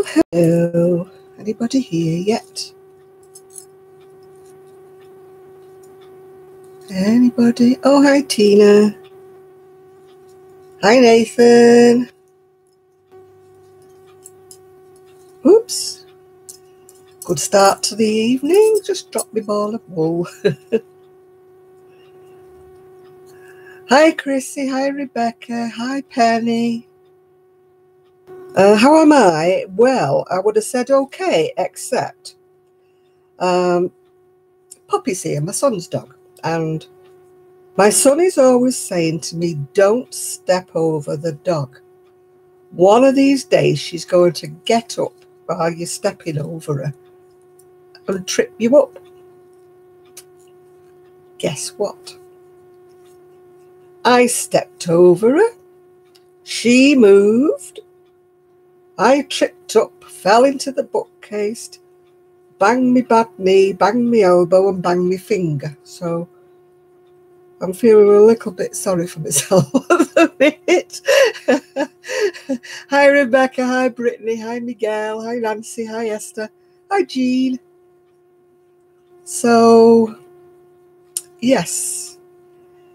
Hello. Anybody here yet? Anybody? Oh, hi, Tina. Hi, Nathan. Oops. Good start to the evening. Just dropped my ball of wool. Hi, Chrissy. Hi, Rebecca. Hi, Penny. How am I? Well, I would have said okay, except Poppy's here, my son's dog. And my son is always saying to me, don't step over the dog. One of these days, she's going to get up while you're stepping over her and trip you up. Guess what? I stepped over her. She moved. I tripped up, fell into the bookcase, banged me bad knee, banged me elbow, and banged me finger. So I'm feeling a little bit sorry for myself at the minute. Hi, Rebecca. Hi, Brittany. Hi, Miguel. Hi, Nancy. Hi, Esther. Hi, Jean. So, yes,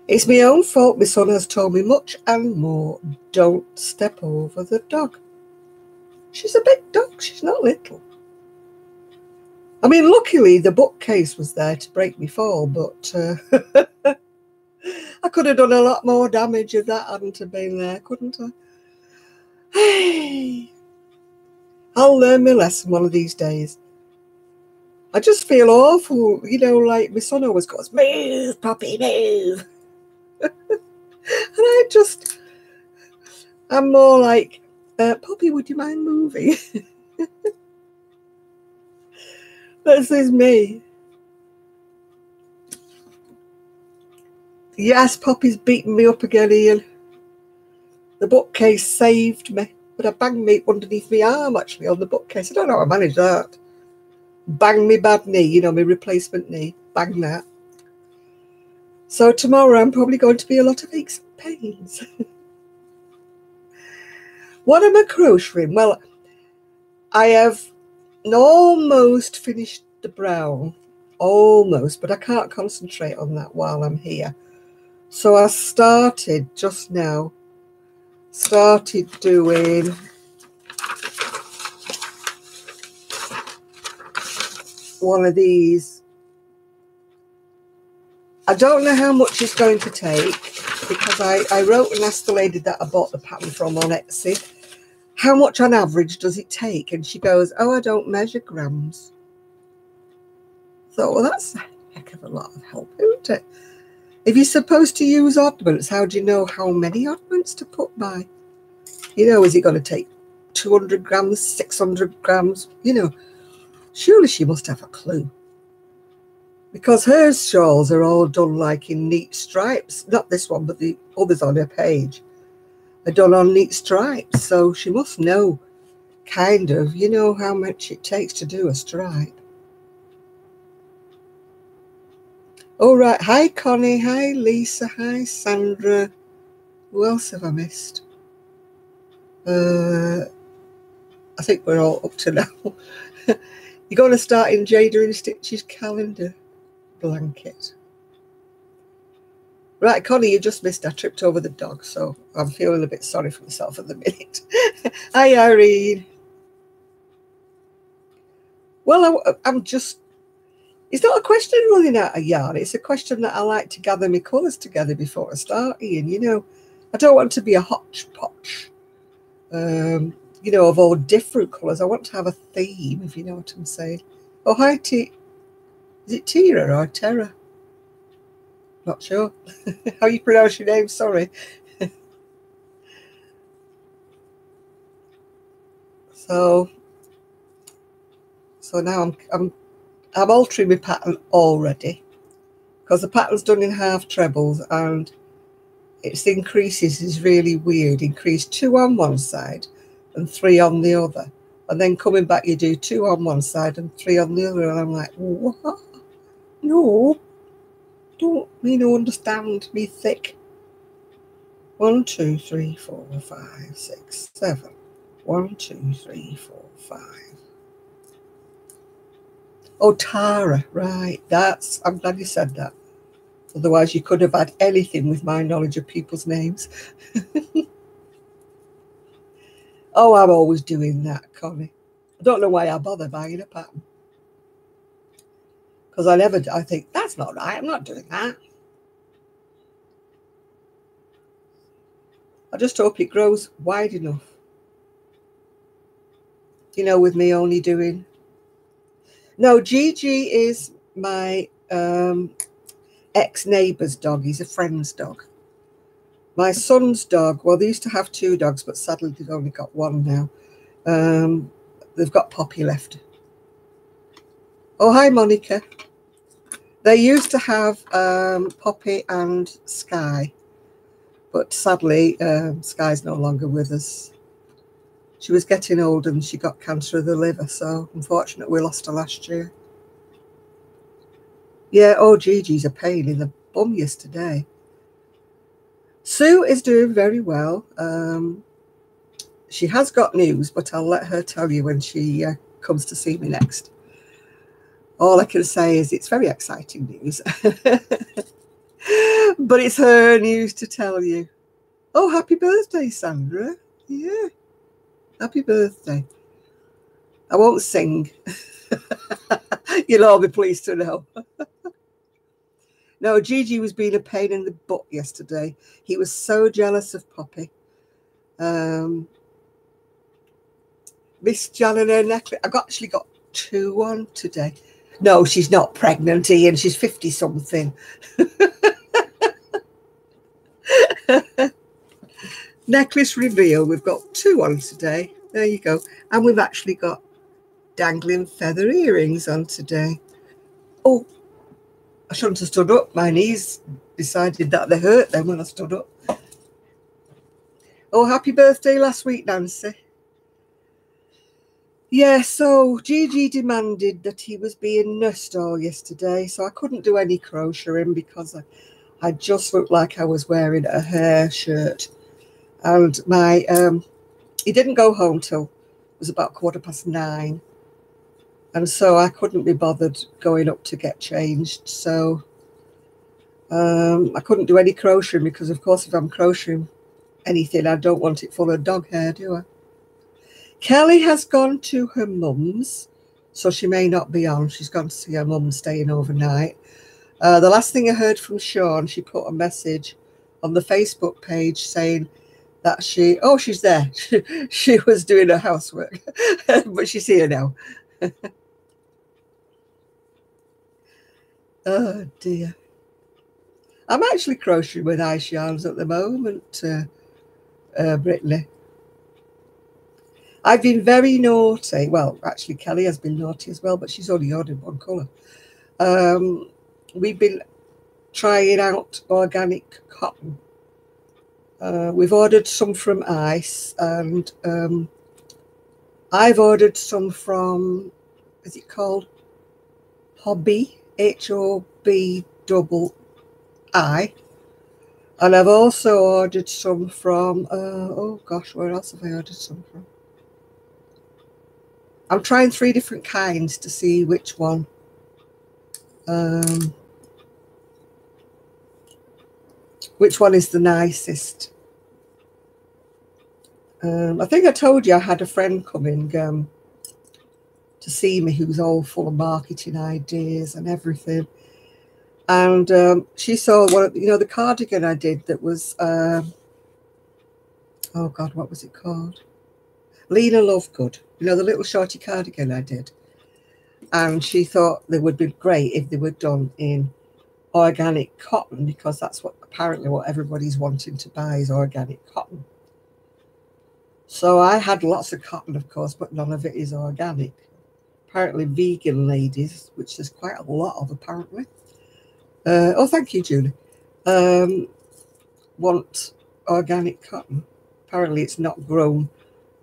it's my own fault. My son has told me much and more. Don't step over the dog. She's a big dog. She's not little. I mean, luckily, the bookcase was there to break me fall, but I could have done a lot more damage if that hadn't have been there, couldn't I? Hey, I'll learn my lesson one of these days. I just feel awful, you know, like my son always goes, move, Poppy, move. And I'm more like, Poppy, would you mind moving? This is me. Yes, Poppy's beating me up again, Ian. The bookcase saved me, but I banged me underneath my arm, actually, on the bookcase. I don't know how I managed that. Bang me bad knee, you know, my replacement knee. Bang that. So tomorrow I'm probably going to be a lot of aches and pains. What am I crocheting? Well, I have almost finished the brown. Almost, but I can't concentrate on that while I'm here. So I started just now, doing one of these. I don't know how much it's going to take because I wrote and asked the lady that I bought the pattern from on Etsy, how much on average does it take? And she goes, oh, I don't measure grams. I thought, well, that's a heck of a lot of help, isn't it? If you're supposed to use oddments, how do you know how many oddments to put by? You know, is it going to take 200 grams, 600 grams? You know, surely she must have a clue. Because her shawls are all done like in neat stripes. Not this one, but the others on her page are done on neat stripes. So she must know kind of, you know, how much it takes to do a stripe. All right. Hi, Connie. Hi, Lisa. Hi, Sandra. Who else have I missed? I think we're all up to now. You're going to start in Jada and Stitch's calendar blanket. Right, Connie, you just missed. I tripped over the dog, so I'm feeling a bit sorry for myself at the minute. Hi, Irene. Well, I'm just... It's not a question of running out of yarn. It's a question that I like to gather my colours together before I start, Ian. You know, I don't want to be a hodgepodge, you know, of all different colours. I want to have a theme, if you know what I'm saying. Oh, hi, T. Is it Tira or Terra? Not sure. How you pronounce your name? Sorry. So now I'm altering my pattern already because the pattern's done in half trebles and its increases is really weird. Increase 2 on one side and 3 on the other, and then coming back you do 2 on one side and 3 on the other, and I'm like, what? No, don't me no understand me thick. 1 2 3 4 5 6 7. 1, 2, 3, 4, 5. Oh, Tara, right. I'm glad you said that. Otherwise, you could have had anything with my knowledge of people's names. Oh, I'm always doing that, Connie. I don't know why I bother buying a pattern. Because I think, that's not right. I'm not doing that. I just hope it grows wide enough. You know, with me only doing... No, Gigi is my ex-neighbour's dog. He's a friend's dog. My son's dog, well, they used to have 2 dogs, but sadly they've only got 1 now. They've got Poppy left. Oh, hi, Monica. They used to have Poppy and Sky, but sadly, Sky's no longer with us. She was getting old and she got cancer of the liver, so unfortunately we lost her last year. Yeah, oh, Gigi's a pain in the bum yesterday. Sue is doing very well. She has got news, but I'll let her tell you when she comes to see me next. All I can say is it's very exciting news. But it's her news to tell you. Oh, happy birthday, Sandra. Yeah, happy birthday. I won't sing. You'll all be pleased to know. No, Gigi was being a pain in the butt yesterday. He was so jealous of Poppy. Miss Jan and her necklace. I actually got 2 on today. No, she's not pregnant, Ian. She's 50-something. Necklace reveal. We've got 2 on today. There you go. And we've actually got dangling feather earrings on today. Oh, I shouldn't have stood up. My knees decided that they hurt then when I stood up. Oh, happy birthday last week, Nancy. Yeah, so Gigi demanded that he was being nursed all yesterday, so I couldn't do any crocheting because I just looked like I was wearing a hair shirt. And my he didn't go home till it was about 9:15. And so I couldn't be bothered going up to get changed. So I couldn't do any crocheting because, of course, if I'm crocheting anything, I don't want it full of dog hair, do I? Kelly has gone to her mum's, so she may not be on. She's gone to see her mum staying overnight. The last thing I heard from Sean, she put a message on the Facebook page saying that she's there. She was doing her housework, but she's here now. Oh, dear. I'm actually crocheting with ice yarns at the moment, Brittany. I've been very naughty. Well, actually, Kelly has been naughty as well, but she's only ordered 1 colour. We've been trying out organic cotton. We've ordered some from Ice, and I've ordered some from, is it called Hobby? HOBII. And I've also ordered some from, oh gosh, where else have I ordered some from? I'm trying 3 different kinds to see which one. Which one is the nicest? I think I told you I had a friend coming to see me who's all full of marketing ideas and everything. And she saw one, the cardigan I did that was, oh God, what was it called? Lena Lovegood, the little shorty cardigan I did. And she thought they would be great if they were done in organic cotton, because that's apparently what everybody's wanting to buy is organic cotton. So I had lots of cotton, of course, but none of it is organic. Apparently vegan ladies, which there's quite a lot of apparently. Oh, thank you, Julie. Want organic cotton. Apparently it's not grown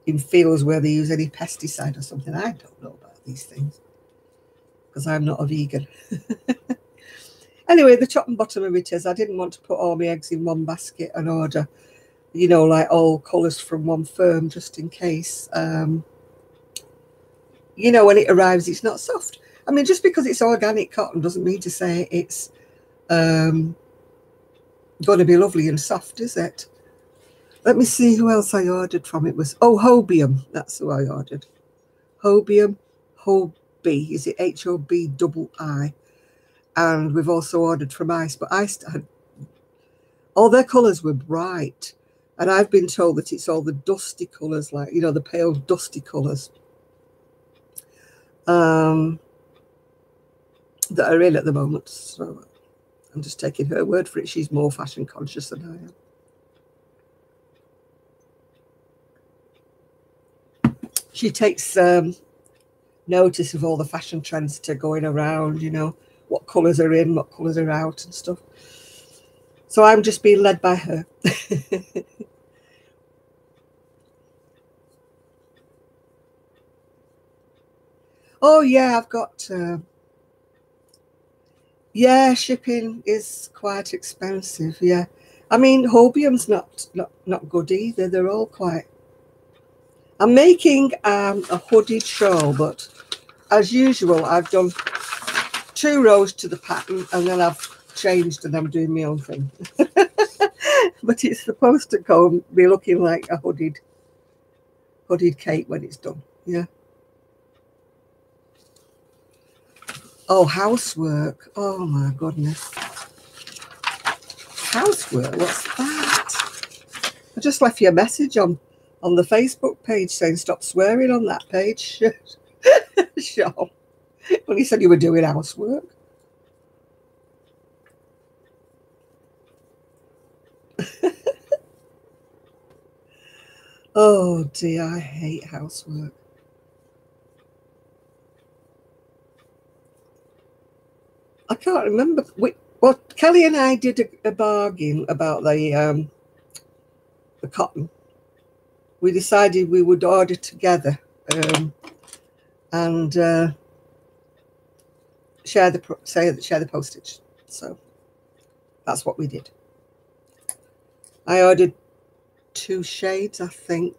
in fields where they use any pesticide or something. I don't know about these things because I'm not a vegan. Anyway, the top and bottom of it is I didn't want to put all my eggs in one basket and order, you know, like all colours from one firm, just in case. You know, when it arrives, it's not soft. I mean, just because it's organic cotton doesn't mean to say it's going to be lovely and soft, is it? Let me see who else I ordered from. It was, oh, Hobium. That's who I ordered. Hobium, Hobby. Is it Hobbii? And we've also ordered from Ice, but Ice had, all their colours were bright. And I've been told that it's all the dusty colours, like, you know, the pale dusty colours that are in at the moment. So I'm just taking her word for it. She's more fashion conscious than I am. She takes notice of all the fashion trends that are going around, you know, what colours are in, what colours are out and stuff. So I'm just being led by her. Oh, yeah, I've got... yeah, shipping is quite expensive, yeah. I mean, Hobium's not good either. They're all quite... I'm making a hooded shawl, but as usual, I've done 2 rows to the pattern and then I've changed and I'm doing my own thing. But it's supposed to be looking like a hooded cape when it's done, yeah. Oh, housework. Oh, my goodness. Housework? What's that? I just left you a message on the Facebook page saying stop swearing on that page. Sure. When you said you were doing housework. Oh, dear, I hate housework. I can't remember. Well, Kelly and I did a bargain about the cotton. We decided we would order together and share the postage. So that's what we did. I ordered 2 shades, I think.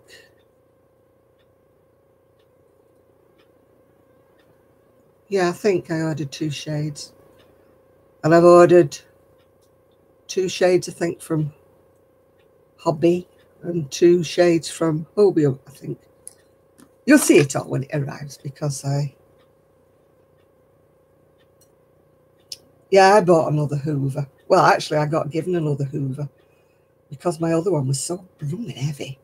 Yeah, I think I ordered 2 shades. And I've ordered 2 shades, I think, from Hobby and 2 shades from Hobie, I think. You'll see it all when it arrives because yeah, I bought another Hoover. Well, actually, I got given another Hoover because my other one was so blooming heavy.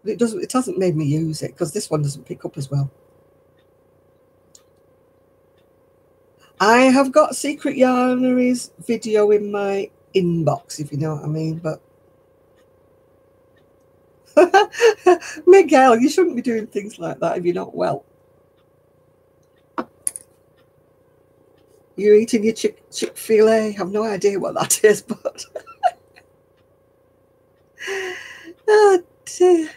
But it hasn't made me use it because this one doesn't pick up as well. I have got Secret Yarnery's video in my inbox, if you know what I mean, but Miguel, you shouldn't be doing things like that if you're not well. You're eating your Chick-fil-A. I have no idea what that is, but oh dear.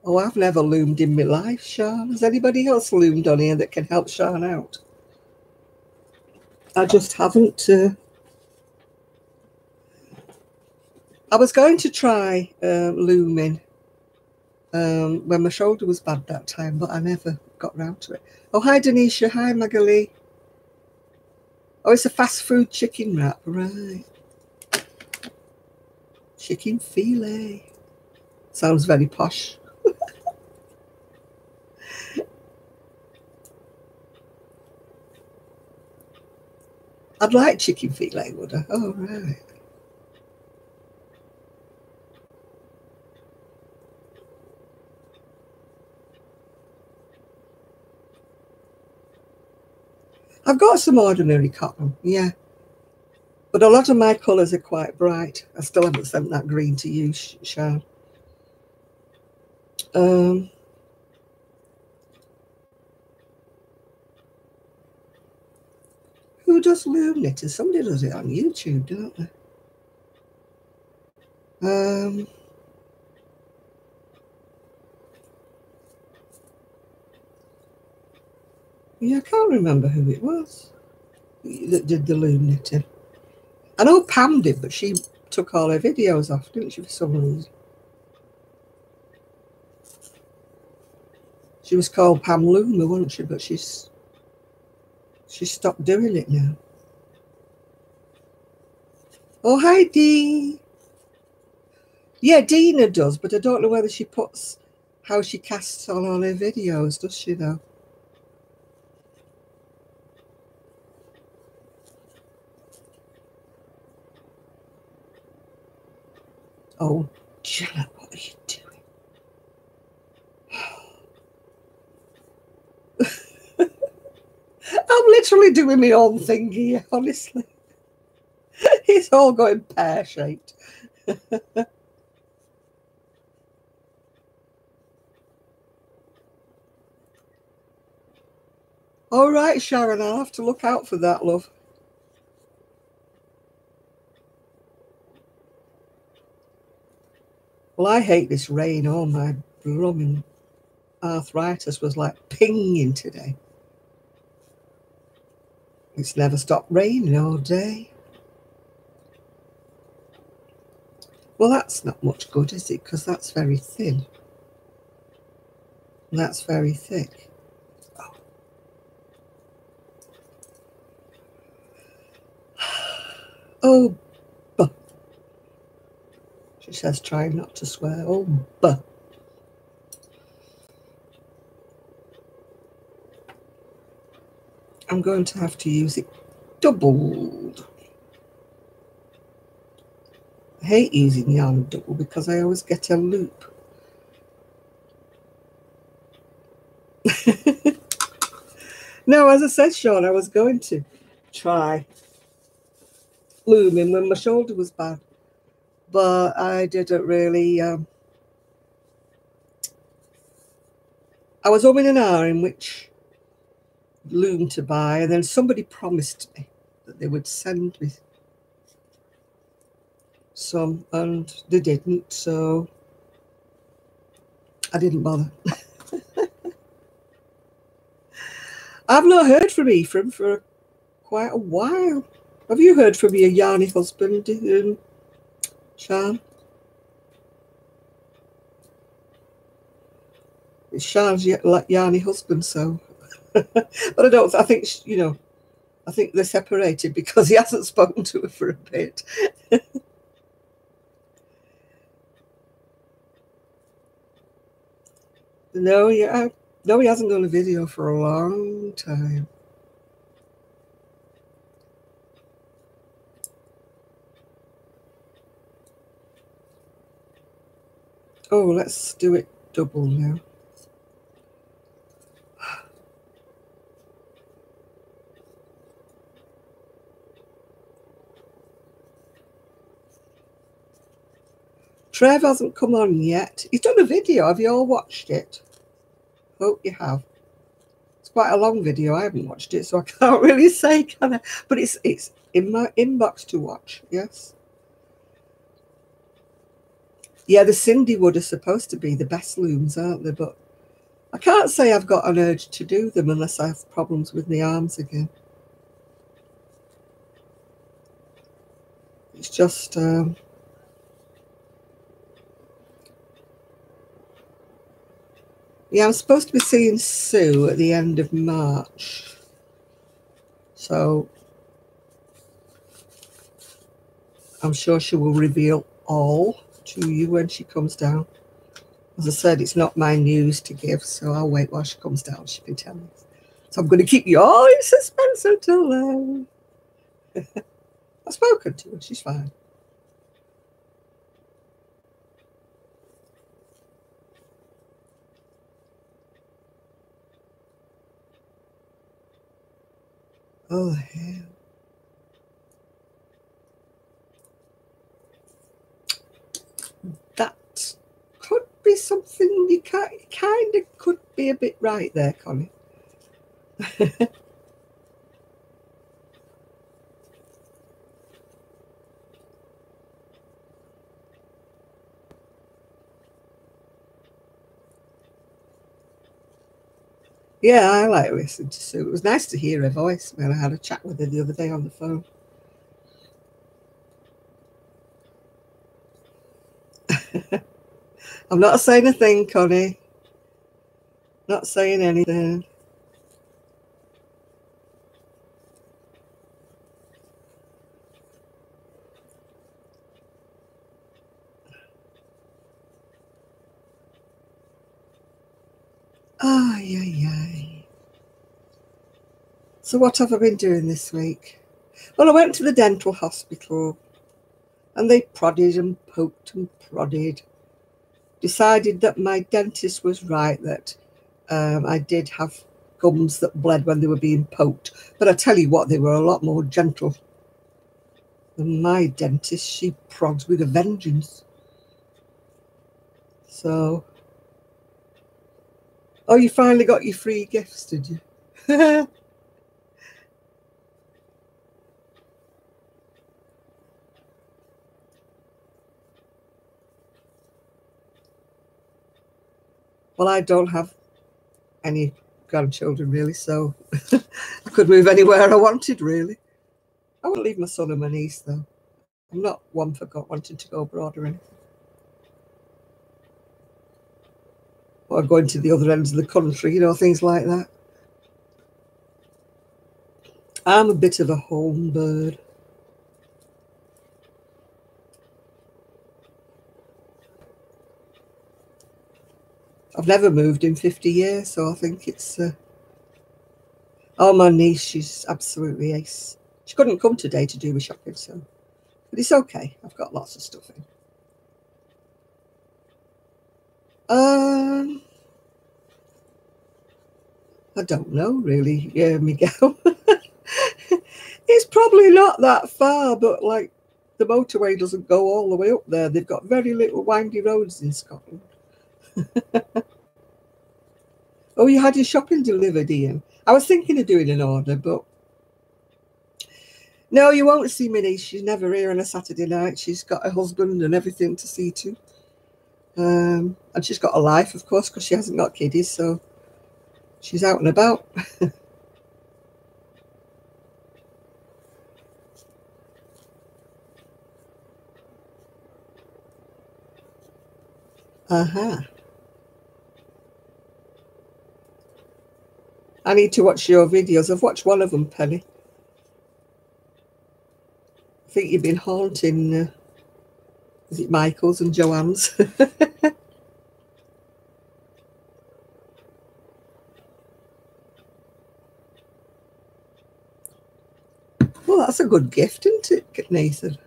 Oh, I've never loomed in my life, Sean. Has anybody else loomed on here that can help Sean out? I just haven't. I was going to try looming when my shoulder was bad that time, but I never got round to it. Oh, hi, Denisha. Hi, Magali. Oh, it's a fast food chicken wrap. Right. Chicken filet. Sounds very posh. I'd like chicken filet, would I? Oh, right. I've got some ordinary cotton, yeah. But a lot of my colours are quite bright. I still haven't sent that green to you, Sean. Who does loom knitting? Somebody does it on YouTube, don't they? Yeah, I can't remember who it was that did the loom knitting. I know Pam did, but she took all her videos off, didn't she, for some reason? She was called Pam Loomer, wasn't she? But she's stopped doing it now. Oh, hi, Dee. Yeah, Dina does, but I don't know whether she puts how she casts on her videos, does she, though? Oh, Janet, what are you doing? I'm literally doing my own thing here, honestly. It's all going pear-shaped. All right, Sharon, I'll have to look out for that, love. Well, I hate this rain. Oh, my blooming arthritis was like pinging today. It's never stopped raining all day. Well, that's not much good, is it? Because that's very thin. And that's very thick. Oh, buh. She says, trying not to swear. Oh, buh. I'm going to have to use it doubled. I hate using yarn double because I always get a loop. No, as I said, Sean, I was going to try looming when my shoulder was bad, but I didn't really. I was umming and ahhing which loom to buy, and then somebody promised me that they would send me some, and they didn't, so I didn't bother. I've not heard from Ephraim for quite a while. Have you heard from your yarny husband, Sean? It's Sean's yarny husband, so. But I don't. I think I think they're separated because he hasn't spoken to her for a bit. No, yeah, no, he hasn't done a video for a long time. Oh, let's do it double now. Trev hasn't come on yet. He's done a video. Have you all watched it? Hope you have. It's quite a long video. I haven't watched it, so I can't really say, can I? But it's in my inbox to watch. Yes. Yeah, the Cindy Wood are supposed to be the best looms, aren't they? But I can't say I've got an urge to do them unless I have problems with my arms again. It's just yeah, I'm supposed to be seeing Sue at the end of March. So I'm sure she will reveal all to you when she comes down. As I said, it's not my news to give, so I'll wait while she comes down. She can tell me. So I'm going to keep you all in suspense until then. I've spoken to her. She's fine. Oh, hell. That could be something you kind of could be a bit right there, Connie. Yeah, I like listening to Sue. It was nice to hear her voice when I had a chat with her the other day on the phone. I'm not saying a thing, Connie. Not saying anything. Ay, ay, ay. So what have I been doing this week? Well, I went to the dental hospital and they prodded and poked and prodded. Decided that my dentist was right, that I did have gums that bled when they were being poked. But I tell you what, they were a lot more gentle than my dentist. She prods with a vengeance. So, oh, you finally got your free gifts, did you? Well, I don't have any grandchildren really, so I could move anywhere I wanted really. I wouldn't leave my son and my niece though. I'm not one for wanting to go abroad or anything. Or going to the other ends of the country, you know, things like that. I'm a bit of a home bird. I've never moved in 50 years, so I think it's... Oh, my niece, she's absolutely ace. She couldn't come today to do my shopping, so... But it's okay. I've got lots of stuff in. I don't know, really, Miguel. It's probably not that far, but, like, the motorway doesn't go all the way up there. They've got very little windy roads in Scotland. Oh, you had your shopping delivered, Ian? I was thinking of doing an order, but... No, you won't see my niece. She's never here on a Saturday night. She's got a husband and everything to see to. And she's got a life, of course, because she hasn't got kiddies, so she's out and about. Uh-huh. I need to watch your videos. I've watched one of them, Penny. I think you've been haunting, is it Michael's and Joanne's? Well, that's a good gift, isn't it, Nathan?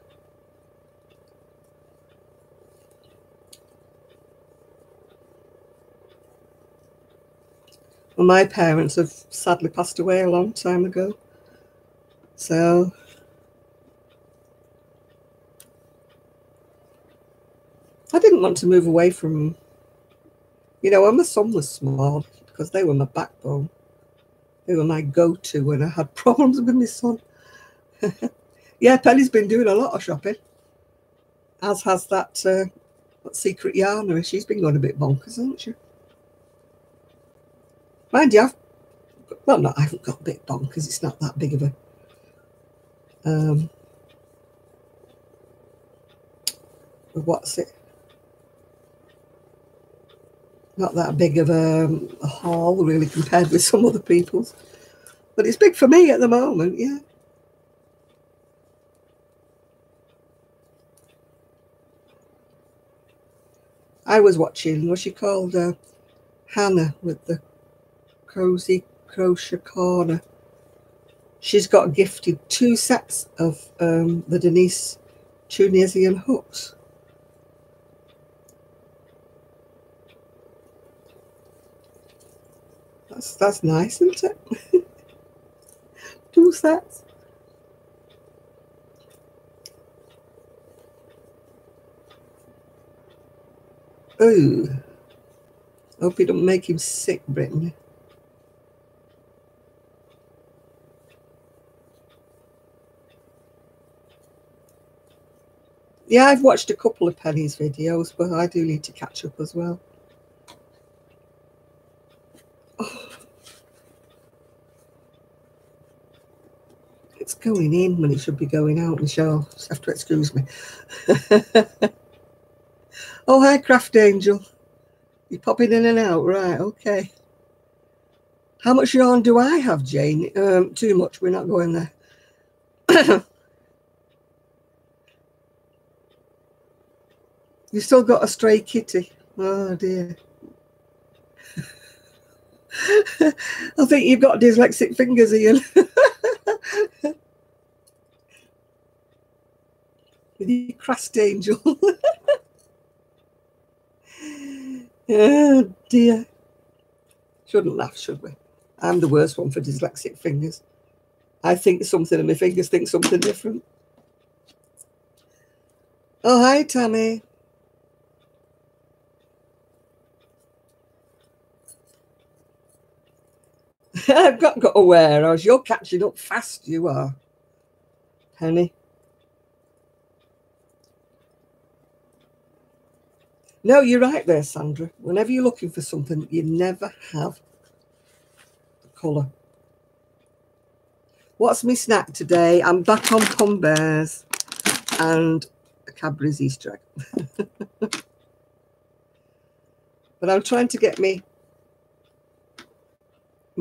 Well, my parents have sadly passed away a long time ago. So I didn't want to move away from, you know, when my son was small, because they were my backbone. They were my go-to when I had problems with my son. Yeah, Penny's been doing a lot of shopping, as has that secret yarner. She's been going a bit bonkers, hasn't she? Mind you, I haven't got a bit bonkers. It's not that big of a... what's it? Not that big of a haul, really, compared with some other people's. But it's big for me at the moment, yeah. I was watching, what's she called? Hannah with the Cozy Crochet Corner. She's got gifted 2 sets of the Denise Tunisian hooks. That's nice, isn't it? 2 sets. Oh, hope you don't make him sick, Brittany. Yeah, I've watched a couple of Penny's videos, but I do need to catch up as well. Oh. It's going in when it should be going out, Michelle. Just have to excuse me. Oh, hi, Craft Angel. You're popping in and out. Right, okay. How much yarn do I have, Jane? Too much. We're not going there. You still got a stray kitty. Oh, dear. I think you've got dyslexic fingers, Ian. With your Craft Angel. Oh, dear. Shouldn't laugh, should we? I'm the worst one for dyslexic fingers. I think something and my fingers think something different. Oh, hi, Tammy. I've got to wear, or you're catching up fast, you are, Penny. No, you're right there, Sandra. Whenever you're looking for something, you never have the colour. What's my snack today? I'm back on Pom Bears and a Cadbury's Easter egg. But I'm trying to get my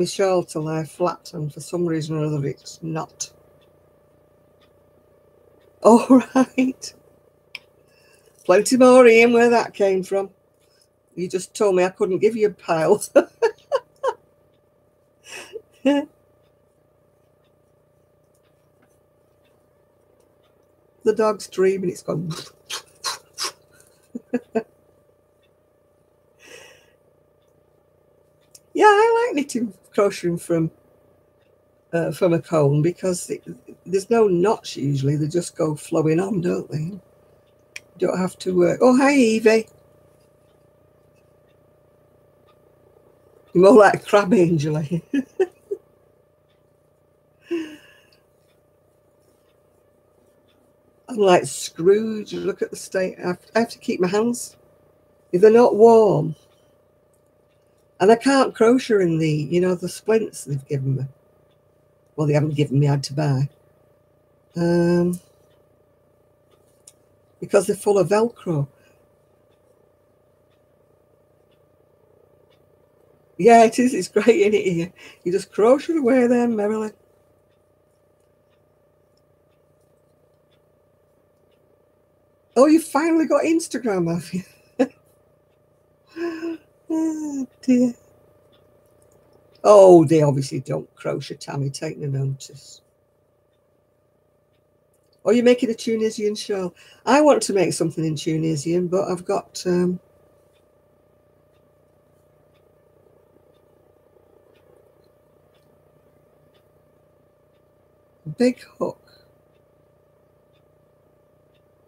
shawl to lie flat, and for some reason or other it's not. All right. Plenty more, Ian, where that came from. You just told me I couldn't give you a pile. The dog's dreaming, it's gone. Yeah, I like knitting, crocheting from a cone because there's no knots usually. They just go flowing on, don't they? You don't have to work. Oh, hi, Evie. You're more like a crab angel, eh? I'm like Scrooge. Look at the state. I have to keep my hands. If they're not warm. And I can't crochet in the splints they've given me. Well, they haven't given me, I had to buy. Because they're full of Velcro. Yeah, it is. It's great, isn't it? You just crochet away there merrily. Oh, you finally got Instagram, have you? Oh, dear. Oh, they obviously don't crochet, Tammy. Take no notice. Oh, you're making a Tunisian shawl. I want to make something in Tunisian, but I've got... big hook.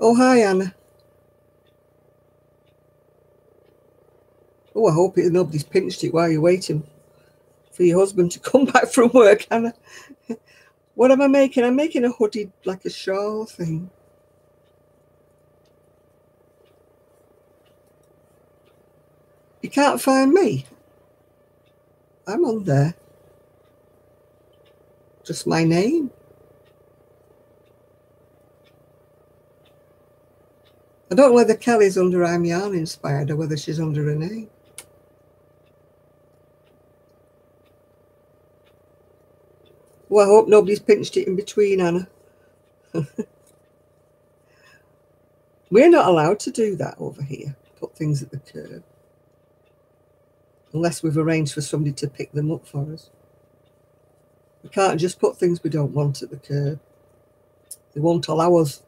Oh, hi, Anna. Oh, I hope nobody's pinched it while you're waiting for your husband to come back from work, Anna. What am I making? I'm making a hoodie, like a shawl thing. You can't find me. I'm on there. Just my name. I don't know whether Kelly's under I'm Yarn Inspired or whether she's under her name. Well, I hope nobody's pinched it in between, Anna. We're not allowed to do that over here, put things at the curb. Unless we've arranged for somebody to pick them up for us. We can't just put things we don't want at the curb. They won't allow us.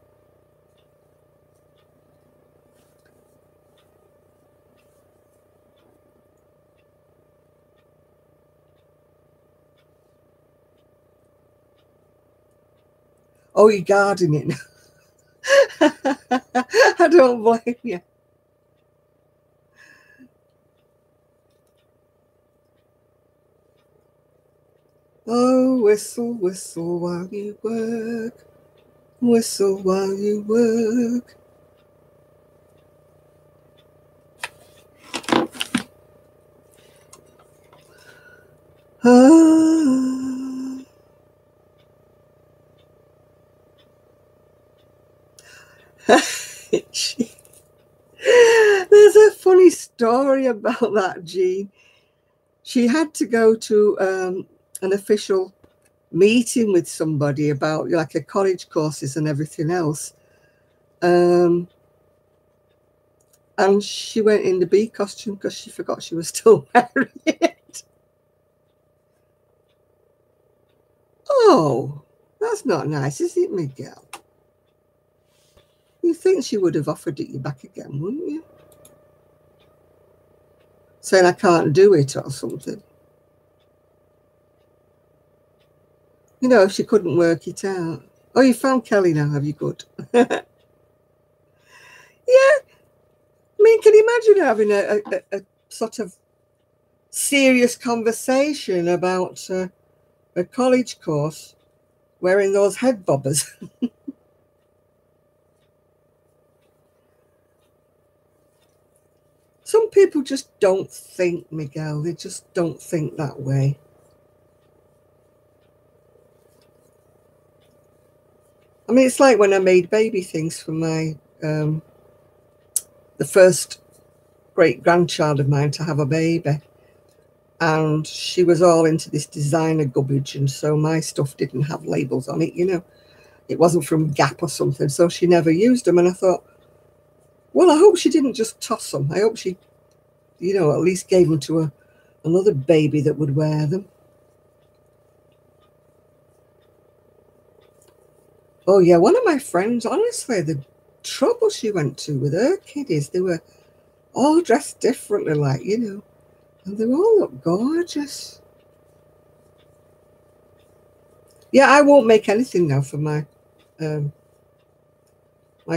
Oh, you're gardening. I don't blame you. Oh, whistle, whistle while you work. Whistle while you work. Ah. funny story about that, Jean. She had to go to an official meeting with somebody about like her college courses and everything else. And she went in the bee costume because she forgot she was still wearing it. Oh, that's not nice, is it, Miguel? You think she would have offered it you back again, wouldn't you? Saying I can't do it or something. You know, if she couldn't work it out. Oh, you found Kelly now, have you? Good. Yeah. I mean, can you imagine having a sort of serious conversation about a college course wearing those head bobbers? Some people just don't think, Miguel. They just don't think that way. I mean, it's like when I made baby things for my the first great-grandchild of mine to have a baby. And she was all into this designer gubbage, and so my stuff didn't have labels on it, you know. It wasn't from Gap or something, so she never used them. And I thought, well, I hope she didn't just toss them. I hope she, you know, at least gave them to another baby that would wear them. Oh, yeah, one of my friends, honestly, the trouble she went to with her kiddies, they were all dressed differently, like, you know, and they all look gorgeous. Yeah, I won't make anything now for my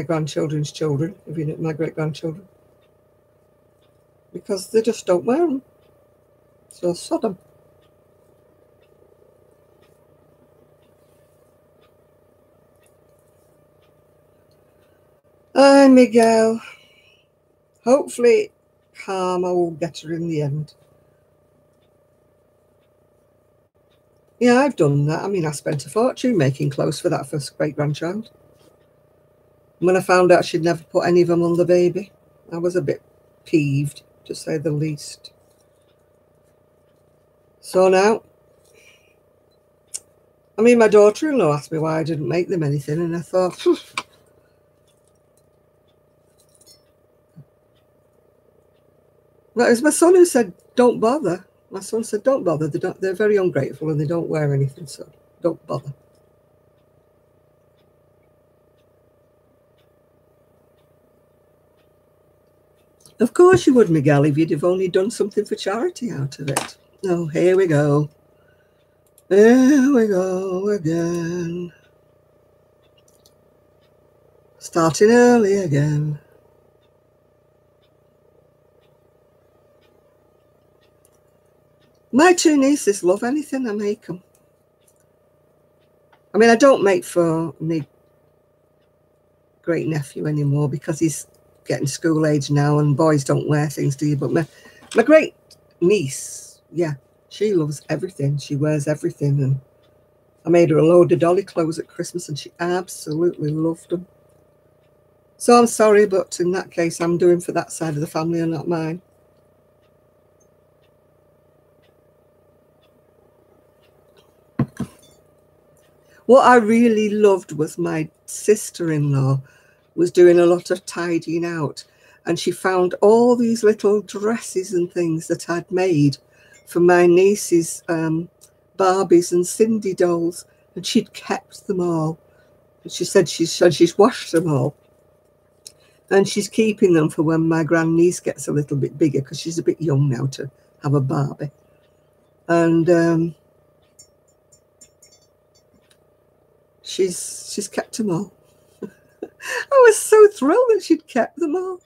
grandchildren's children, if you know, my great-grandchildren, because they just don't wear them. So sod them. Hi, Miguel. Hopefully karma will get her in the end. Yeah, I've done that. I mean, I spent a fortune making clothes for that first great-grandchild. When I found out she'd never put any of them on the baby, I was a bit peeved, to say the least. So now, I mean, my daughter-in-law asked me why I didn't make them anything, and I thought, well, it was my son who said, don't bother. My son said, don't bother. They're very ungrateful and they don't wear anything, so don't bother. Of course you would, Miguel, if you'd have only done something for charity out of it. Oh, here we go. Here we go again. Starting early again. My two nieces love anything I make them. I mean, I don't make for my great nephew anymore because he's getting school age now and boys don't wear things, do you? But my great niece, yeah, she loves everything. She wears everything. And I made her a load of dolly clothes at Christmas and she absolutely loved them. So I'm sorry, but in that case, I'm doing for that side of the family and not mine. What I really loved was my sister-in-law was doing a lot of tidying out, and she found all these little dresses and things that I'd made for my niece's Barbies and Cindy dolls, and she'd kept them all. She said she's washed them all, and she's keeping them for when my grandniece gets a little bit bigger because she's a bit young now to have a Barbie. And she's kept them all. I was so thrilled that she'd kept them all.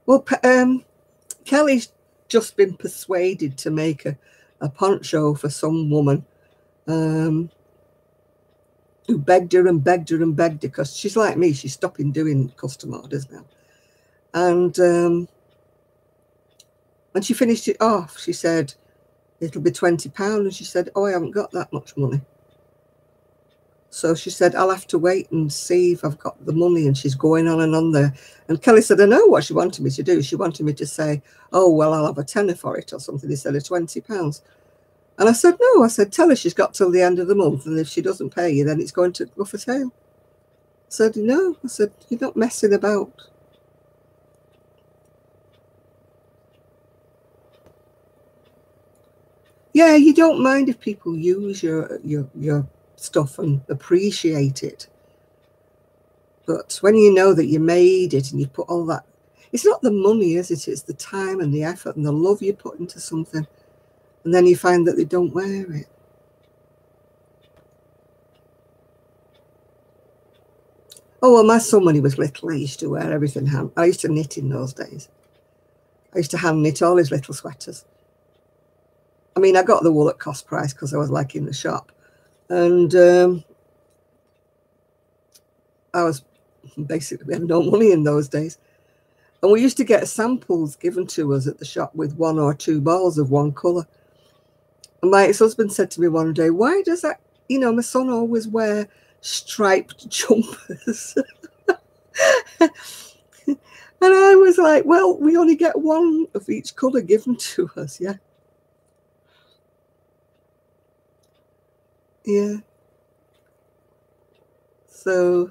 Well, Kelly's just been persuaded to make a poncho for some woman who begged her and begged her and begged her because she's like me. She's stopping doing custom orders now. And when she finished it off, she said, it'll be £20. And she said, oh, I haven't got that much money. So she said, I'll have to wait and see if I've got the money. And she's going on and on there. And Kelly said, I know what she wanted me to do. She wanted me to say, oh, well, I'll have a tenner for it or something instead of £20. And I said, no, I said, tell her she's got till the end of the month. And if she doesn't pay you, then it's going to go for sale. I said, no, I said, you're not messing about. Yeah, you don't mind if people use your stuff and appreciate it. But when you know that you made it and you put all that, it's not the money, is it? It's the time and the effort and the love you put into something. And then you find that they don't wear it. Oh, well, my son, when he was little, he used to wear everything hand. I used to knit in those days. I used to hand knit all his little sweaters. I mean, I got the wool at cost price because I was like in the shop. And I was basically, we had no money in those days. And we used to get samples given to us at the shop with 1 or 2 balls of one colour. And my ex-husband said to me one day, why does that, my son always wear striped jumpers? And I was like, well, we only get 1 of each colour given to us, yeah. Yeah. So,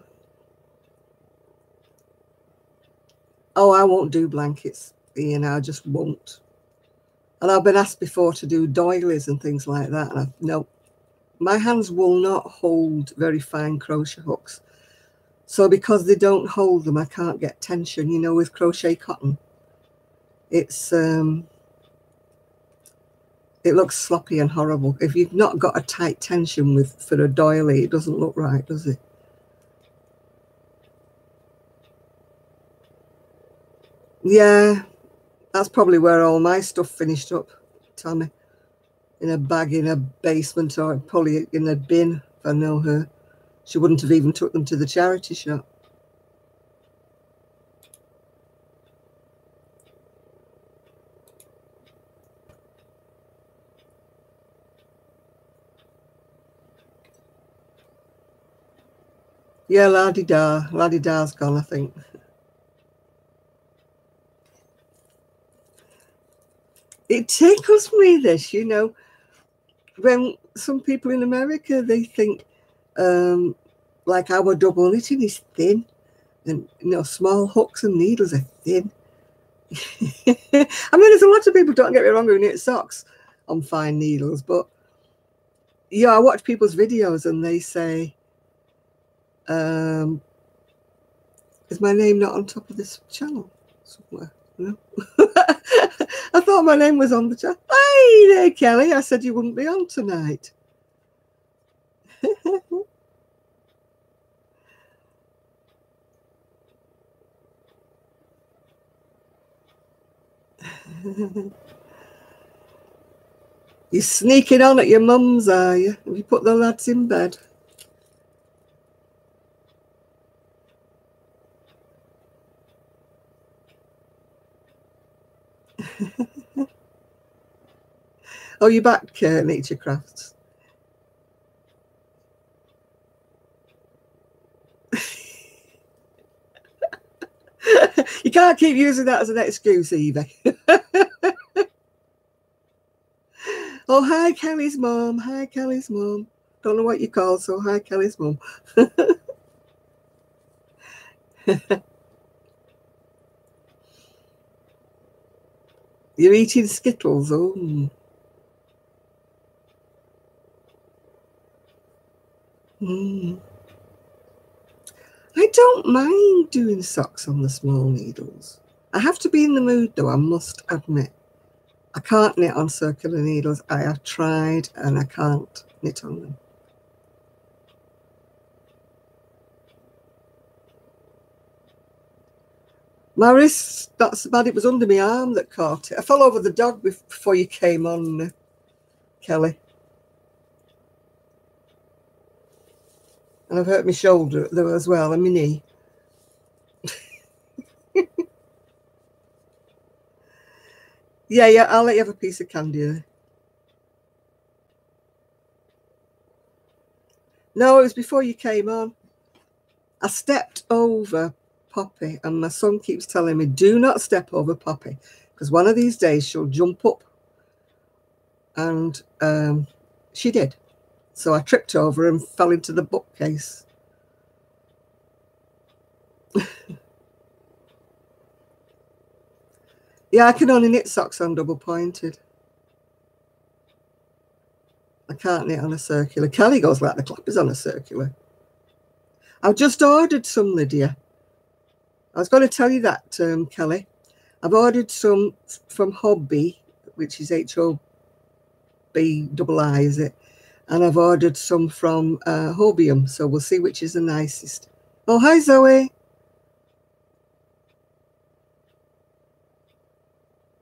oh, I won't do blankets, I just won't. And I've been asked before to do doilies and things like that. And no, my hands will not hold very fine crochet hooks. So because they don't hold them, I can't get tension, with crochet cotton. It's, it looks sloppy and horrible. If you've not got a tight tension for a doily, it doesn't look right, does it? Yeah, that's probably where all my stuff finished up, Tammy. In a bag in a basement or probably in a bin, if I know her. She wouldn't have even took them to the charity shop. Yeah, la-di-da. La-di-da's gone, I think. It tickles me, this, when some people in America, they think like our double knitting is thin and, small hooks and needles are thin. I mean, there's a lot of people, don't get me wrong, who knit socks on fine needles, but yeah, I watch people's videos and they say, is my name not on top of this channel somewhere? No. I thought my name was on the channel. Hey there, Kelly. I said you wouldn't be on tonight. You're sneaking on at your mum's, are you? Have you put the lads in bed? Oh, you're back, Nature Crafts. You can't keep using that as an excuse, Evie. Oh, hi, Kelly's mum. Hi, Kelly's mum. Don't know what you call, so hi, Kelly's mum. You're eating Skittles. Oh. Mm. I don't mind doing socks on the small needles. I have to be in the mood, though, I must admit. I can't knit on circular needles. I have tried and I can't knit on them. My wrist, that's bad. It was under my arm that caught it. I fell over the dog before you came on, Kelly. And I've hurt my shoulder there as well, and my knee. Yeah, I'll let you have a piece of candy there. No, it was before you came on. I stepped over Poppy, and my son keeps telling me, do not step over Poppy, because one of these days she'll jump up. And she did. So I tripped over and fell into the bookcase. Yeah, I can only knit socks on double pointed. I can't knit on a circular. Kelly goes like the clappers on a circular. I've just ordered some, Lydia. I was going to tell you that, Kelly. I've ordered some from Hobby, which is HOBBI, is it? And I've ordered some from Hobium, so we'll see which is the nicest. Oh, hi, Zoe.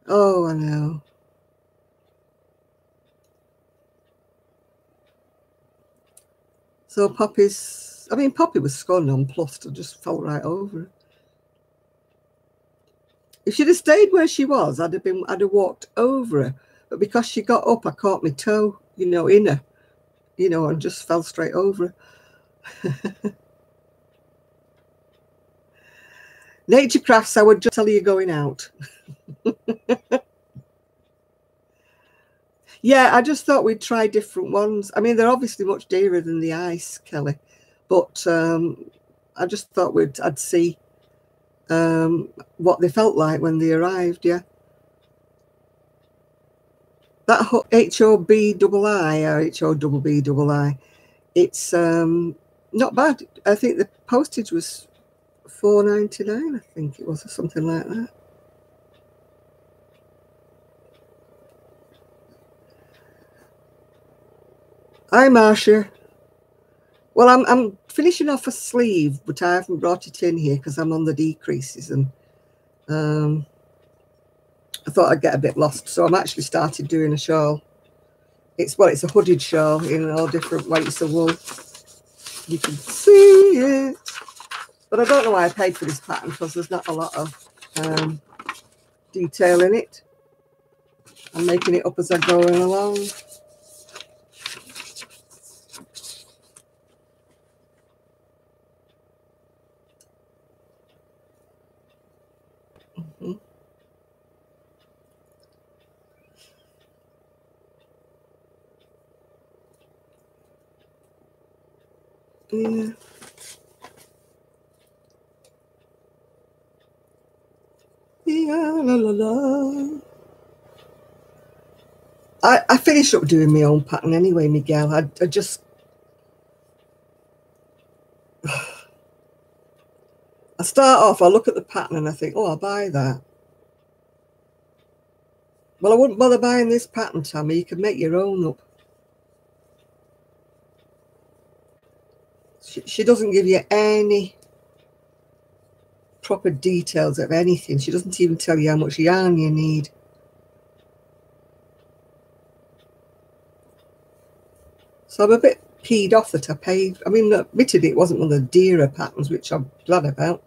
Oh, I know. So Poppy's, I mean, Poppy was so nonplussed. I just fell right over her. If she'd have stayed where she was, I'd have walked over her. But because she got up, I caught my toe, in her, and just fell straight over her. Nature Crafts, I would just tell you going out. Yeah, I just thought we'd try different ones. I mean, they're obviously much dearer than the ice, Kelly, but I just thought I'd see what they felt like when they arrived. Yeah, that HOBBI or HOBBI, it's not bad. I think the postage was $4.99. I think it was, or something like that. Hi, Marcia. Well, I'm finishing off a sleeve, but I haven't brought it in here because I'm on the decreases, and I thought I'd get a bit lost, so I'm actually started doing a shawl. It's a hooded shawl in all different weights of wool. You can see it, but I don't know why I paid for this pattern because there's not a lot of detail in it. I'm making it up as I'm going along. Yeah. Yeah, la, la, la. I finished up doing my own pattern anyway, Miguel. I just I start off, I look at the pattern and I think, oh, I'll buy that. Well, I wouldn't bother buying this pattern, Tammy. You can make your own up. She doesn't give you any proper details of anything. She doesn't even tell you how much yarn you need. So I'm a bit peed off that I paid. I mean, admittedly, it wasn't one of the dearer patterns, which I'm glad about.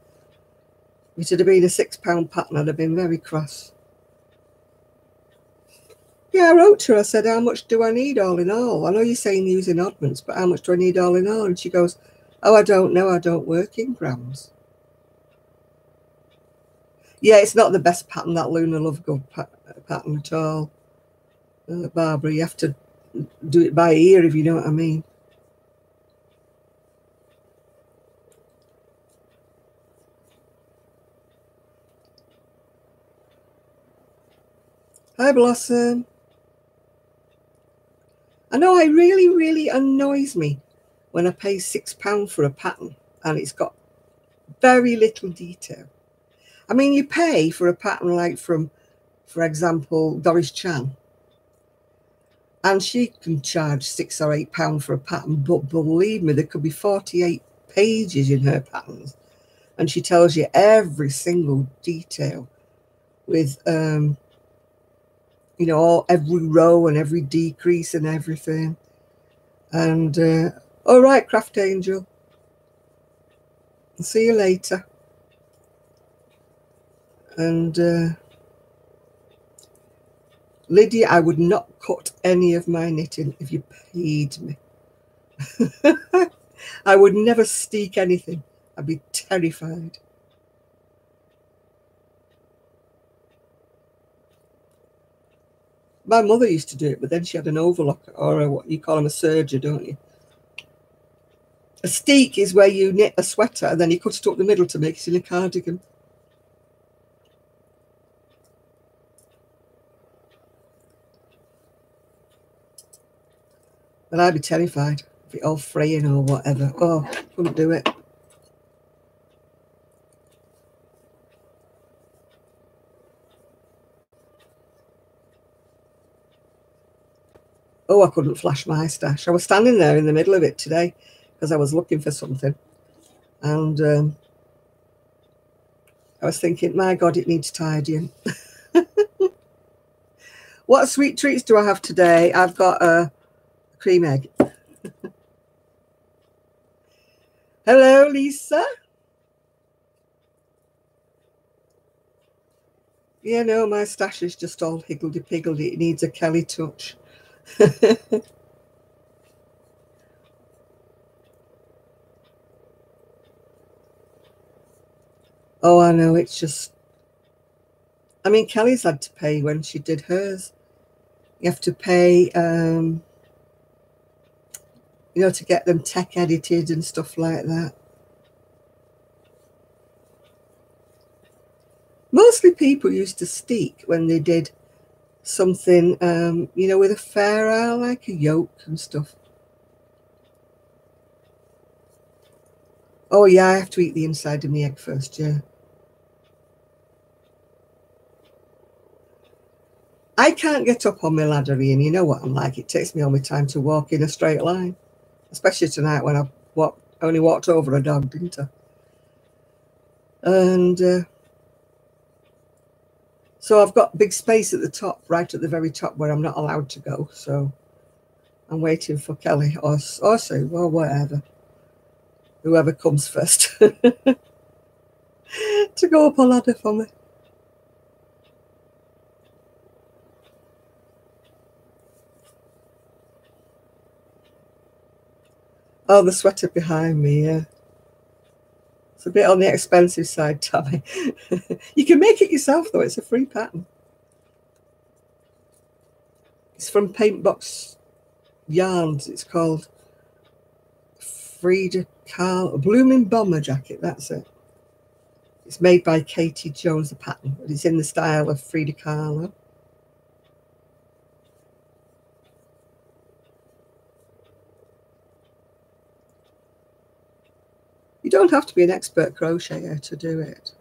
If it had been a £6 pattern, I'd have been very cross. Yeah, I wrote to her. I said, how much do I need all in all? I know you're saying using oddments, but how much do I need all in all? And she goes, oh, I don't know. I don't work in grams. Yeah, it's not the best pattern, that Luna Lovegood pattern at all. Barbara, you have to do it by ear, if you know what I mean. Hi, Blossom. I know it really, really annoys me when I pay £6 for a pattern and it's got very little detail. I mean, you pay for a pattern like from, for example, Doris Chan, and she can charge £6 or £8 for a pattern, but believe me, there could be 48 pages in her patterns, and she tells you every single detail with, every row and every decrease and everything. And all right, Craft Angel. I'll see you later. And Lydia, I would not cut any of my knitting if you paid me. I would never steek anything. I'd be terrified. My mother used to do it, but then she had an overlock, or what you call them, a serger, don't you? A steek is where you knit a sweater and then you cut it up the middle to make it in a cardigan. But I'd be terrified of it all fraying or whatever. Oh, couldn't do it. Oh, I couldn't flash my stash. I was standing there in the middle of it today because I was looking for something. And I was thinking, my God, it needs tidying. What sweet treats do I have today? I've got a cream egg. Hello, Lisa. Yeah, no, my stash is just all higgledy-piggledy. It needs a Kelly touch. Oh, I know, it's just... I mean, Kelly's had to pay when she did hers. You have to pay, you know, to get them tech edited and stuff like that. Mostly people used to steek when they did something, you know, with a fair owl, like a yolk and stuff. Oh, yeah, I have to eat the inside of the egg first, yeah. I can't get up on my ladder, Ian. You know what I'm like. It takes me all my time to walk in a straight line, especially tonight when I only walked over a dog, didn't I? And so I've got big space at the top, right at the very top where I'm not allowed to go. So I'm waiting for Kelly or Sue or whatever, whoever comes first, to go up a ladder for me. Oh, the sweater behind me, yeah. It's a bit on the expensive side, Tommy. You can make it yourself, though. It's a free pattern. It's from Paintbox Yarns. It's called Frida Kahlo, a blooming bomber jacket. That's it. It's made by Katie Jones, the pattern, but it's in the style of Frida Kahlo. You don't have to be an expert crocheter to do it.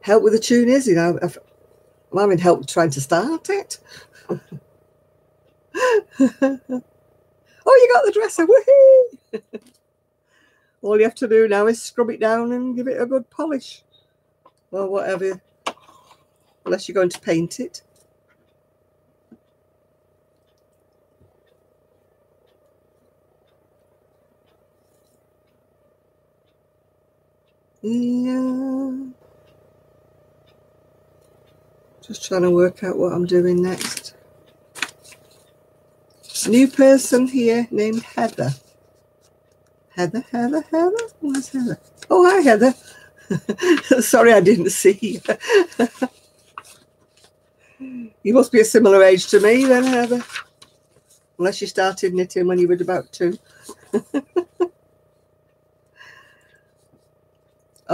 Help with the tune is, you know, I'm having help trying to start it. Oh, you got the dresser, woohoo! All you have to do now is scrub it down and give it a good polish. Or whatever, unless you're going to paint it. Yeah. Just trying to work out what I'm doing next. A new person here named Heather. Heather? Where's Heather? Oh, hi, Heather. Sorry I didn't see you. You must be a similar age to me then, Heather. Unless you started knitting when you were about 2.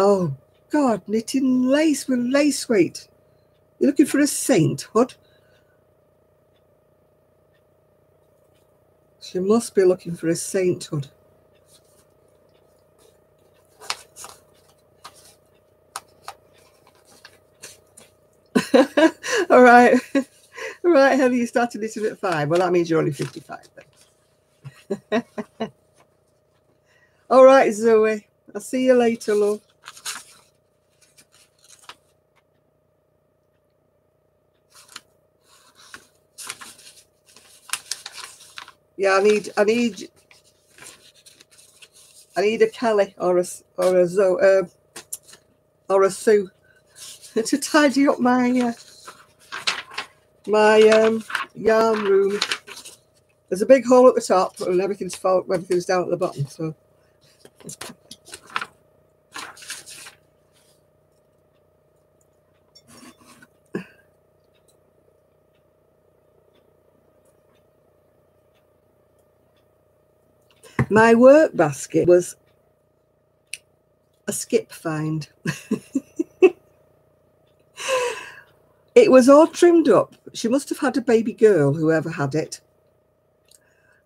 Oh, God, knitting lace with lace weight. You're looking for a sainthood? She must be looking for a sainthood. All right. All right, Heather, you started knitting at 5. Well, that means you're only 55 then. All right, Zoe. I'll see you later, love. Yeah, I need a Kelly or a Zoe or a Sue to tidy up my yarn room. There's a big hole at the top and everything's down at the bottom. So my work basket was a skip find. It was all trimmed up. She must have had a baby girl, whoever had it.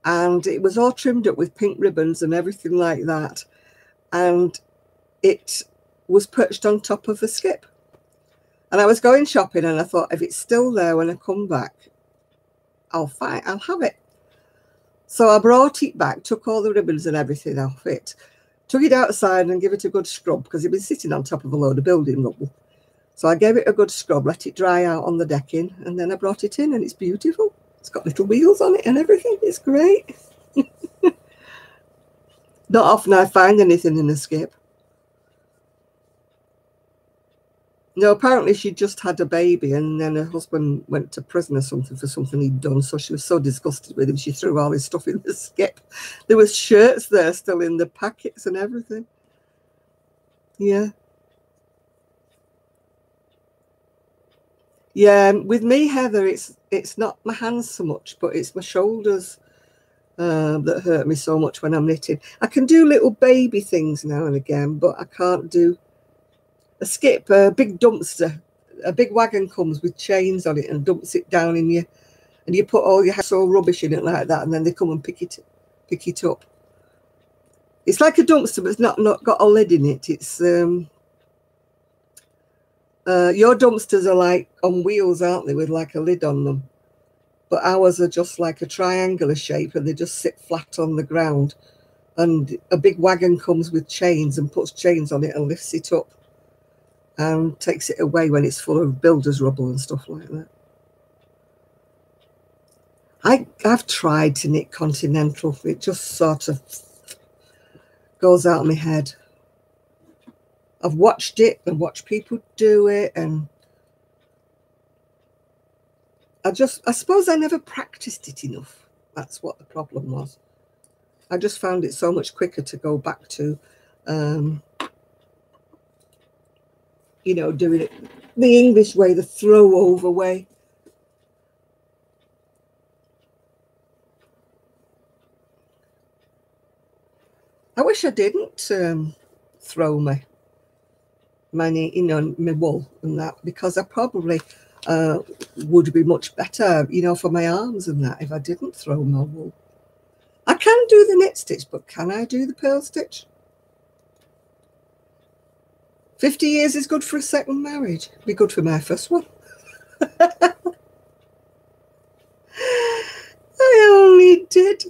And it was all trimmed up with pink ribbons and everything like that. And it was perched on top of the skip. And I was going shopping and I thought, if it's still there when I come back, I'll have it. So I brought it back, took all the ribbons and everything off it, took it outside and gave it a good scrub because it was sitting on top of a load of building rubble. So I gave it a good scrub, let it dry out on the decking, and then I brought it in and it's beautiful. It's got little wheels on it and everything. It's great. Not often I find anything in a skip. No, apparently she just had a baby and then her husband went to prison or something for something he'd done. So she was so disgusted with him, she threw all his stuff in the skip. There was shirts there still in the packets and everything. Yeah. Yeah, with me, Heather, it's not my hands so much, but it's my shoulders that hurt me so much when I'm knitting. I can do little baby things now and again, but I can't do a skip, a big dumpster. A big wagon comes with chains on it and dumps it down in you, and you put all your household rubbish in it like that, and then they come and pick it up. It's like a dumpster, but it's not got a lid in it. It's your dumpsters are like on wheels, aren't they, with like a lid on them? But ours are just like a triangular shape and they just sit flat on the ground. And a big wagon comes with chains and puts chains on it and lifts it up and takes it away when it's full of builder's rubble and stuff like that. I've tried to knit continental. It just sort of goes out of my head. I've watched it and watched people do it, and I suppose I never practiced it enough. That's what the problem was. I just found it so much quicker to go back to, you know, doing it the English way, the throw over way. I wish I didn't throw my wool and that, because I probably would be much better, you know, for my arms and that if I didn't throw my wool. I can do the knit stitch, but can I do the purl stitch? 50 years is good for a second marriage. It'd be good for my first one. I only did.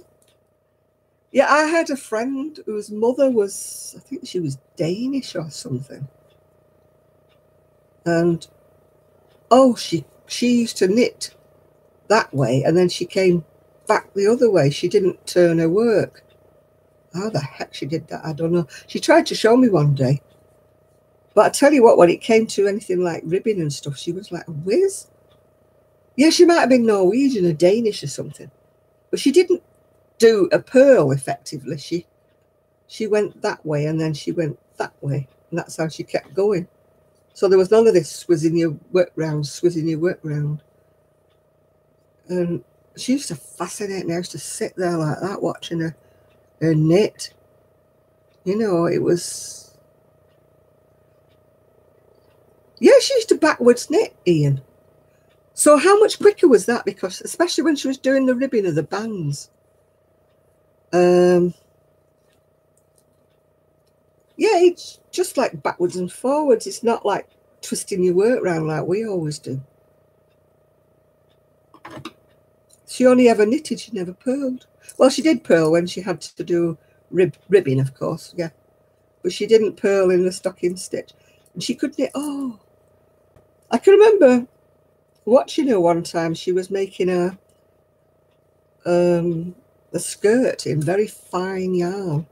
Yeah, I had a friend whose mother was, I think she was Danish or something. And, oh, she used to knit that way, and then she came back the other way. She didn't turn her work. How the heck she did that, I don't know. She tried to show me one day. But I tell you what, when it came to anything like ribbing and stuff, she was like a whiz. Yeah, she might have been Norwegian or Danish or something. But she didn't do a purl effectively. She went that way and then she went that way. And that's how she kept going. So there was none of this swizzing your work round, swizzing your work round. And she used to fascinate me. I used to sit there like that watching her knit. You know, it was... Yeah, she used to backwards knit, Ian. So how much quicker was that? Because especially when she was doing the ribbing of the bands. Yeah, it's just like backwards and forwards. It's not like twisting your work round like we always do. She only ever knitted, she never purled. Well, she did purl when she had to do ribbing, of course, yeah. But she didn't purl in the stocking stitch. And she could knit, oh. I can remember watching her one time. She was making a skirt in very fine yarn.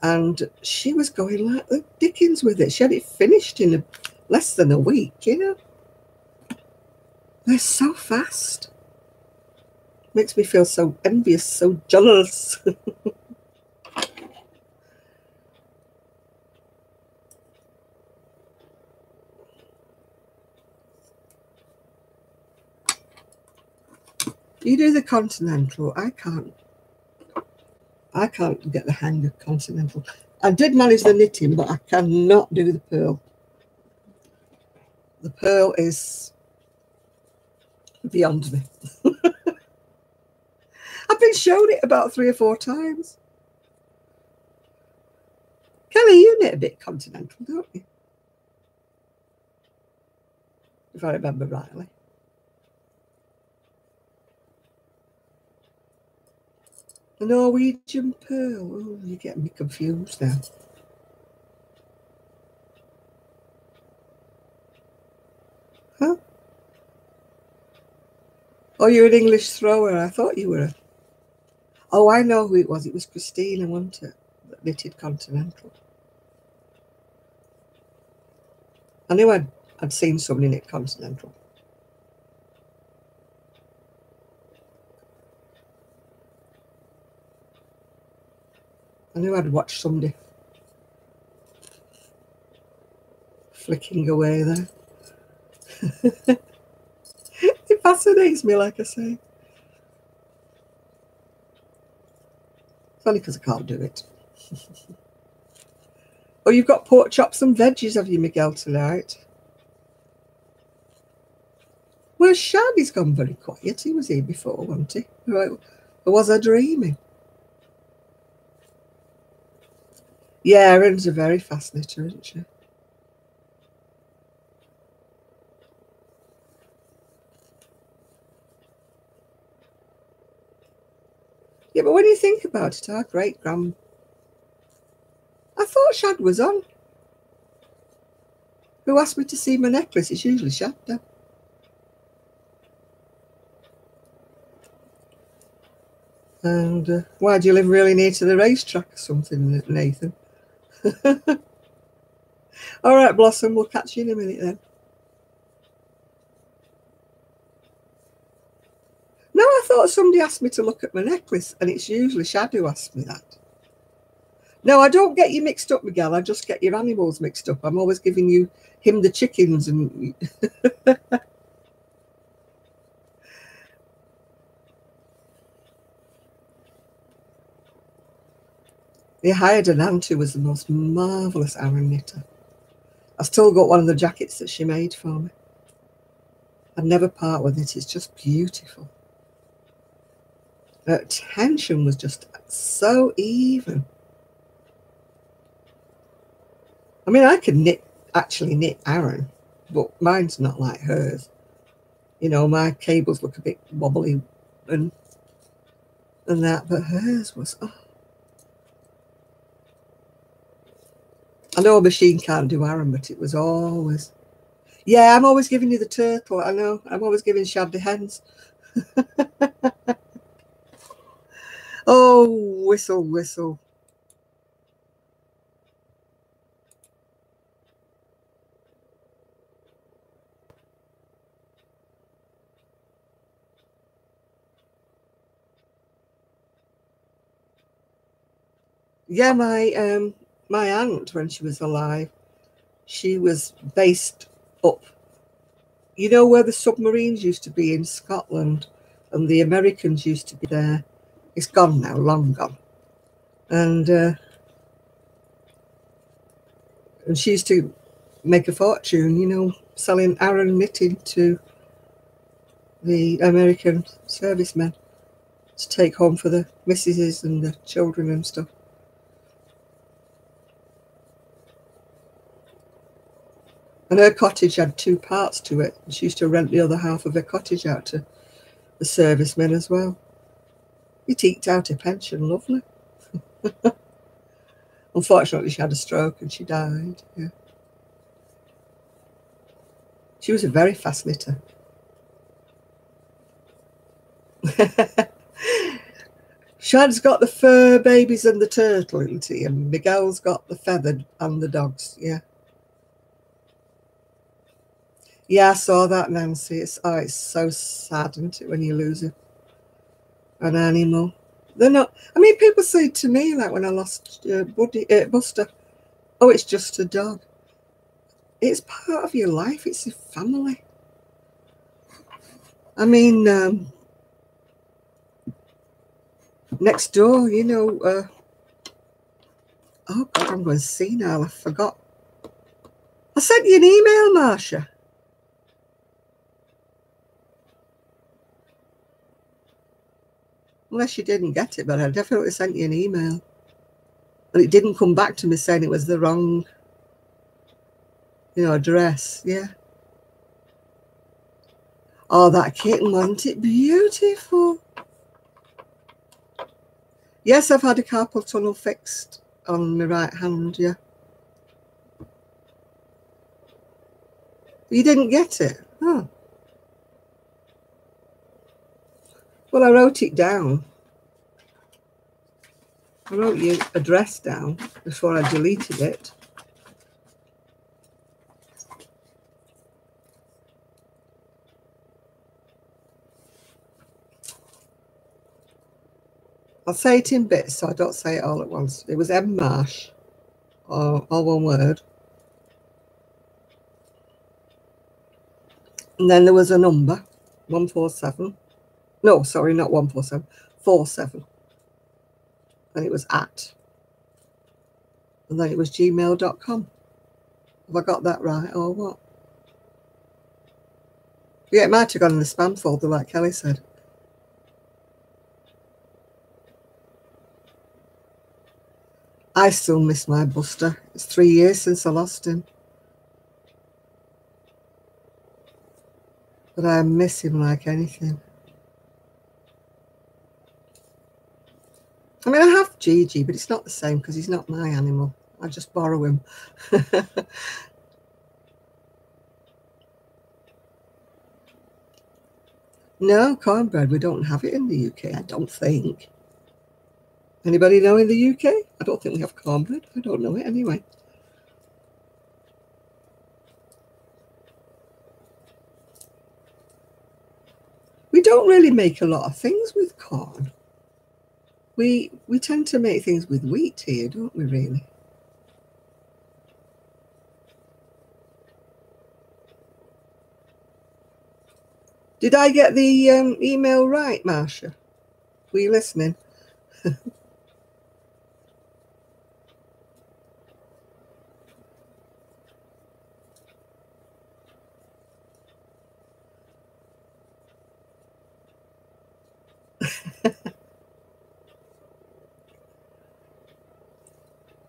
And she was going like the dickens with it. She had it finished in less than a week, you know. They're so fast. Makes me feel so envious, so jealous. You do the continental. I can't get the hang of continental. I did manage the knitting, but I cannot do the purl. The purl is beyond me. I've been shown it about 3 or 4 times. Kelly, you knit a bit continental, don't you? If I remember rightly. The Norwegian purl. Oh, you're getting me confused now. Huh? Oh, you're an English thrower. I thought you were a... Oh, I know who it was. It was Christina, wasn't it? That knitted continental. I knew I'd seen somebody knit continental. I knew I'd watched somebody flicking away there. It fascinates me, like I say. It's only because I can't do it. Oh, you've got pork chops and veggies, have you, Miguel, tonight? Well, Shad, he's gone very quiet. He was here before, wasn't he? Or was I dreaming? Yeah, Erin's a very fast knitter, isn't she? Yeah, but when you think about it, our great-grand... I thought Shad was on. Who asked me to see my necklace? It's usually Shad, though. And why, do you live really near to the racetrack or something, Nathan? All right, Blossom, we'll catch you in a minute then. No, I thought somebody asked me to look at my necklace, and it's usually Shad who asks me that. No, I don't get you mixed up, Miguel. I just get your animals mixed up. I'm always giving him the chickens and... They hired an aunt who was the most marvellous Aran knitter. I've still got one of the jackets that she made for me. I'd never part with it. It's just beautiful. Her tension was just so even. I mean, I can actually knit Aran, but mine's not like hers. You know, my cables look a bit wobbly and that, but hers was... Oh. I know a machine can't do Aran, but it was always... Yeah, I'm always giving you the turtle. I know. I'm always giving Shad the hens. Oh, whistle, whistle. Yeah, my aunt, when she was alive, she was based up, you know, where the submarines used to be in Scotland, and the Americans used to be there. It's gone now, long gone. And she used to make a fortune, you know, selling Aran knitting to the American servicemen to take home for the missuses and the children and stuff. And her cottage had 2 parts to it. She used to rent the other half of her cottage out to the servicemen as well. It eked out a pension, lovely. Unfortunately, she had a stroke and she died. Yeah. She was a very fast knitter. Shad's got the fur babies and the turtle, isn't he? And Miguel's got the feathered and the dogs. Yeah. Yeah, I saw that, Nancy. It's so sad, isn't it, when you lose him? an animal. They're not. I mean, people say to me, like when I lost Buster, oh, it's just a dog. It's part of your life. It's your family. I mean, next door, you know, oh God, I'm going senile. I forgot. I sent you an email, Marcia. Unless you didn't get it, but I definitely sent you an email. And it didn't come back to me saying it was the wrong, you know, address. Yeah. Oh, that kitten, wasn't it beautiful? Yes, I've had a carpal tunnel fixed on my right hand, yeah. You didn't get it? Oh. Well, I wrote it down. I wrote your address down before I deleted it. I'll say it in bits so I don't say it all at once. It was M Marsh, all one word. And then there was a number, 147. No, sorry, not 147, 47. And it was at. And then it was gmail.com. Have I got that right or what? Yeah, it might have gone in the spam folder like Kelly said. I still miss my Buster. It's 3 years since I lost him. But I miss him like anything. I mean, I have Gigi, but it's not the same because he's not my animal. I just borrow him. No, cornbread, we don't have it in the UK, I don't think. Anybody know in the UK? I don't think we have cornbread. I don't know it anyway. We don't really make a lot of things with corn. We tend to make things with wheat here, don't we, really? Did I get the email right, Marcia? Were you listening?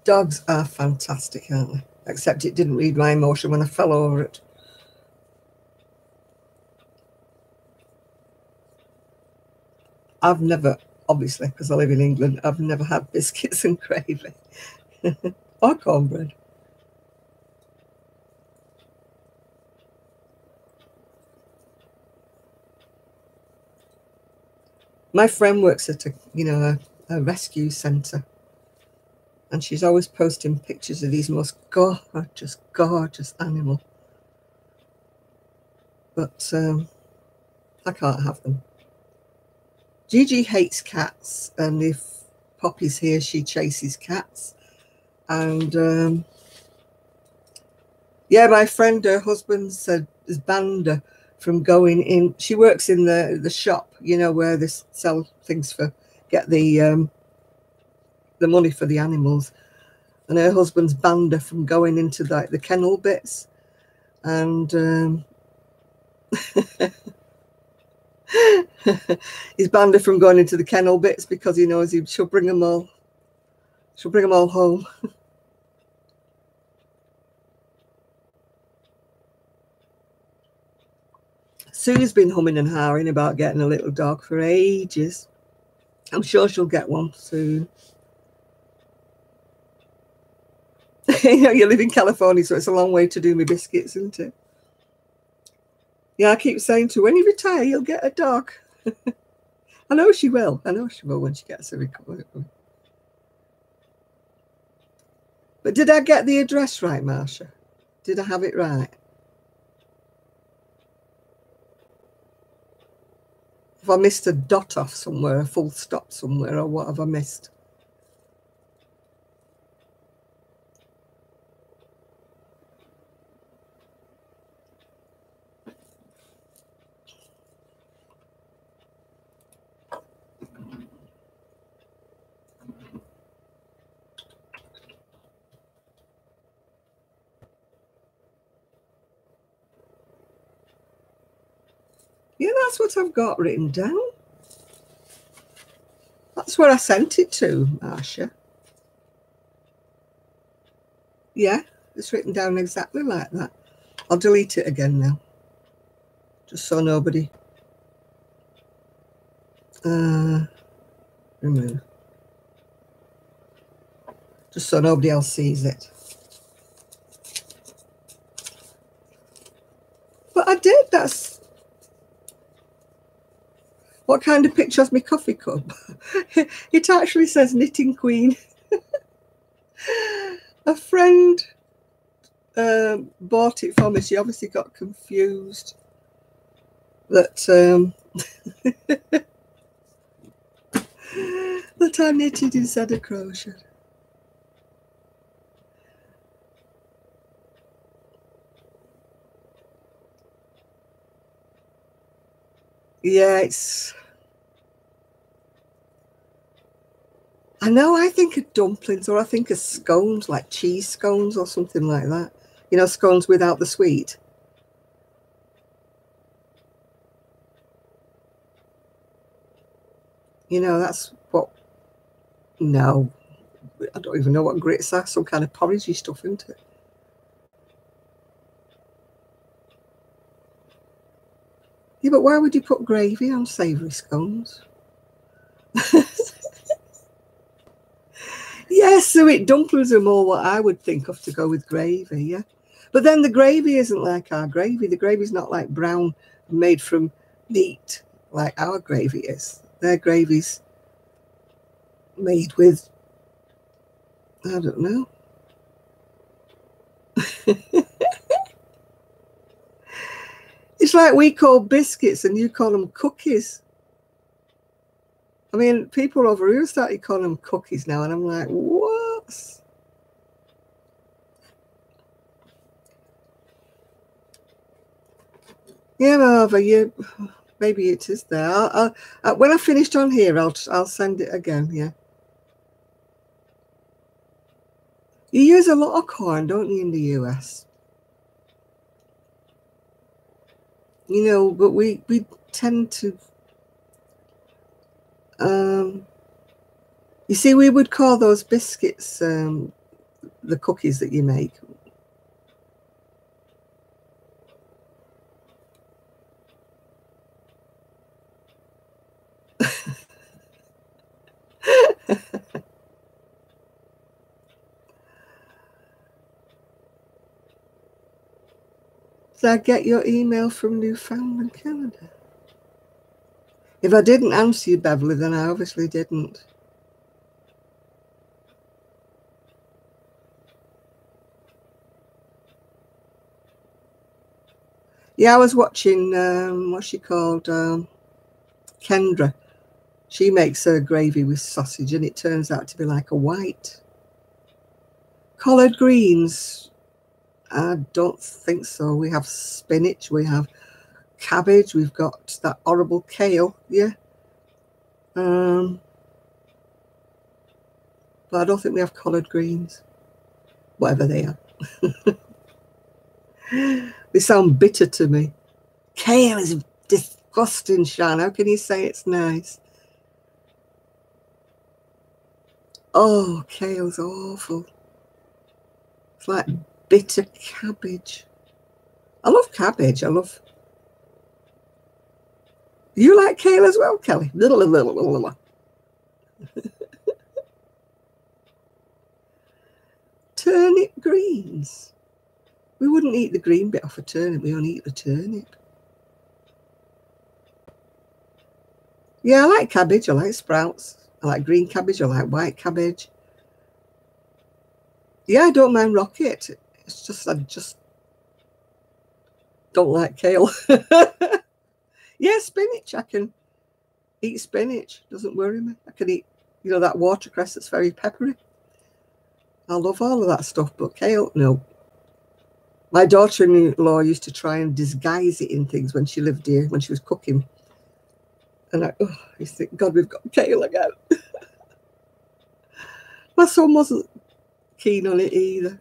Dogs are fantastic, aren't they? Except it didn't read my emotion when I fell over it. I've never, obviously, because I live in England, I've never had biscuits and gravy or cornbread. My friend works at a rescue centre, and she's always posting pictures of these most gorgeous, gorgeous animals. But I can't have them. Gigi hates cats, and if Poppy's here, she chases cats. And yeah, my friend, her husband said has banned her from going in. She works in the shop, you know, where they sell things for get the money for the animals. And her husband's banned her from going into like the kennel bits, and he's banned her from going into the kennel bits because he knows she'll bring them all. She'll bring them all home. Sue's been humming and hawing about getting a little dog for ages. I'm sure she'll get one soon. You know, you live in California, so it's a long way to do my biscuits, isn't it? Yeah, I keep saying to her, when you retire, you'll get a dog. I know she will. I know she will when she gets a recovery. But did I get the address right, Marcia? Did I have it right? Have I missed a dot off somewhere, a full stop somewhere, or what have I missed? Yeah, that's what I've got written down. That's where I sent it to, Marcia. Yeah, it's written down exactly like that. I'll delete it again now, just so nobody... remove. Just so nobody else sees it. But I did, that's... What kind of picture has my coffee cup? It actually says Knitting Queen. A friend bought it for me. She obviously got confused that that I knitted instead of crochet. Yeah, it's... I know, I think of dumplings, or I think of scones, like cheese scones or something like that. You know, scones without the sweet. You know, that's what... No, I don't even know what grits are. Some kind of porridgey stuff, isn't it? Yeah, but why would you put gravy on savoury scones? Yes, sweet dumplings are more what I would think of to go with gravy, yeah. But then the gravy isn't like our gravy. The gravy's not like brown, made from meat, like our gravy is. Their gravy's made with, I don't know. It's like we call biscuits and you call them cookies. I mean, people over here started calling them cookies now, and I'm like, what? Yeah, over you. Maybe it is there. I'll when I finished on here, I'll send it again. Yeah. You use a lot of corn, don't you, in the US? You know, but we tend to. You see, we would call those biscuits the cookies that you make. Did I get your email from Newfoundland, Canada? If I didn't answer you, Beverly, then I obviously didn't. Yeah, I was watching, what's she called? Kendra. She makes her gravy with sausage, and it turns out to be like a white. Collard greens, I don't think so. We have spinach, we have cabbage, we've got that horrible kale, yeah. But I don't think we have collard greens, whatever they are. They sound bitter to me. Kale is disgusting, Shan. How can you say it's nice? Oh, kale's awful. It's like bitter cabbage. I love cabbage. I love... You like kale as well, Kelly? Turnip greens. We wouldn't eat the green bit off a turnip. We only eat the turnip. Yeah, I like cabbage. I like sprouts. I like green cabbage. I like white cabbage. Yeah, I don't mind rocket. It's just, I just don't like kale. Yeah, spinach, I can. Eat spinach, doesn't worry me. I can eat, you know, that watercress that's very peppery. I love all of that stuff, but kale, no. My daughter-in-law used to try and disguise it in things when she lived here, when she was cooking. And I used to think, God, we've got kale again. My son wasn't keen on it either.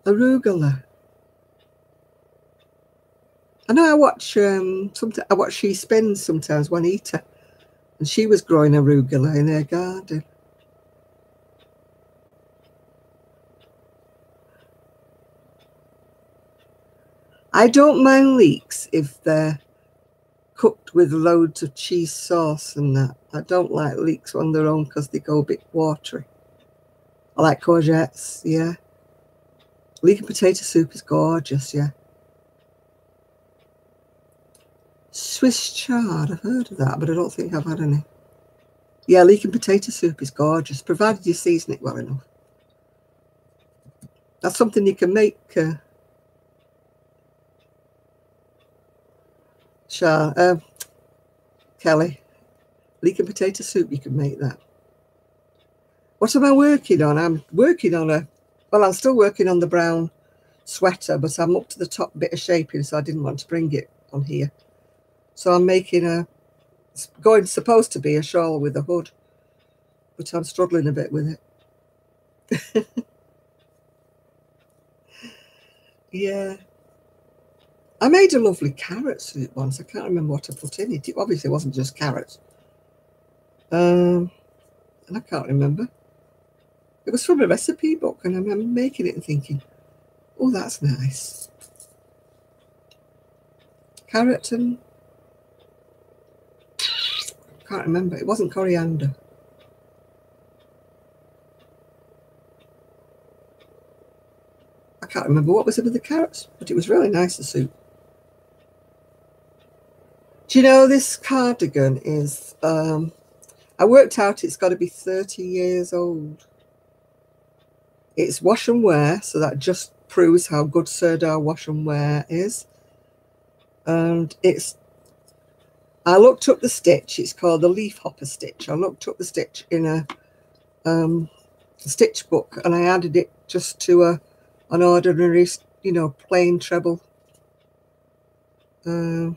Arugula. I know I watch She Spins sometimes, Juanita, and she was growing arugula in her garden. I don't mind leeks if they're cooked with loads of cheese sauce and that. I don't like leeks on their own because they go a bit watery. I like courgettes, yeah. Leek and potato soup is gorgeous, yeah. Swiss chard, I've heard of that, but I don't think I've had any. Yeah, leek and potato soup is gorgeous, provided you season it well enough. That's something you can make, Kelly. Leek and potato soup, you can make that. What am I working on? I'm working on I'm still working on the brown sweater, but I'm up to the top bit of shaping, so I didn't want to bring it on here. So I'm making supposed to be a shawl with a hood, but I'm struggling a bit with it. Yeah. I made a lovely carrot soup once. I can't remember what I put in it. It obviously wasn't just carrots. And I can't remember. It was from a recipe book, and I remember making it and thinking, oh, that's nice. Carrot and... can't remember. It wasn't coriander. I can't remember what was it with the carrots, but it was really nice, the soup. Do you know this cardigan is... I worked out it's got to be 30 years old. It's wash and wear, so that just proves how good Sirdar wash and wear is. And I looked up the stitch. It's called the leaf hopper stitch. I looked up the stitch in a stitch book, and I added it just to an ordinary, you know, plain treble pattern.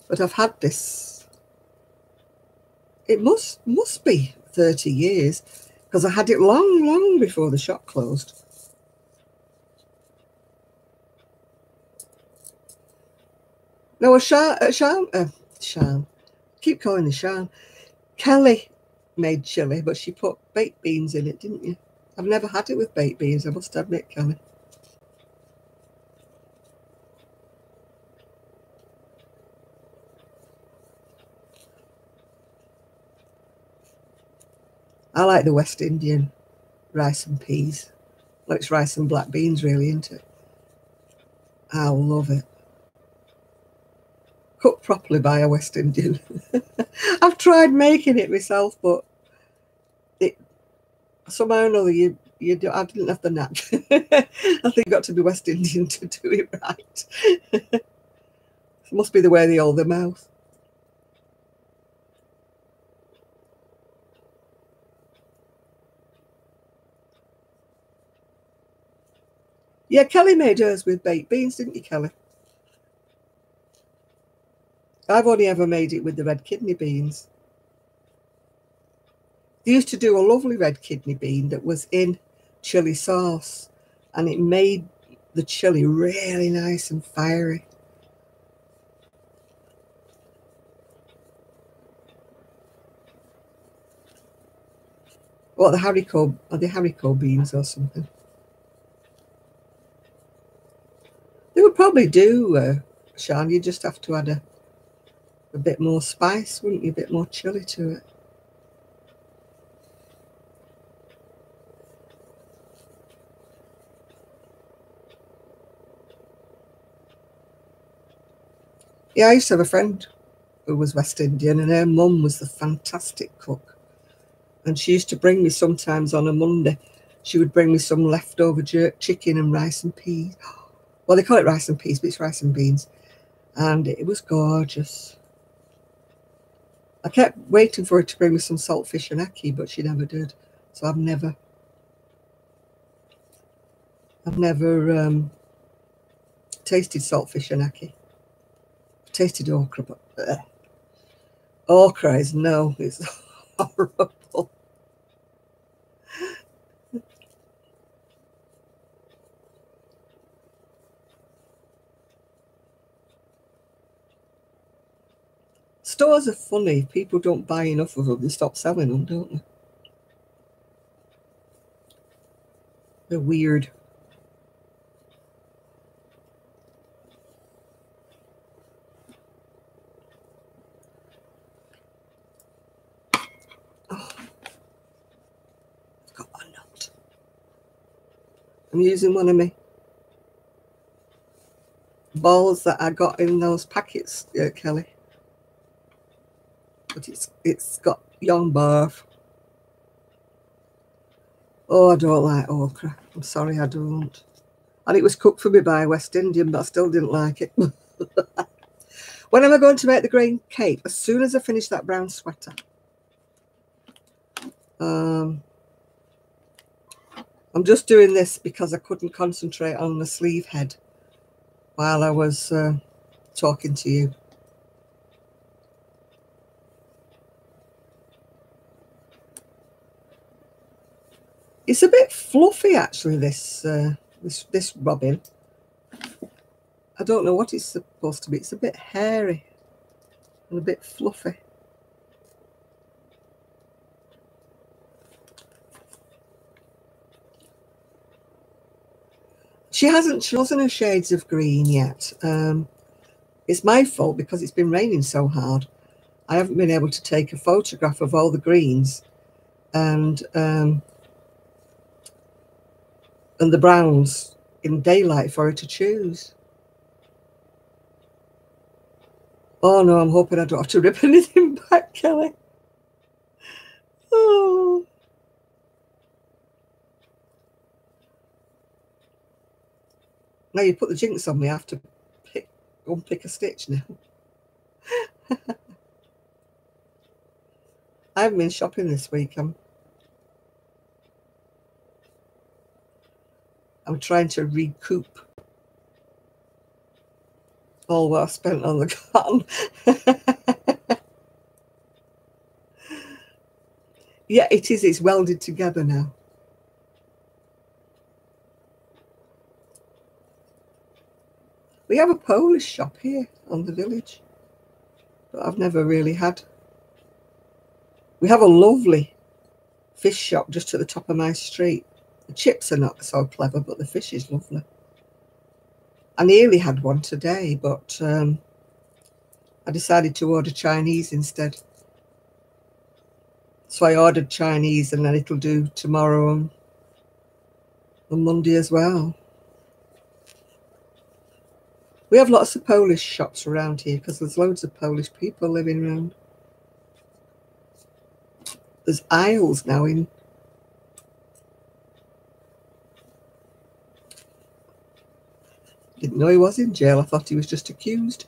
But I've had this. It must be 30 years, because I had it long before the shop closed. No, Shan. Keep calling her Shan. Kelly made chili, but she put baked beans in it, didn't you? I've never had it with baked beans, I must admit, Kelly. I like the West Indian rice and peas. Well, it's rice and black beans, really, isn't it? I love it. Cooked properly by a West Indian. I've tried making it myself, but somehow or another, I didn't have the knack. I think it got to be West Indian to do it right. It must be the way they hold their mouth. Yeah, Kelly made hers with baked beans, didn't you, Kelly? I've only ever made it with the red kidney beans. They used to do a lovely red kidney bean that was in chili sauce, and it made the chili really nice and fiery. What, the haricot beans or something? They would probably do, Sean. You just have to add a bit more spice, wouldn't you? A bit more chili to it. Yeah, I used to have a friend who was West Indian, and her mum was the fantastic cook. And she used to bring me sometimes on a Monday. She would bring me some leftover jerk chicken and rice and peas. Well, they call it rice and peas, but it's rice and beans. And it was gorgeous. I kept waiting for her to bring me some saltfish and ackee, but she never did. So I've never tasted saltfish and ackee. I've tasted okra, but okra is no, it's horrible. Stores are funny. If people don't buy enough of them, they stop selling them, don't they? They're weird. Oh, I've got a nut. I'm using one of my balls that I got in those packets, Kelly. But it's got young barf. Oh, I don't like okra. I'm sorry, I don't. And it was cooked for me by a West Indian, but I still didn't like it. When am I going to make the grain cake? As soon as I finish that brown sweater. I'm just doing this because I couldn't concentrate on the sleeve head while I was talking to you. It's a bit fluffy, actually, this robin. I don't know what it's supposed to be. It's a bit hairy and a bit fluffy. She hasn't chosen her shades of green yet. It's my fault because it's been raining so hard. I haven't been able to take a photograph of all the greens and the browns in daylight for her to choose. Oh no, I'm hoping I don't have to rip anything back, Kelly. Oh. Now you put the jinx on me, I have to unpick a stitch now. I haven't been shopping this week. I'm trying to recoup all what I spent on the cotton. Yeah, it is. It's welded together now. We have a Polish shop here on the village, but I've never really had. We have a lovely fish shop just at the top of my street. The chips are not so clever, but the fish is lovely. I nearly had one today, but I decided to order Chinese instead. So I ordered Chinese, and then it'll do tomorrow and on Monday as well. We have lots of Polish shops around here because there's loads of Polish people living around. There's aisles now in. Didn't know he was in jail. I thought he was just accused.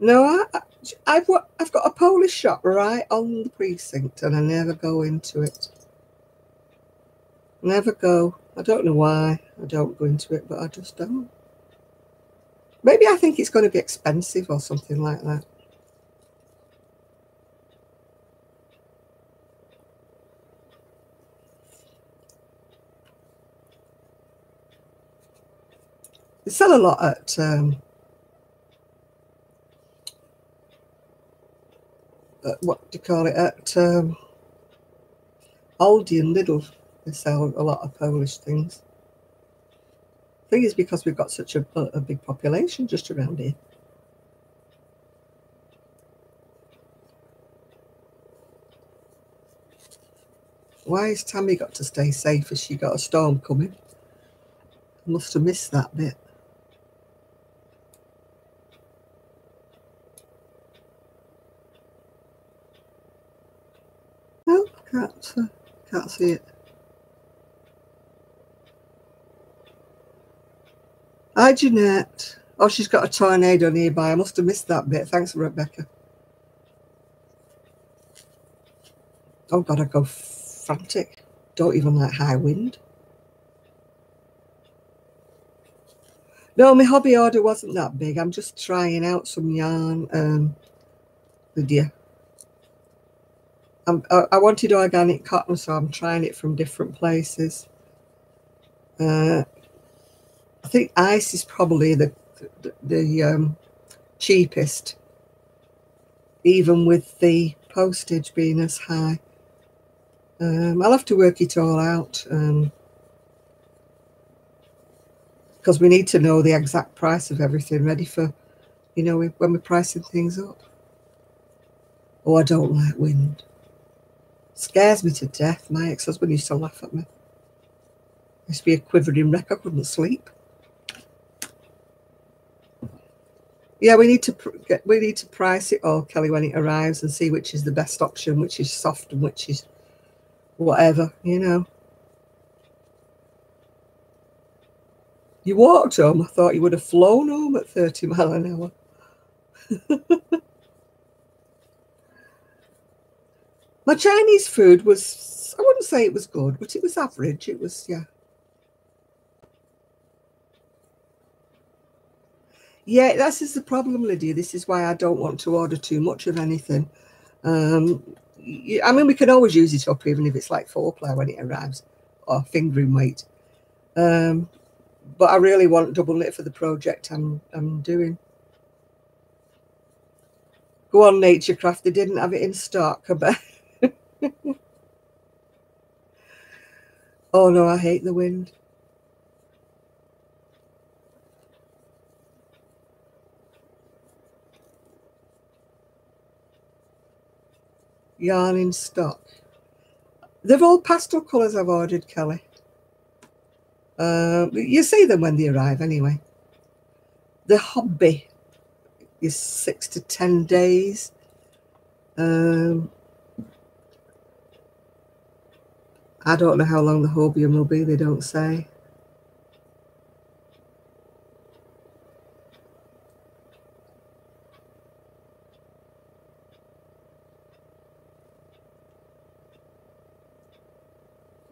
No, I've got a Polish shop right on the precinct, and I never go into it. Never go. I don't know why I don't go into it, but I just don't. Maybe I think it's going to be expensive or something like that. They sell a lot at what do you call it, at Aldi and Lidl. They sell a lot of Polish things. I think it's because we've got such a big population just around here. Why has Tammy got to stay safe? Has she got a storm coming? I must have missed that bit. No, can't see it. Hi, Jeanette. Oh, she's got a tornado nearby. I must have missed that bit. Thanks, Rebecca. Oh, God, I go frantic. Don't even like high wind. No, my hobby order wasn't that big. I'm just trying out some yarn, Lydia. I wanted organic cotton, so I'm trying it from different places. I think ice is probably the cheapest, even with the postage being as high. I'll have to work it all out, because we need to know the exact price of everything, ready for, you know, when we're pricing things up. Oh, I don't like wind. Scares me to death. My ex-husband used to laugh at me. I used to be a quivering wreck. I couldn't sleep. Yeah, we need to price it all, Kelly, when it arrives, and see which is the best option, which is soft and which is whatever, you know. You walked home. I thought you would have flown home at 30 miles an hour. My Chinese food was, I wouldn't say it was good, but it was average. It was, yeah. Yeah, this is the problem, Lydia. This is why I don't want to order too much of anything. I mean, we can always use it up, even if it's like foreplay when it arrives, or fingering weight. But I really want double knit for the project I'm doing. Go on, Naturecraft. They didn't have it in stock, I bet. Oh no, I hate the wind. Yarn in stock. They're all pastel colours I've ordered, Kelly. You see them when they arrive anyway. The hobby is 6 to 10 days. I don't know how long the hobium will be, they don't say.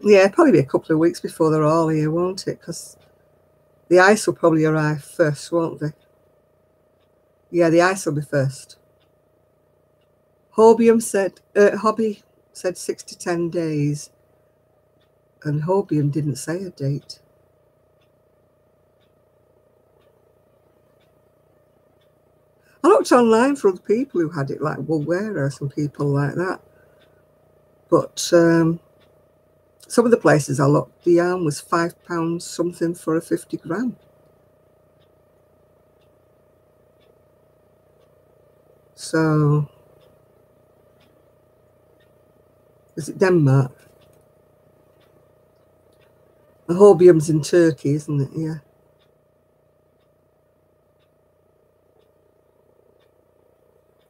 Yeah, probably be a couple of weeks before they're all here, won't it? Because the ice will probably arrive first, won't they? Yeah, the ice will be first. Hobby said 6 to 10 days, and hobium didn't say a date. I looked online for other people who had it, like Wool Wearers and people like that. But some of the places I looked, the yarn was £5 something for a 50 gram. So, is it Denmark? The hobium's in Turkey, isn't it? Yeah.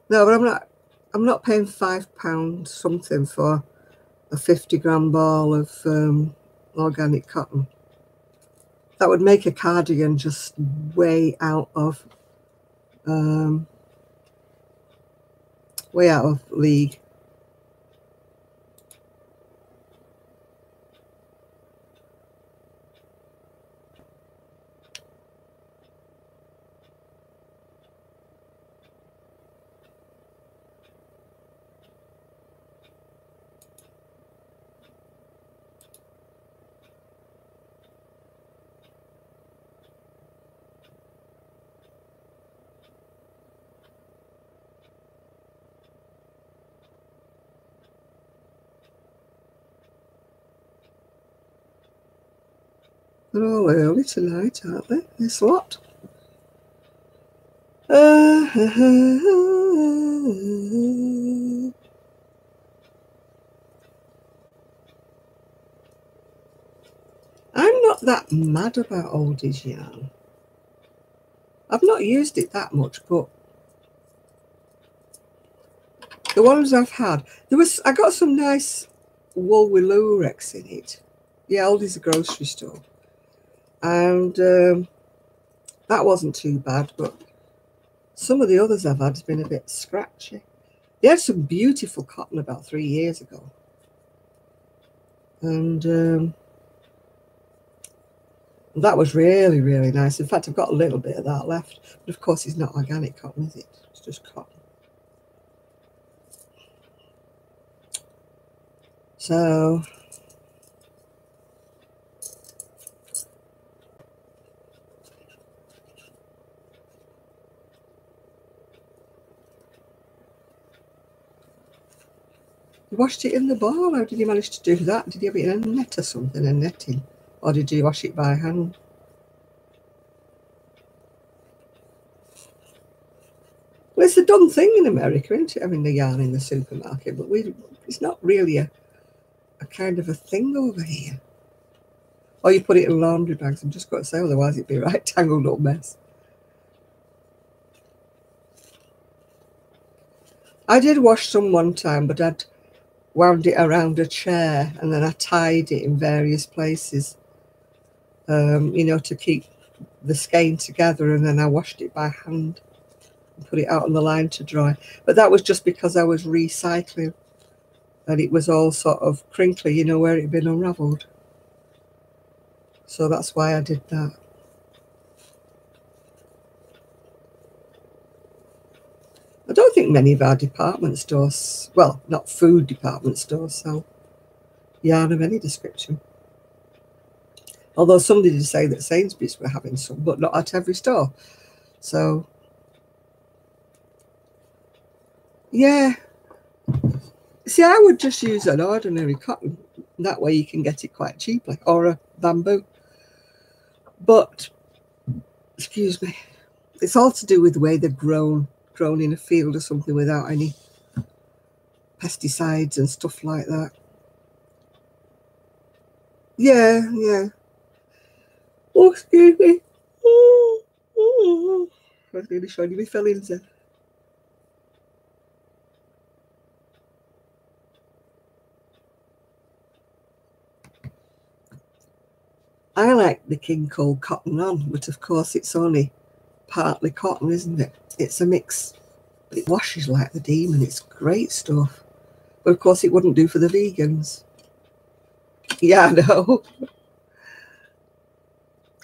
No, but I'm not paying £5 something for a 50 gram ball of organic cotton. That would make a cardigan just way out of league. They're all early tonight, aren't they? This lot. I'm not that mad about oldies yarn. I've not used it that much, but the ones I've had, I got some nice wool with lurex in it. Yeah, oldies a grocery store. And that wasn't too bad, but some of the others I've had has been a bit scratchy. They had some beautiful cotton about 3 years ago. And that was really, really nice. In fact, I've got a little bit of that left. But of course, it's not organic cotton, is it? It's just cotton. So you washed it in the bowl. How did you manage to do that? Did you have it in a net or something, a netting? Or did you wash it by hand? Well, it's a done thing in America, isn't it? Having the yarn in the supermarket, but it's not really a kind of a thing over here. Or you put it in laundry bags. I'm just got to say, otherwise it'd be a right tangled up mess. I did wash some one time, but I'd wound it around a chair and then I tied it in various places, you know, to keep the skein together, and then I washed it by hand and put it out on the line to dry. But that was just because I was recycling and it was all sort of crinkly, you know, where it had been unravelled. So that's why I did that. I don't think many of our department stores, well, not food department stores, sell yarn of any description. Although somebody did say that Sainsbury's were having some, but not at every store. So, yeah. See, I would just use an ordinary cotton. That way you can get it quite cheaply, or a bamboo. But, excuse me, it's all to do with the way they're grown in a field or something without any pesticides and stuff like that. Yeah, yeah. Oh, excuse me. I was really showing you my fillings then. I like the King Cole cotton on, but of course it's only partly cotton, isn't it? It's a mix. It washes like the demon. It's great stuff. But of course it wouldn't do for the vegans. Yeah, I know.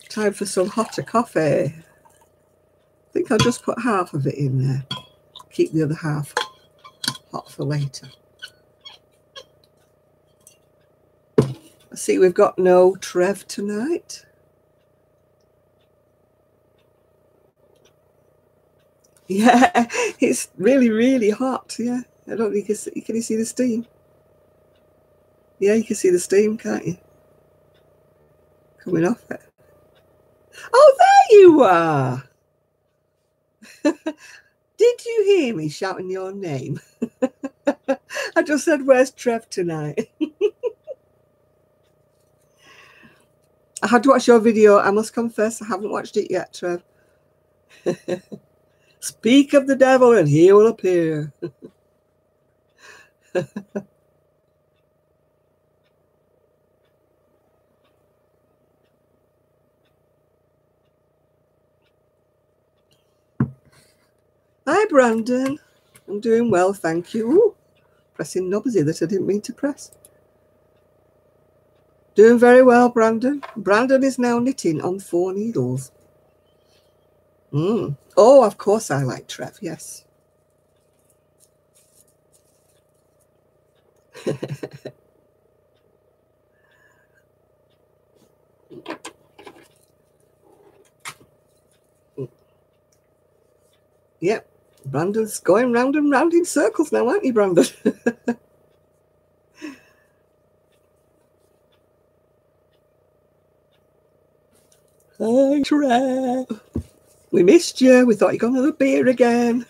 Time for some hotter coffee. I think I'll just put half of it in there. Keep the other half hot for later. I see we've got no Trev tonight. Yeah, it's really, really hot. Yeah, I don't think can you see the steam? Yeah, you can see the steam, can't you? Coming off it. Oh, there you are. Did you hear me shouting your name? I just said, where's Trev tonight? I had to watch your video. I must confess, I haven't watched it yet, Trev. Speak of the devil and he will appear. Hi, Brandon. I'm doing well, thank you. Ooh, pressing knobs here that I didn't mean to press. Doing very well, Brandon. Brandon is now knitting on 4 needles. Oh, of course I like Trev, yes. Yep, Brandon's going round and round in circles now, aren't you, Brandon? Hi, Trev. We missed you. We thought you'd gone to the beer again.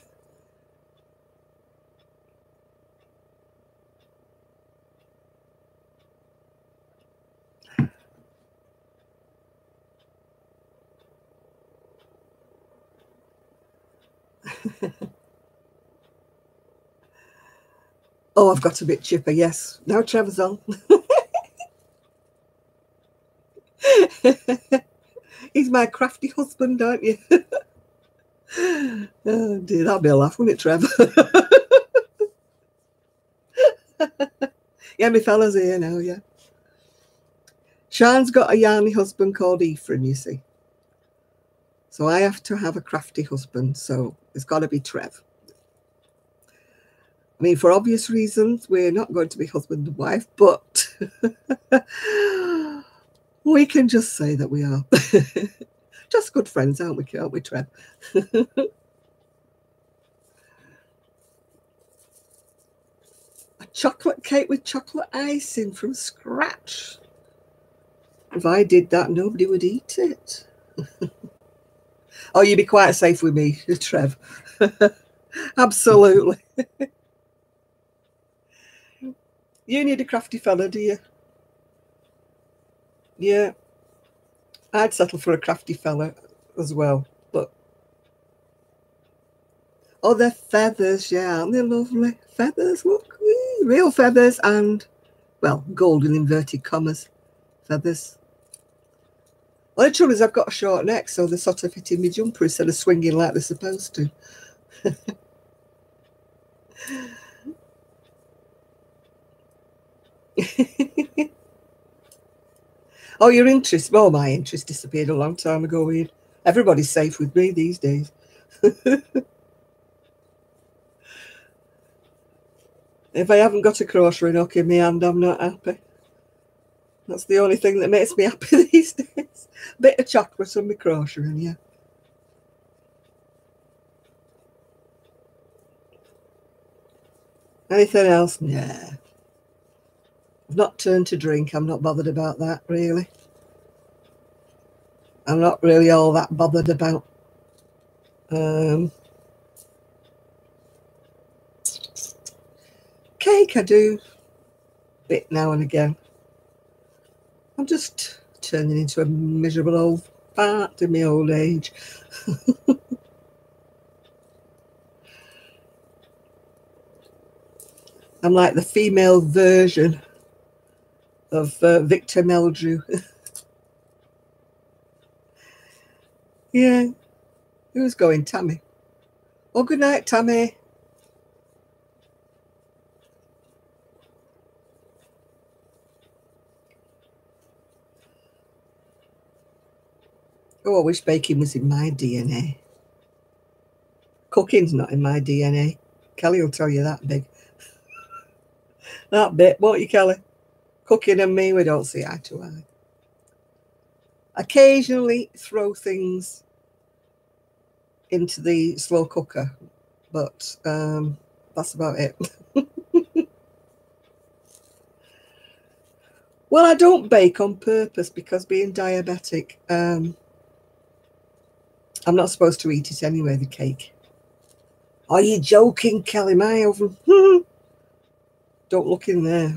Oh, I've got a bit chipper, yes. Now Trevor's on. He's my crafty husband, aren't you? Oh dear, that'll be a laugh, wouldn't it, Trevor? Yeah, my fella's here now, yeah. Sean's got a yarny husband called Ephraim, you see. So I have to have a crafty husband, so it's got to be Trev. I mean, for obvious reasons, we're not going to be husband and wife, but we can just say that we are. Just good friends, aren't we, Trev? A chocolate cake with chocolate icing from scratch. If I did that, nobody would eat it. Oh, you'd be quite safe with me, Trev. Absolutely. You need a crafty fella, do you? Yeah. I'd settle for a crafty fella as well. But oh, they're feathers, yeah, aren't they lovely? Feathers, look. Whee, real feathers and, well, gold in inverted commas. Feathers. Well, the trouble is I've got a short neck, so they're sort of fitting my jumper instead of swinging like they're supposed to. Oh, your interest? Well, my interest disappeared a long time ago, Ian. Everybody's safe with me these days. If I haven't got a crochet hook in my hand, I'm not happy. That's the only thing that makes me happy these days. A bit of chocolate and my crocheting, yeah. Anything else? Nah. I've not turned to drink. I'm not bothered about that, really. I'm not really all that bothered about cake. I do a bit now and again. I'm just turning into a miserable old fart in my old age. I'm like the female version of Victor Meldrew. Yeah. Who's going? Tammy. Oh, good night, Tammy. Oh, I wish baking was in my DNA. Cooking's not in my DNA. Kelly will tell you that big. That bit, won't you, Kelly? Cooking and me, we don't see eye to eye. Occasionally throw things into the slow cooker, but that's about it. Well, I don't bake on purpose because being diabetic, I'm not supposed to eat it anyway, the cake. Are you joking, Kelly? My oven. Don't look in there.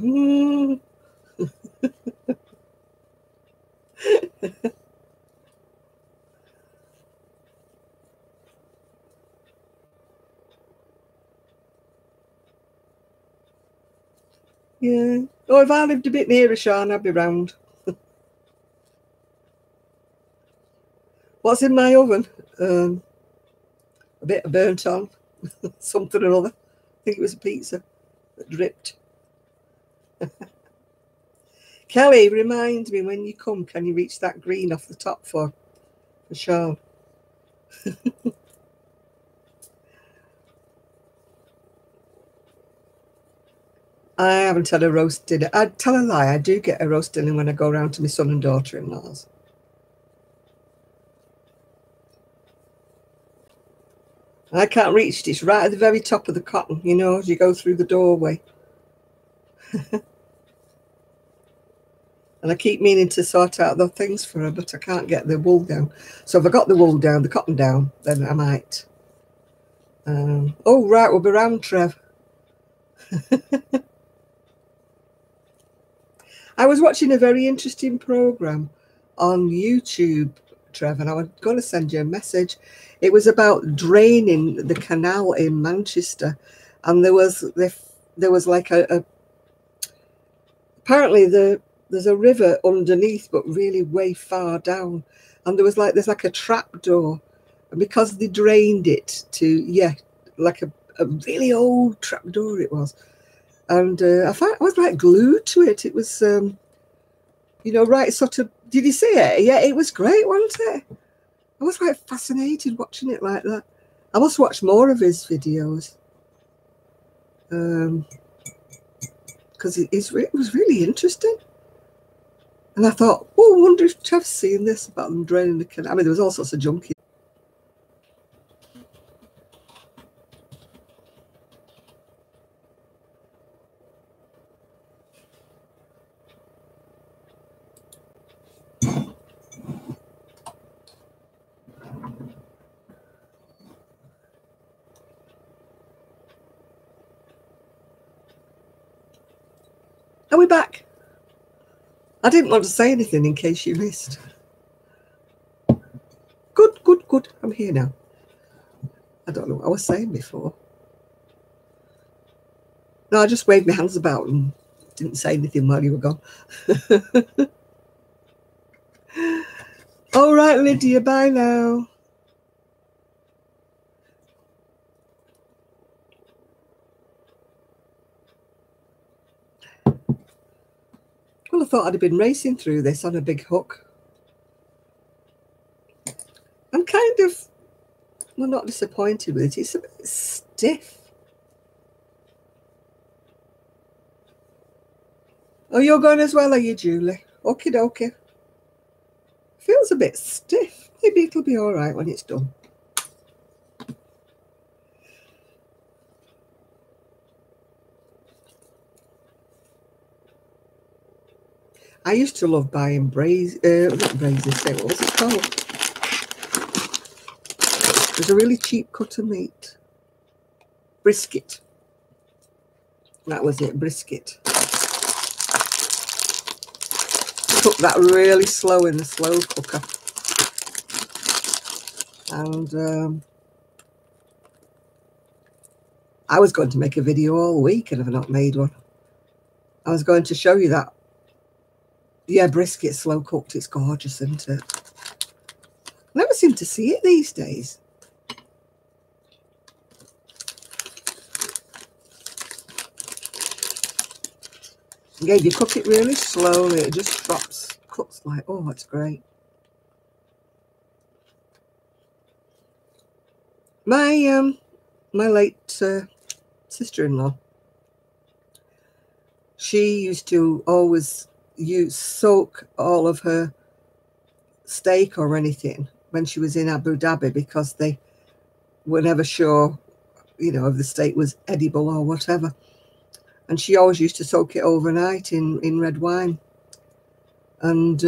Yeah. Oh, if I lived a bit nearer Sean, I'd be round. What's in my oven? A bit of burnt on, something or other. I think it was a pizza that dripped. Kelly, remind me when you come, can you reach that green off the top for Sean? I haven't had a roast dinner. I'd tell a lie, I do get a roast dinner when I go round to my son and daughter-in-laws. I can't reach it. It's right at the very top of the cotton, you know, as you go through the doorway. And I keep meaning to sort out the things for her, but I can't get the wool down. So if I got the wool down, the cotton down, then I might. Oh, right, we'll be round, Trev. I was watching a very interesting program on YouTube Trev, and I was going to send you a message. It was about draining the canal in Manchester, and there was like apparently there's a river underneath, but really way far down, and there's like a trap door, and because they drained it to like a really old trap door it was, and I was like glued to it. It was right sort of. Did you see it? Yeah, it was great, wasn't it? I was like fascinated watching it like that. I must watch more of his videos. Because it was really interesting. And I thought, oh, I wonder if Trev's seen this about them draining the canal. I mean, there was all sorts of junkie. Are we back? I didn't want to say anything in case you missed. Good, good, good. I'm here now. I don't know what I was saying before. No, I just waved my hands about and didn't say anything while you were gone. All right, Lydia, bye now. Well, I thought I'd have been racing through this on a big hook. I'm kind of, well, not disappointed with it. It's a bit stiff. Oh, you're going as well, are you, Julie? Okie dokie. Feels a bit stiff. Maybe it'll be all right when it's done. I used to love buying not braised, what was it called? It was a really cheap cut of meat. Brisket. That was it, brisket. Cook that really slow in the slow cooker. And I was going to make a video all week and I've not made one. I was going to show you that. Yeah, brisket slow cooked. It's gorgeous, isn't it? I never seem to see it these days. Yeah, if you cook it really slowly, it just cooks like, oh, that's great. My late sister-in-law, she used to always soak all of her steak or anything when she was in Abu Dhabi, because they were never sure, if the steak was edible or whatever. And she always used to soak it overnight in red wine. And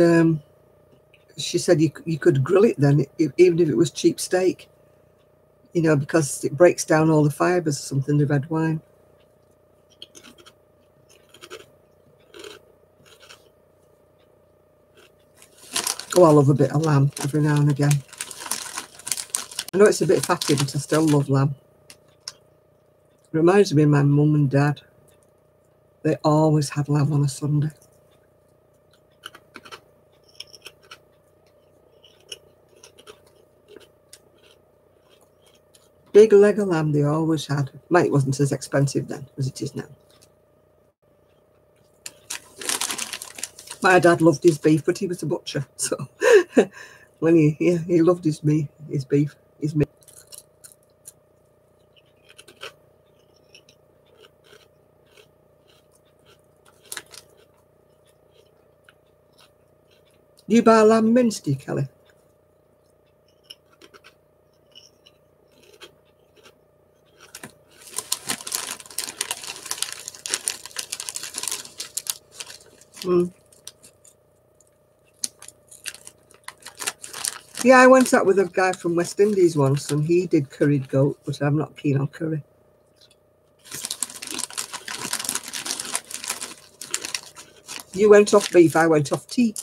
she said you could grill it then, even if it was cheap steak, because it breaks down all the fibres or something, the red wine. Oh, I love a bit of lamb every now and again. I know it's a bit fatty, but I still love lamb. It reminds me of my mum and dad. They always had lamb on a Sunday. Big leg of lamb they always had. It wasn't as expensive then as it is now. My dad loved his beef, but he was a butcher, so when he loved his beef, his meat. Do you buy lamb minced, do you, Kelly? Yeah, I went out with a guy from West Indies once, and he did curried goat, but I'm not keen on curry. You went off beef, I went off tea.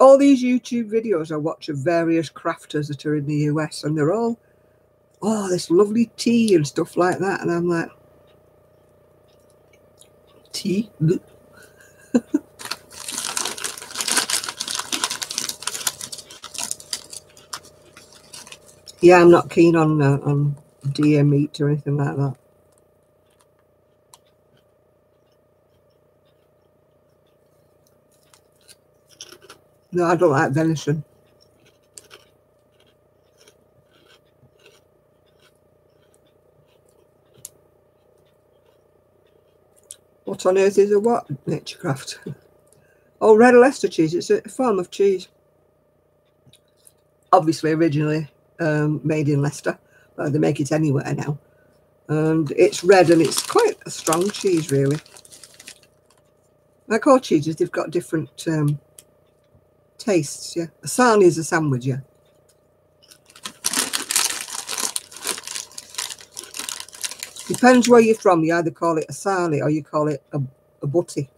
all these YouTube videos I watch of various crafters that are in the US, and they're all, oh, this lovely tea and stuff like that. And I'm like, tea? Yeah, I'm not keen on deer meat or anything like that. No, I don't like venison. What on earth is a what? Naturecraft. Oh, red Leicester cheese. It's a form of cheese. Obviously, originally made in Leicester. They make it anywhere now. And it's red, and it's quite a strong cheese, really. Like all cheeses, they've got different tastes, yeah. A sarnie is a sandwich, yeah. Depends where you're from. You either call it a sarnie or you call it a butty.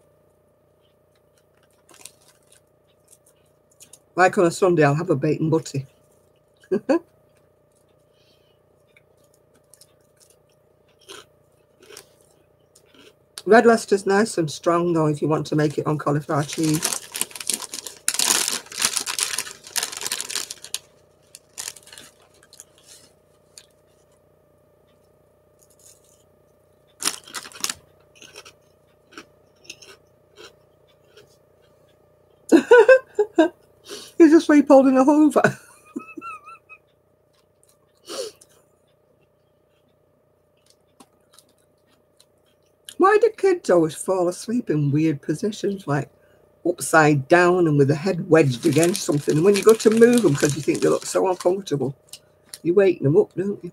Like on a Sunday, I'll have a bacon butty. Red Leicester's nice and strong, though, if you want to make it on cauliflower cheese. He's asleep holding a hoover. Why do kids always fall asleep in weird positions, like upside down and with the head wedged against something? And when you go to move them because you think they look so uncomfortable, you're waking them up, don't you?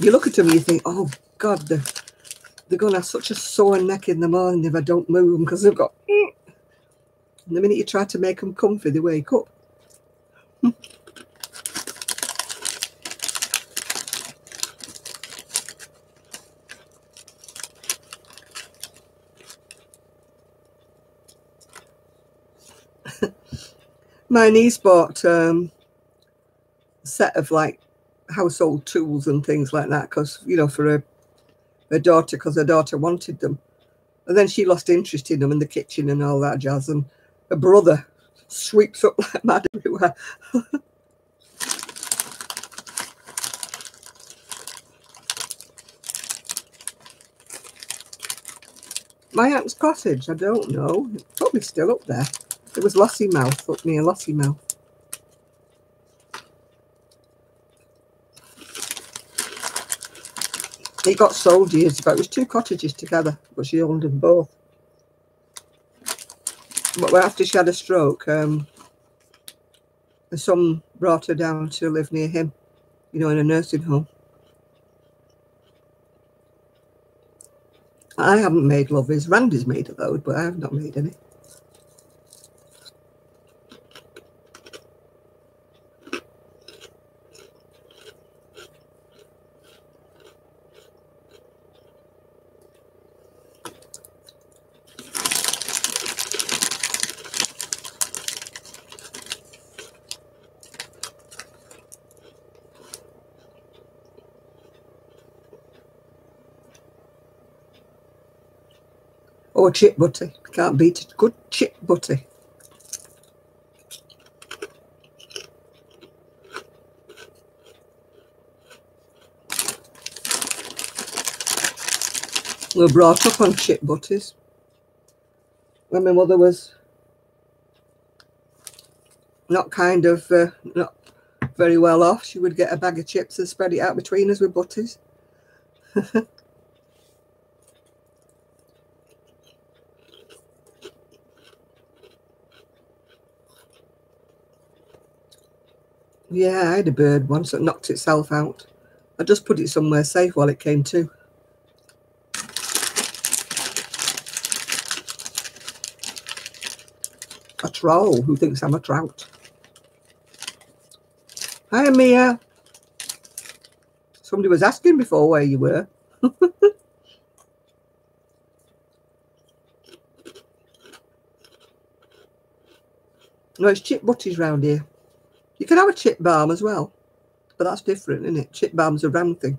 You look at them and you think, oh, God, they're going to have such a sore neck in the morning if I don't move them, because they've got... And the minute you try to make them comfy, they wake up. My niece bought a set of like household tools and things like that, because, you know, for her daughter, because her daughter wanted them. And then she lost interest in them in the kitchen and all that jazz. And her brother sweeps up like mad everywhere. My aunt's cottage, I don't know. It's probably still up there. It was Lossiemouth, up near Lossiemouth. It got sold years ago. It was two cottages together, but she owned them both. But after she had a stroke, the son brought her down to live near him, you know, in a nursing home. I haven't made lovies. Randy's made a load, but I have not made any. Oh, chip butty. Can't beat it. Good chip butty. We were brought up on chip butties. When my mother was not not very well off, she would get a bag of chips and spread it out between us with butties. Yeah, I had a bird once that knocked itself out. I just put it somewhere safe while it came to. A troll who thinks I'm a trout. Hi, Mia. Somebody was asking before where you were. No, it's chip butties round here. You can have a chip balm as well, but that's different, isn't it? Chip balm's a round thing.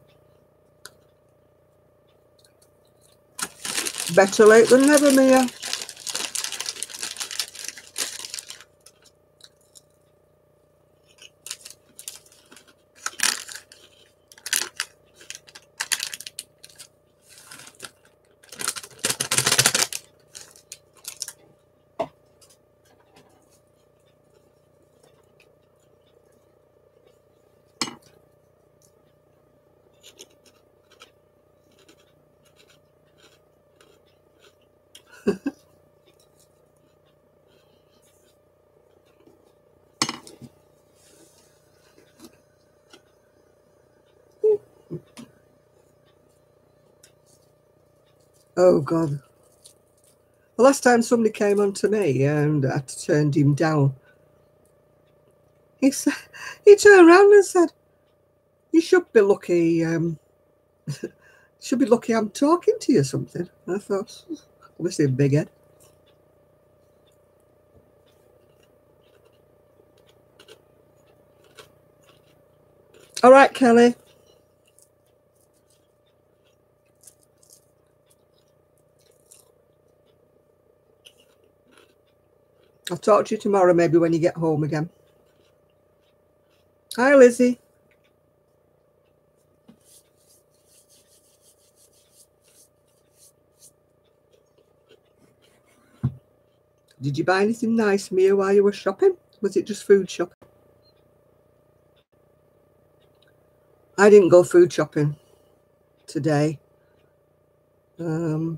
Better late than never, Mia. Oh, God. The last time somebody came on to me and I turned him down, he turned around and said, you should be lucky, I'm talking to you or something. And I thought, obviously a big head. All right, Kelly. I'll talk to you tomorrow, maybe when you get home again. Hi, Lizzie. Did you buy anything nice, Mia, while you were shopping? Was it just food shopping? I didn't go food shopping today. Oh,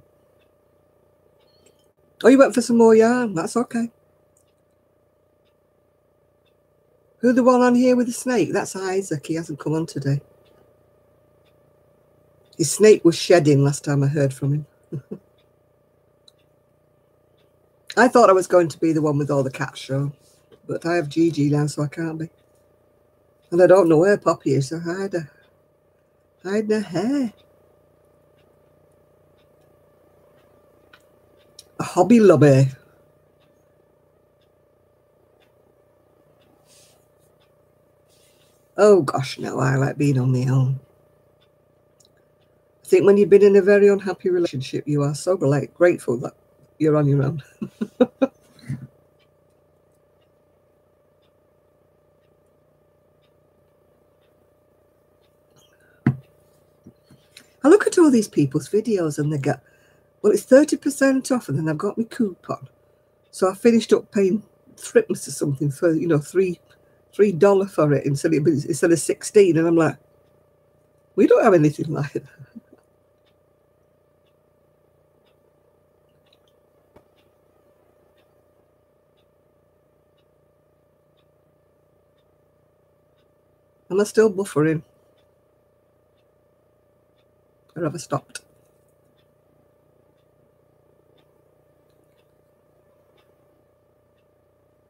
you went for some more yarn. That's okay. Who the one on here with the snake? That's Isaac. He hasn't come on today. His snake was shedding last time I heard from him. I thought I was going to be the one with all the cat show, but I have Gigi now, so I can't be. And I don't know where Poppy is, so hide her hair. A hobby lobby. Oh gosh, no, I like being on my own. I think when you've been in a very unhappy relationship, you are so grateful that you're on your own. I look at all these people's videos and they get, well, it's 30% off, and then I've got my coupon. So I finished up paying threepence or something for, you know, $3 for it instead of 16, and I'm like, we don't have anything like that. Am I still buffering? Or have I stopped?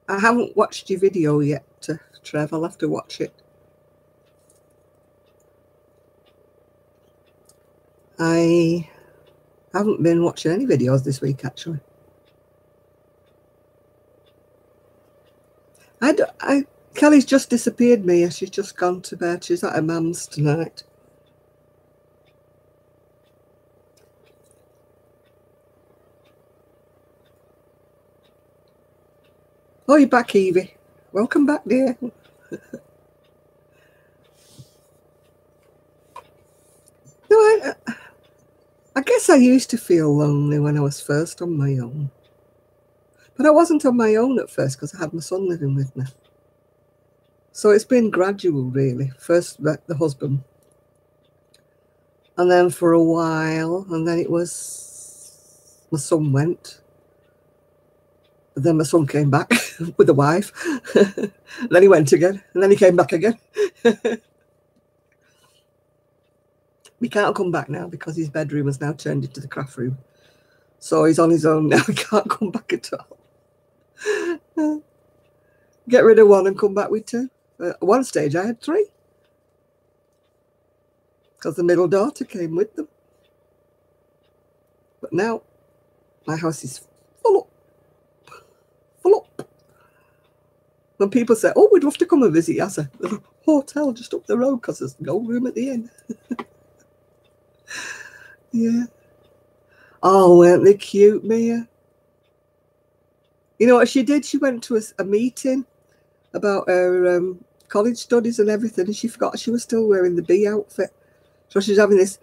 I haven't watched your video yet, Trev. I'll have to watch it. I haven't been watching any videos this week, actually. Kelly's just disappeared, Mia. She's just gone to bed. She's at her mum's tonight. Oh, you're back, Evie. Welcome back, dear. No, I guess I used to feel lonely when I was first on my own. But I wasn't on my own at first because I had my son living with me. So it's been gradual, really. First met the husband. And then for a while, and then it was my son went. But then my son came back with a wife. Then he went again, and then he came back again. We can't come back now because his bedroom has now turned into the craft room. So he's on his own now. He can't come back at all. Get rid of one and come back with two. At one stage, I had 3. Because the middle daughter came with them. But now, my house is full up. Full up. When people say, oh, we'd love to come and visit you, I say, there's a hotel just up the road because there's no room at the inn. Yeah. Oh, weren't they cute, Mia? You know what she did? She went to a meeting about her college studies and everything, and she forgot she was still wearing the bee outfit. So she's having this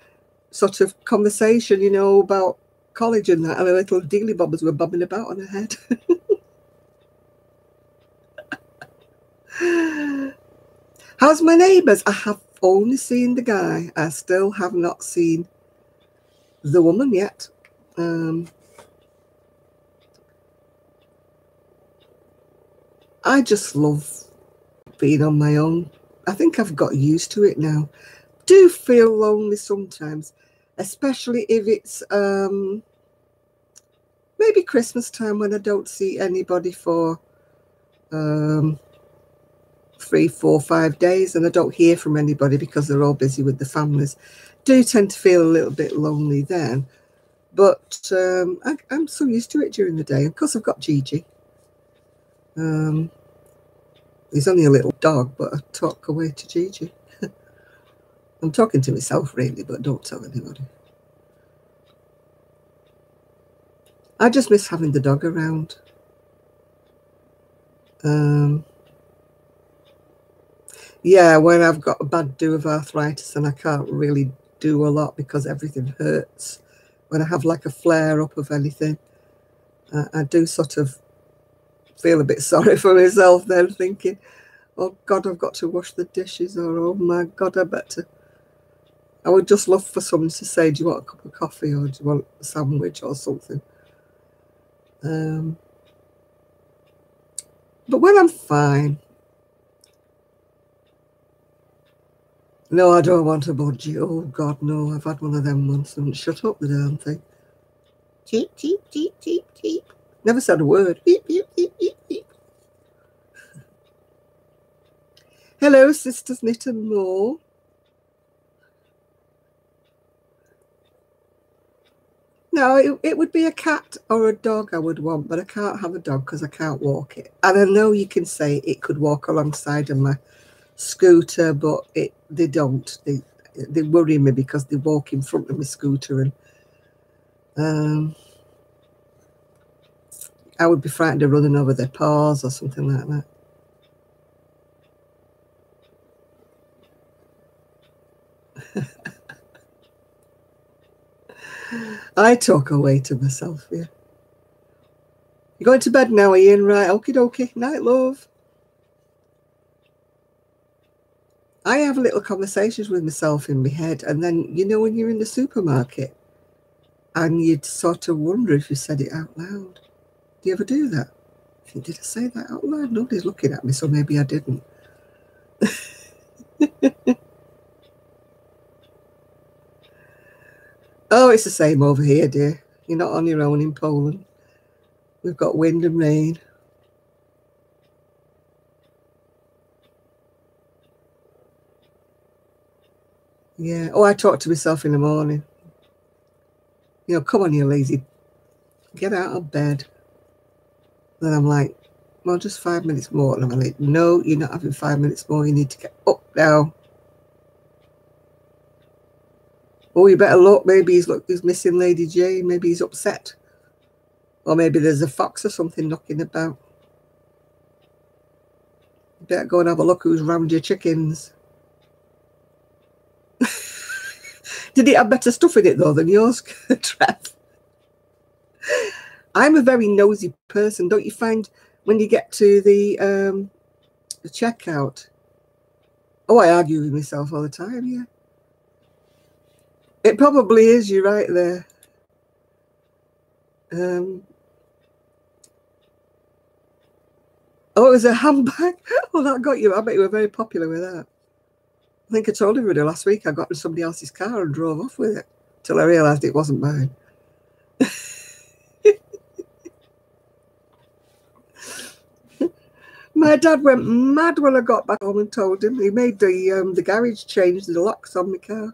sort of conversation, you know, about college and that, and her little dealy bobbers were bobbing about on her head. How's my neighbours? I have only seen the guy. I still have not seen the woman yet. I just love being on my own. I think I've got used to it now. Do feel lonely sometimes, especially if it's maybe Christmas time when I don't see anybody for 3, 4, 5 days, and I don't hear from anybody because they're all busy with the families. Do tend to feel a little bit lonely then, but I'm so used to it during the day. Of course, I've got Gigi. He's only a little dog, but I talk away to Gigi. I'm talking to myself really, but don't tell anybody. I just miss having the dog around. Yeah, when I've got a bad do of arthritis and I can't really do a lot because everything hurts. When I have like a flare up of anything, I do sort of feel a bit sorry for myself then, thinking, oh God, I've got to wash the dishes, or oh my God, I would just love for someone to say, do you want a cup of coffee, or do you want a sandwich or something? But when I'm fine, no, I don't want a budgie. Oh God, no, I've had one of them once and shut up the damn thing. Cheep, cheep, cheep, cheep, cheep. Never said a word. Beep, beep, beep, beep, beep. Hello, Sisters Knit and More. No, it would be a cat or a dog I would want, but I can't have a dog because I can't walk it. And I know you can say it could walk alongside of my scooter, but they don't. They worry me because they walk in front of my scooter, and I would be frightened of running over their paws or something like that. I talk away to myself, yeah. You going to bed now, Ian? Right, okie dokie. Night, love. I have little conversations with myself in my head, and then, you know, when you're in the supermarket and you'd sort of wonder if you said it out loud. Do you ever do that? I think, did I say that out loud? Nobody's looking at me, so maybe I didn't. Oh, it's the same over here, dear. You're not on your own in Poland. We've got wind and rain. Yeah. Oh, I talk to myself in the morning. You know, come on, you lazy. Get out of bed. Then I'm like, well, just 5 minutes more. And I'm like, no, you're not having 5 minutes more. You need to get up now. Oh, you better look. Maybe he's missing Lady Jane. Maybe he's upset. Or maybe there's a fox or something knocking about. You better go and have a look who's round your chickens. Did it have better stuff in it, though, than yours, Trev? I'm a very nosy person. Don't you find when you get to the checkout? Oh, I argue with myself all the time, yeah. It probably is. You're right there. Oh, it was a handbag. Oh, that got you. I bet you were very popular with that. I think I told everybody last week I got in somebody else's car and drove off with it till I realised it wasn't mine. My dad went mad when I got back home and told him. He made the garage change the locks on my car.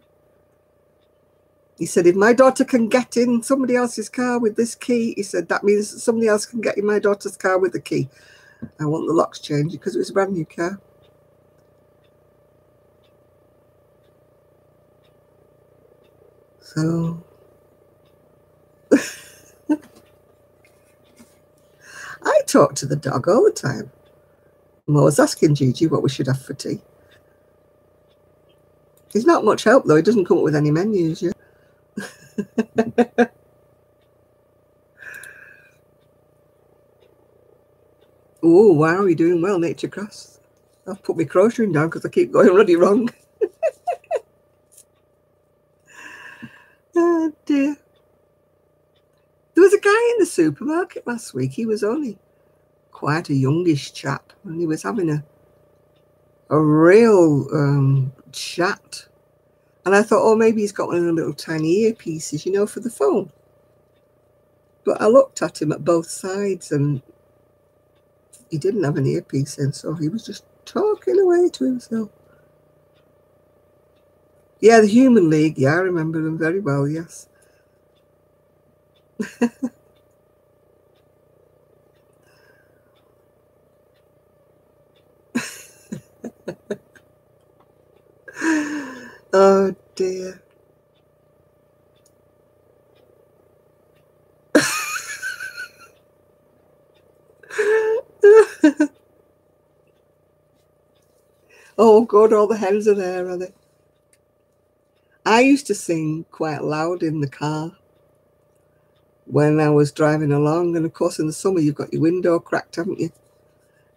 He said, if my daughter can get in somebody else's car with this key, he said, that means somebody else can get in my daughter's car with the key. I want the locks changed because it was a brand new car. So I talk to the dog all the time. I'm always asking Gigi what we should have for tea. He's not much help though. He doesn't come up with any menus yet. Oh, wow, you're doing well, Nature Cross. I've put my crocheting down because I keep going really wrong. Oh, dear. There was a guy in the supermarket last week. He was only quite a youngish chap, and he was having a real chat. And I thought, oh, maybe he's got one of the little tiny earpieces, you know, for the phone. But I looked at him at both sides, and he didn't have an earpiece in, so he was just talking away to himself. Yeah, the Human League. Yeah, I remember them very well, yes. Oh, dear. Oh, God, all the hens are there, are they? I used to sing quite loud in the car when I was driving along. And, of course, in the summer, you've got your window cracked, haven't you?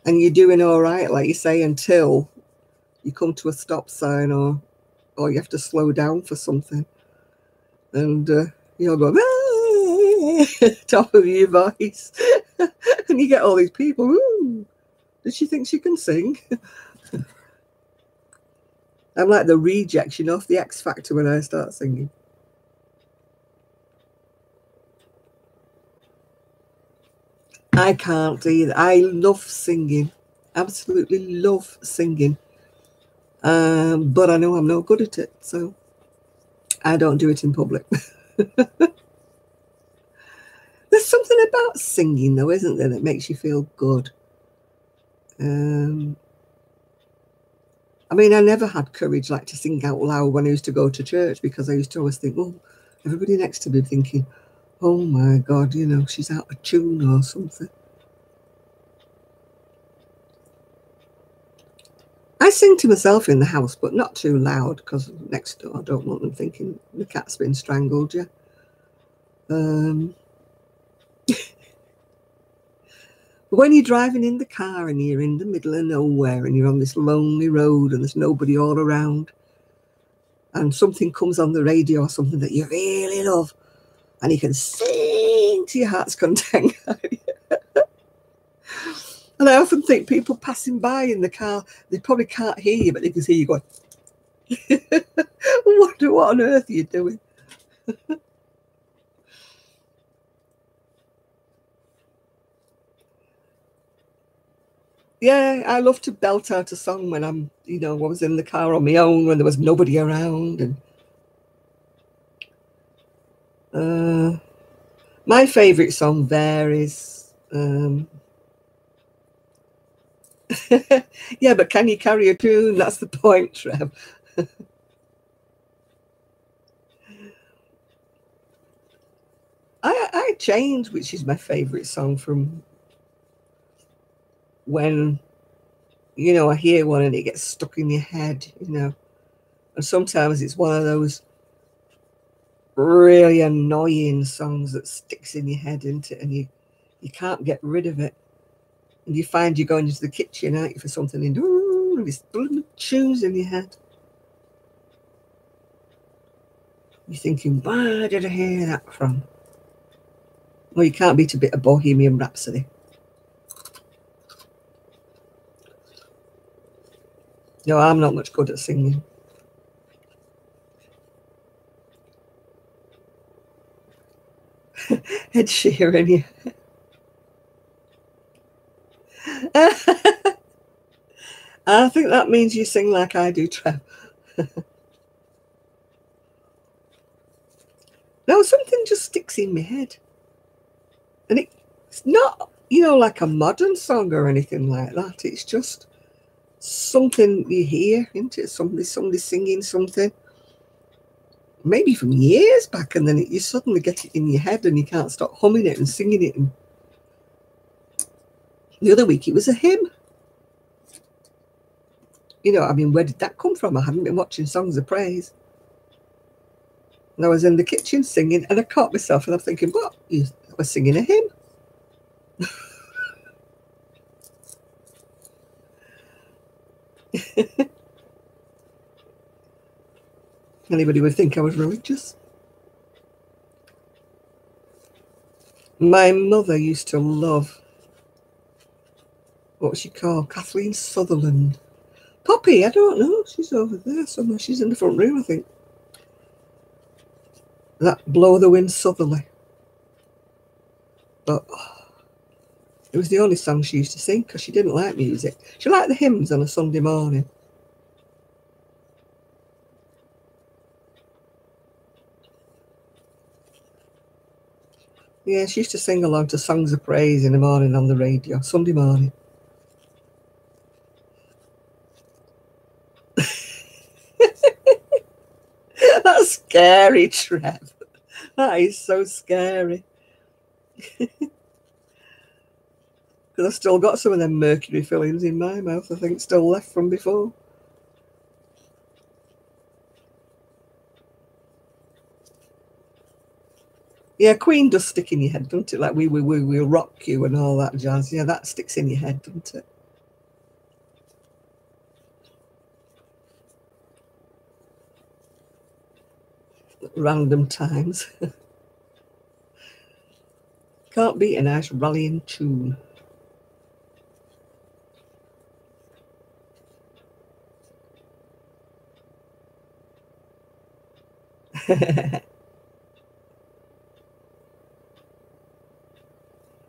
And you're doing all right, like you say, until you come to a stop sign or you have to slow down for something. And you'll go, top of your voice. And you get all these people, ooh, does she think she can sing? I'm like the rejection off the X Factor when I start singing. I can't either. I love singing. Absolutely love singing. But I know I'm no good at it, so I don't do it in public. There's something about singing, though, isn't there, that makes you feel good. I mean, I never had courage like to sing out loud when I used to go to church, because I used to always think, oh, everybody next to me thinking, oh my God, you know, she's out of tune or something. I sing to myself in the house, but not too loud, because next door I don't want them thinking the cat's been strangled, yeah. But when you're driving in the car and you're in the middle of nowhere and you're on this lonely road and there's nobody all around, and something comes on the radio or something that you really love, and you can sing to your heart's content. And I often think people passing by in the car, they probably can't hear you, but they can see you going, what on earth are you doing? Yeah, I love to belt out a song when I'm, you know, I was in the car on my own when there was nobody around. And my favourite song there is, yeah, but can you carry a tune? That's the point, Trev. I changed which is my favourite song from when, you know, I hear one and it gets stuck in your head, you know. And sometimes it's one of those really annoying songs that sticks in your head, isn't it? And you can't get rid of it. And you find you're going into the kitchen, aren't you, for something, and this tunes in your head. You're thinking, where did I hear that from? Well, you can't beat a bit of Bohemian Rhapsody. No, I'm not much good at singing. Ed Sheeran, yeah. I think that means you sing like I do, Trev. No, something just sticks in my head. And it's not you know, like a modern song or anything like that. It's just something you hear, isn't it? Somebody singing something, maybe from years back, and then you suddenly get it in your head and you can't stop humming it and singing it. And the other week it was a hymn. You know, I mean, where did that come from? I hadn't been watching Songs of Praise. And I was in the kitchen singing, and I caught myself, and I'm thinking, what? I was singing a hymn. Anybody would think I was religious. My mother used to love, what was she called? Kathleen Sutherland. Poppy, I don't know. She's over there somewhere. She's in the front room, I think. That Blow the Wind Southerly. But it was the only song she used to sing because she didn't like music. She liked the hymns on a Sunday morning. Yeah, she used to sing along to Songs of Praise in the morning on the radio, Sunday morning. That's scary, Trev. That is so scary. Because I've still got some of them mercury fillings in my mouth, I think, still left from before. Yeah, Queen does stick in your head, doesn't it? Like we'll rock you and all that jazz. Yeah, that sticks in your head, doesn't it? At random times. Can't beat a nice rallying tune.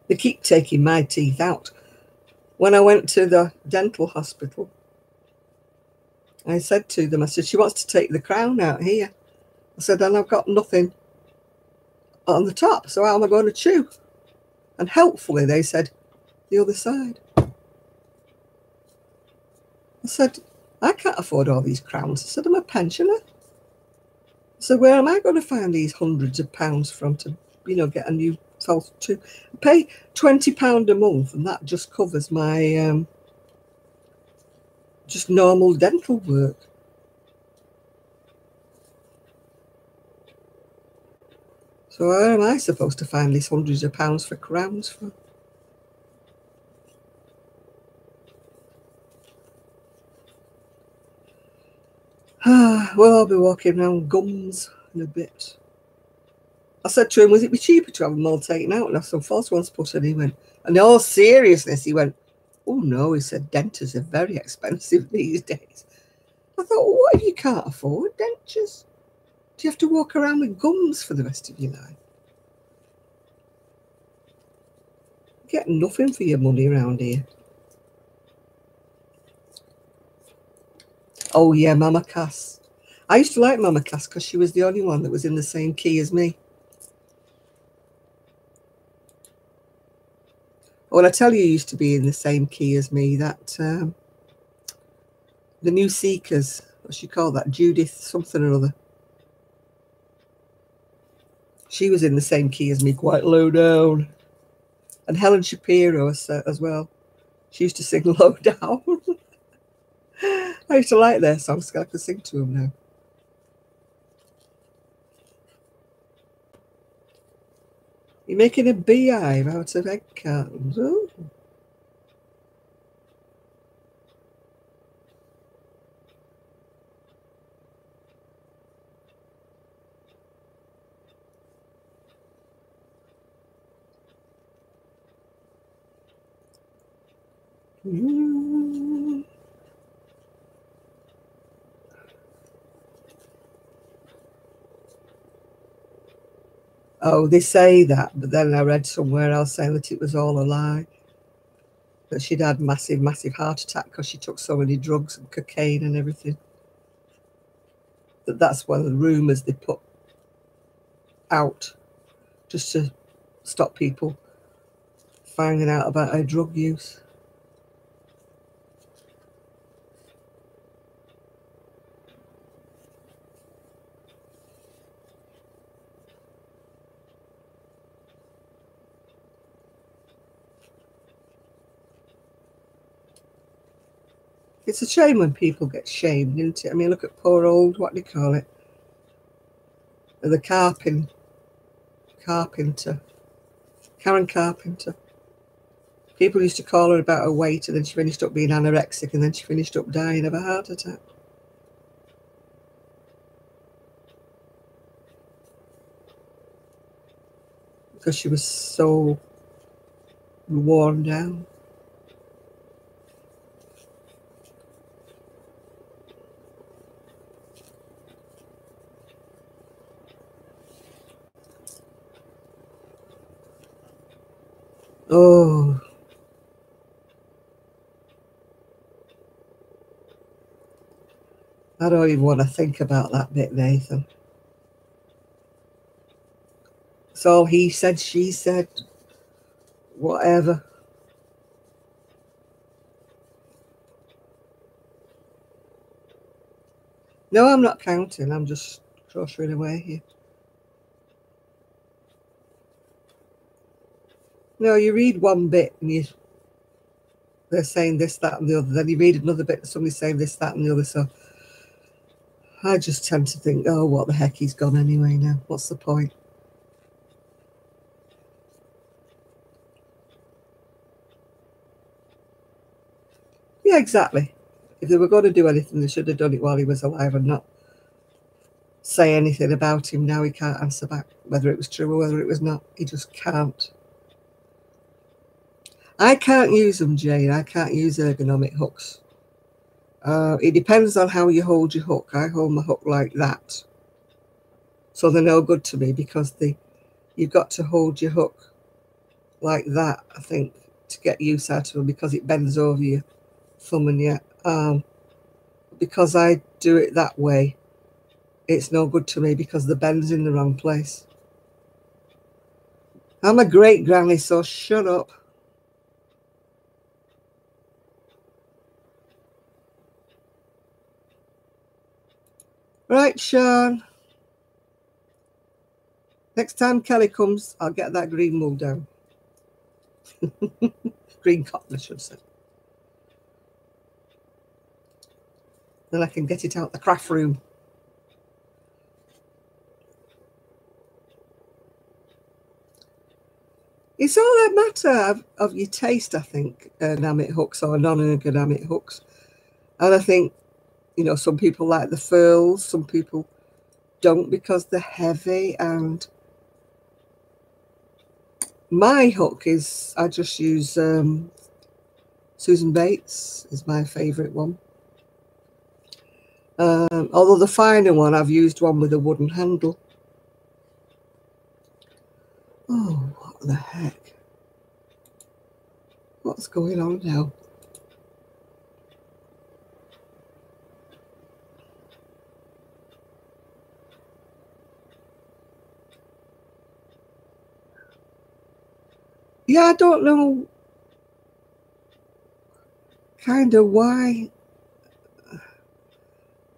They keep taking my teeth out. When I went to the dental hospital, I said to them, I said, she wants to take the crown out here. I said, and I've got nothing on the top, so how am I going to chew? And helpfully they said, the other side. I said, I can't afford all these crowns. I said, I'm a pensioner. So where am I going to find these hundreds of pounds from to, you know, get a new false tooth? I pay £20 a month, and that just covers my just normal dental work. So where am I supposed to find these hundreds of pounds for crowns from? Well, I'll be walking around gums in a bit. I said to him, would it be cheaper to have them all taken out and have some false ones put in? He went, and in all seriousness, he went, oh no, he said, dentures are very expensive these days. I thought, well, what if you can't afford dentures? Do you have to walk around with gums for the rest of your life? You get nothing for your money around here. Oh yeah, Mama Cass. I used to like Mama Cass because she was the only one that was in the same key as me. Well, I tell you, used to be in the same key as me. That the New Seekers, what she called that, Judith something or other. She was in the same key as me, quite low down. And Helen Shapiro as well. She used to sing low down. I used to like their songs. I could sing to them now. You're making a beehive out of egg cartons. Oh. Oh, they say that, but then I read somewhere else saying that it was all a lie. That she'd had massive, massive heart attack because she took so many drugs and cocaine and everything. That's one of the rumours they put out just to stop people finding out about her drug use. It's a shame when people get shamed, isn't it? I mean, look at poor old, what do you call it? The carpenter. Karen Carpenter. People used to call her about her weight, and then she finished up being anorexic, and then she finished up dying of a heart attack. Because she was so worn down. Oh, I don't even want to think about that bit, Nathan. It's all he said, she said, whatever. No, I'm not counting. I'm just crocheting away here. No, you read one bit and they're saying this, that, and the other. Then you read another bit and somebody's saying this, that, and the other. So I just tend to think, oh, what the heck, he's gone anyway now. What's the point? Yeah, exactly. If they were going to do anything, they should have done it while he was alive and not say anything about him. Now he can't answer back whether it was true or whether it was not. He just can't. I can't use them, Jane. I can't use ergonomic hooks. It depends on how you hold your hook. I hold my hook like that. So they're no good to me because you've got to hold your hook like that, I think, to get use out of them because it bends over your thumb and your arm. Because I do it that way, it's no good to me because the bend's in the wrong place. I'm a great granny, so shut up. Right, Sean. Next time Kelly comes, I'll get that green wool down. Green cotton, I should say. Then I can get it out the craft room. It's all a matter of your taste, I think, ergonomic hooks or non-ergonomic hooks. And I think, you know, some people like the furls, some people don't because they're heavy. And my hook is, I just use Susan Bates is my favourite one. Although the finer one, I've used one with a wooden handle. Oh, what the heck? What's going on now? Yeah, I don't know kind of why.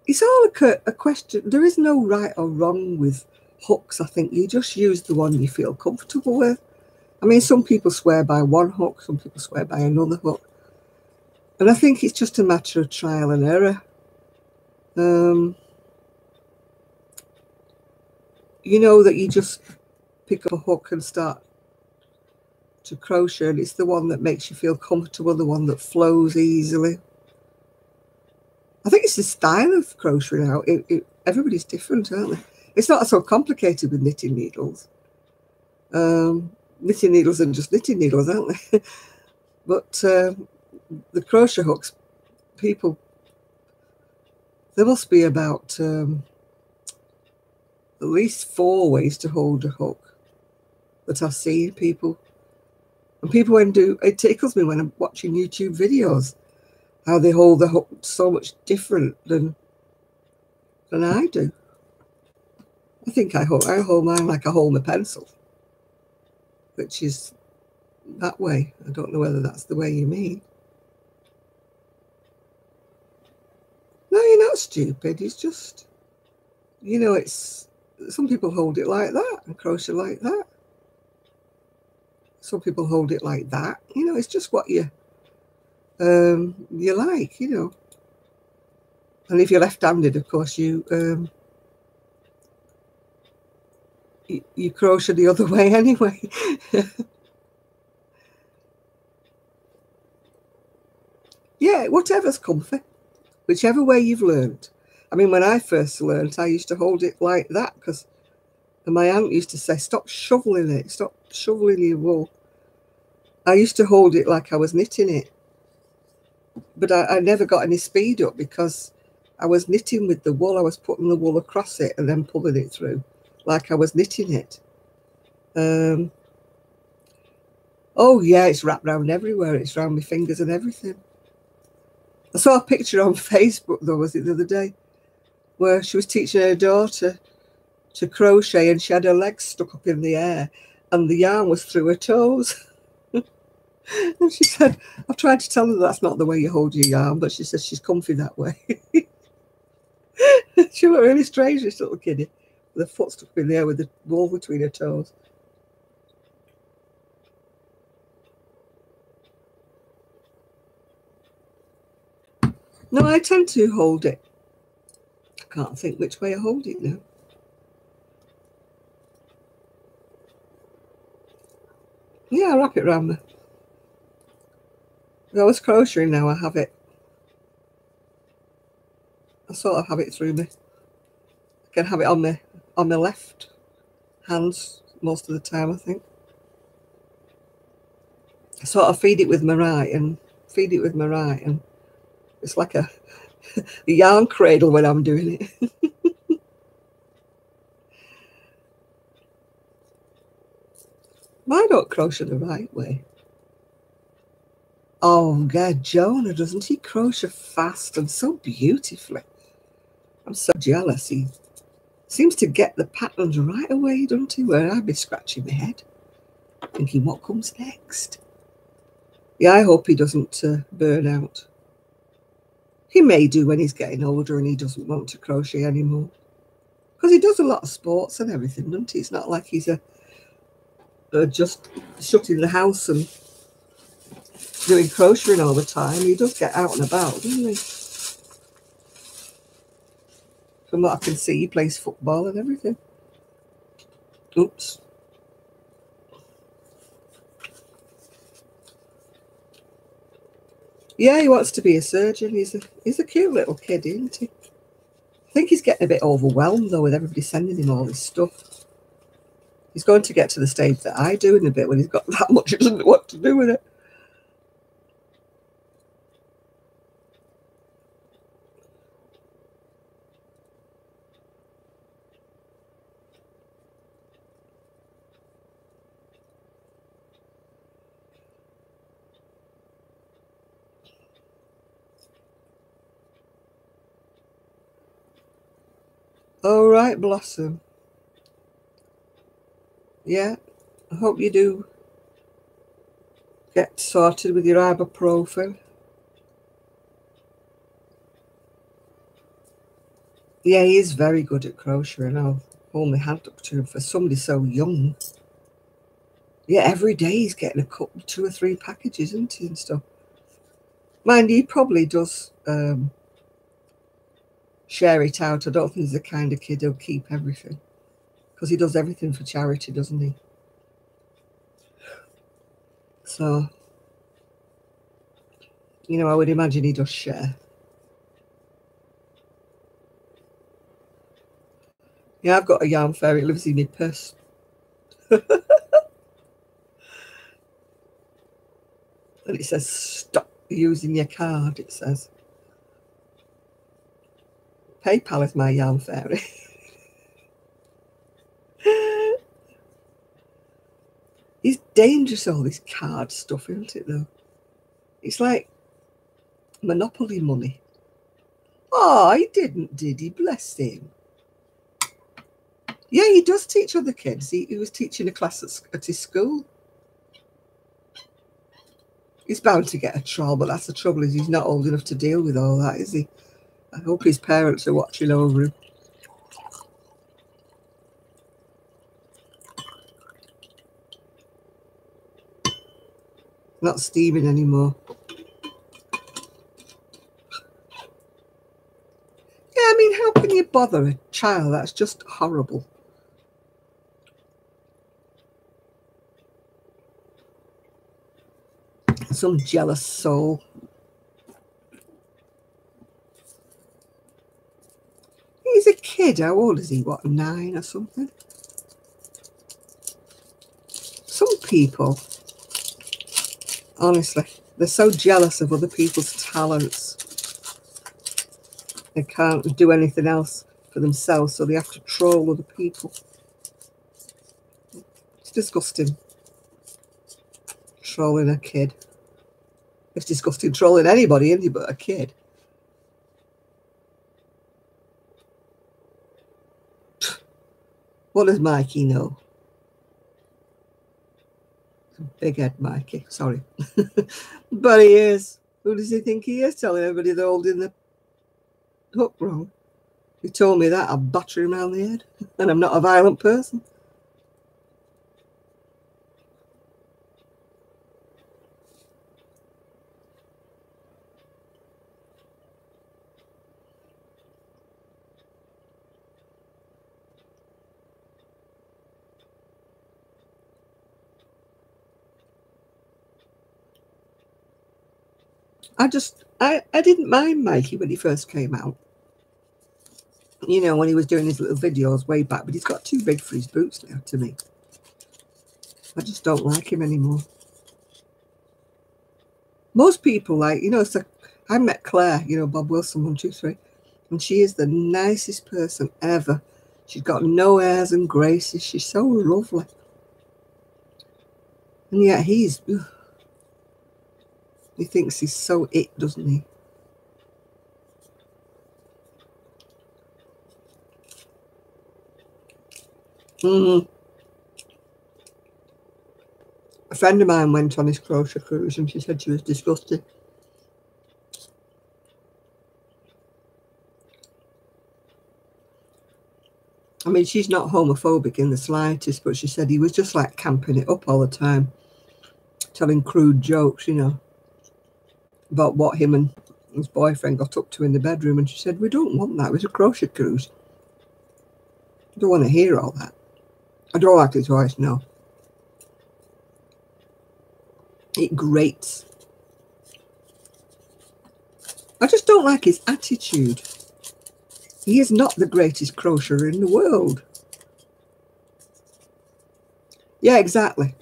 It's all a question. There is no right or wrong with hooks. I think you just use the one you feel comfortable with. I mean, some people swear by one hook, some people swear by another hook. And I think it's just a matter of trial and error. You know that you just pick up a hook and start to crochet, and it's the one that makes you feel comfortable, the one that flows easily. I think it's the style of crochet now. Everybody's different, aren't they? It's not so complicated with knitting needles. Knitting needles are just knitting needles, aren't they? But the crochet hooks, people, there must be about at least 4 ways to hold a hook that I've seen people. And people it tickles me when I'm watching YouTube videos, how they hold the hook so much different than I do. I think I hold mine like I hold my pencil, which is that way. I don't know whether that's the way you mean. No, you're not stupid. It's just, you know, it's, some people hold it like that and crochet like that. Some people hold it like that. You know, it's just what you like, you know. And if you're left-handed, of course, you crochet the other way anyway. Yeah, whatever's comfy, whichever way you've learned. I mean, when I first learned, I used to hold it like that because my aunt used to say, stop shoveling it, stop shoveling your wool. I used to hold it like I was knitting it. But I never got any speed up because I was knitting with the wool. I was putting the wool across it and then pulling it through like I was knitting it. Oh, yeah, it's wrapped around everywhere. It's around my fingers and everything. I saw a picture on Facebook, though, was it the other day, where she was teaching her daughter to crochet and she had her legs stuck up in the air and the yarn was through her toes. And she said, I've tried to tell her that's not the way you hold your yarn, but she says she's comfy that way. She looked really strange, this little kiddie, with her foot stuck in the air with the wool between her toes. No, I tend to hold it. I can't think which way I hold it now. Yeah, I wrap it around me. If I was crocheting now, I have it. I sort of have it through me. I can have it on my left hands most of the time, I think. I sort of feed it with my right and feed it with my right, and it's like a yarn cradle when I'm doing it. I don't crochet the right way. Oh, yeah, Jonah, doesn't he crochet fast and so beautifully? I'm so jealous. He seems to get the patterns right away, doesn't he? Where I'd be scratching my head, thinking, what comes next? Yeah, I hope he doesn't burn out. He may do when he's getting older and he doesn't want to crochet anymore. Because he does a lot of sports and everything, doesn't he? It's not like he's just shut in the house and doing crocheting all the time. He does get out and about, doesn't he? From what I can see, he plays football and everything. Oops. Yeah, he wants to be a surgeon. He's a cute little kid, isn't he? I think he's getting a bit overwhelmed, though, with everybody sending him all this stuff. He's going to get to the stage that I do in a bit when he's got that much, he doesn't know what to do with it. All right, Blossom. Yeah, I hope you do get sorted with your ibuprofen. Yeah, he is very good at crocheting. I'll hold my hand up to him for somebody so young. Yeah, every day he's getting a couple, 2 or 3 packages, isn't he, and stuff. Mind you, he probably does share it out. I don't think he's the kind of kid who'll keep everything, because he does everything for charity, doesn't he? So, you know, I would imagine he does share. Yeah, I've got a yarn fairy. It lives in my purse. And it says, stop using your card, it says. PayPal is my yarn fairy. It's dangerous, all this card stuff, isn't it, though? It's like Monopoly money. Oh, he didn't, did he? Bless him. Yeah, he does teach other kids. He was teaching a class at his school. He's bound to get a troll, but that's the trouble, is he's not old enough to deal with all that, is he? I hope his parents are watching over him. Not steaming anymore. Yeah, I mean, how can you bother a child? That's just horrible. Some jealous soul. He's a kid. How old is he? What, 9 or something? Some people, honestly, they're so jealous of other people's talents. They can't do anything else for themselves, so they have to troll other people. It's disgusting. Trolling a kid. It's disgusting trolling anybody, isn't it, but a kid. What does Mikey know? Big head Mikey, sorry. But he is. Who does he think he is, telling everybody they're holding the hook wrong? If he told me that, I'd batter him around the head. And I'm not a violent person. I didn't mind Mikey when he first came out. You know, when he was doing his little videos way back, but he's got too big for his boots now to me. I just don't like him anymore. Most people, like, you know, so I met Claire, you know, Bob Wilson 123, and she is the nicest person ever. She's got no airs and graces. She's so lovely. And yet he thinks he's so it, doesn't he? A friend of mine went on his crochet cruise and she said she was disgusted. I mean, she's not homophobic in the slightest, but she said he was just like camping it up all the time, telling crude jokes, you know, about what him and his boyfriend got up to in the bedroom. And she said, we don't want that. It was a crochet cruise. I don't want to hear all that. I don't like his voice, no. It grates. I just don't like his attitude. He is not the greatest crocheter in the world. Yeah, exactly.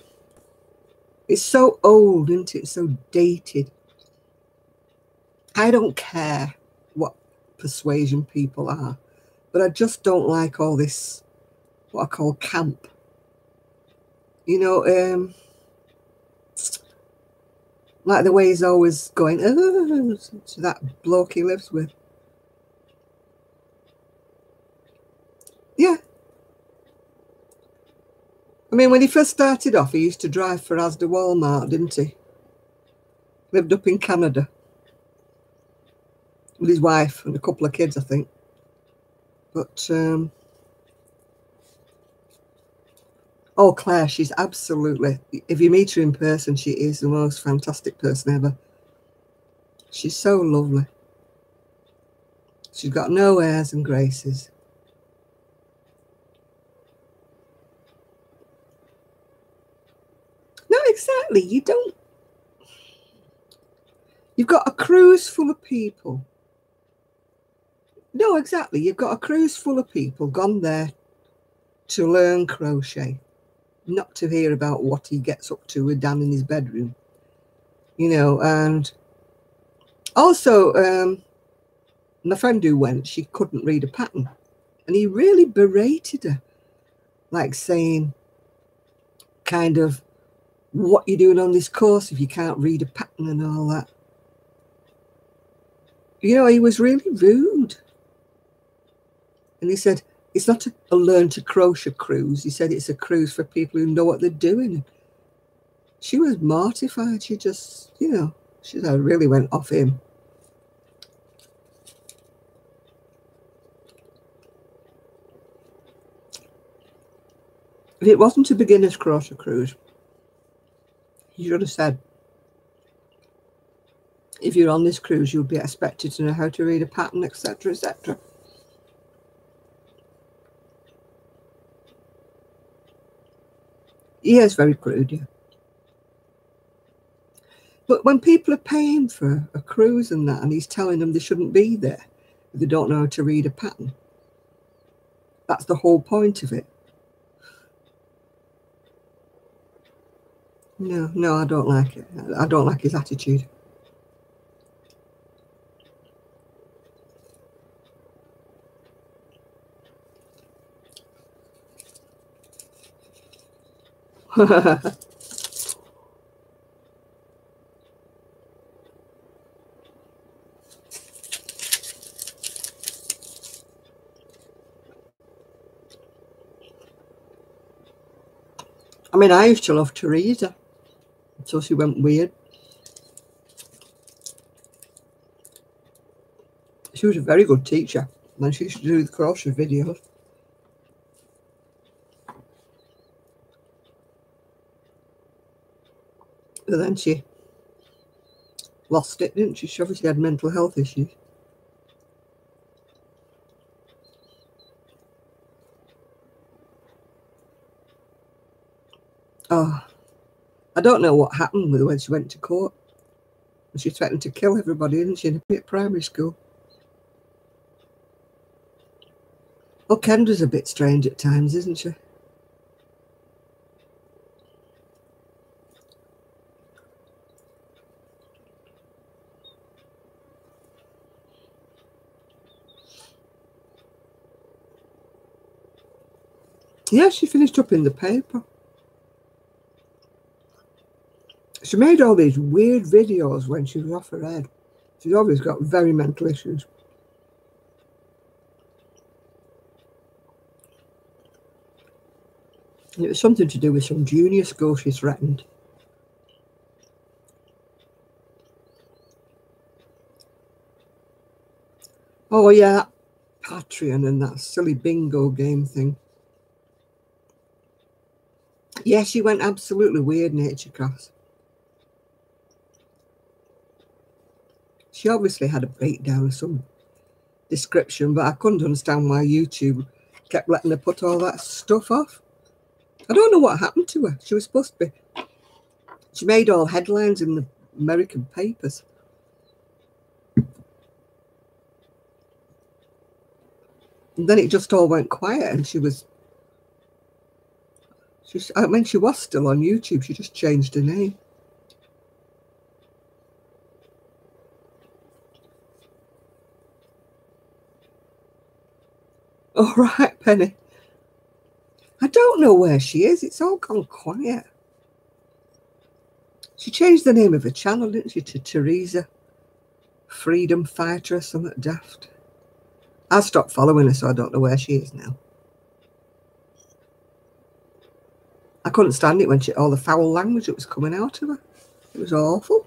It's so old, isn't it? So dated. I don't care what persuasion people are, but I just don't like all this, what I call camp. You know, like the way he's always going, oh, to that bloke he lives with. Yeah. I mean, when he first started off, he used to drive for Asda Walmart, didn't he? Lived up in Canada with his wife and a couple of kids, I think. But, oh, Claire, she's absolutely, if you meet her in person, she is the most fantastic person ever. She's so lovely. She's got no airs and graces. No, exactly. You don't. You've got a cruise full of people. No, exactly. You've got a cruise full of people gone there to learn crochet, not to hear about what he gets up to with Dan in his bedroom, you know. And also, my friend who went, she couldn't read a pattern, and he really berated her, like saying, kind of, what you're doing on this course if you can't read a pattern and all that. You know, he was really rude. And he said, it's not a learn to crochet cruise. He said it's a cruise for people who know what they're doing. She was mortified. She just, you know, she really went off him. If it wasn't a beginner's crochet cruise, he should have said, if you're on this cruise, you'll be expected to know how to read a pattern, etc., etc. Yeah, it's very crude, yeah. But when people are paying for a cruise and that, and he's telling them they shouldn't be there if they don't know how to read a pattern, that's the whole point of it. No, I don't like it. I don't like his attitude. I mean, I used to love Teresa until she went weird. She was a very good teacher, and she used to do the crochet videos. But then she lost it, didn't she? She obviously had mental health issues. Oh, I don't know what happened with her when she went to court. She threatened to kill everybody, didn't she, in a primary school? Well, Kendra's a bit strange at times, isn't she? Yeah, she finished up in the paper. She made all these weird videos when she was off her head. She's always got very mental issues. And it was something to do with some junior school she threatened. Oh, yeah, that Patreon and that silly bingo game thing. Yeah, she went absolutely weird, nature class. She obviously had a breakdown of some description, but I couldn't understand why YouTube kept letting her put all that stuff off. I don't know what happened to her. She was supposed to be... She made all headlines in the American papers. And then it just all went quiet, and she was... I mean, she was still on YouTube. She just changed her name. All right, Penny. I don't know where she is. It's all gone quiet. She changed the name of her channel, didn't she, to Teresa Freedom Fighter or something daft. I stopped following her, so I don't know where she is now. I couldn't stand it when all the foul language that was coming out of her. It was awful.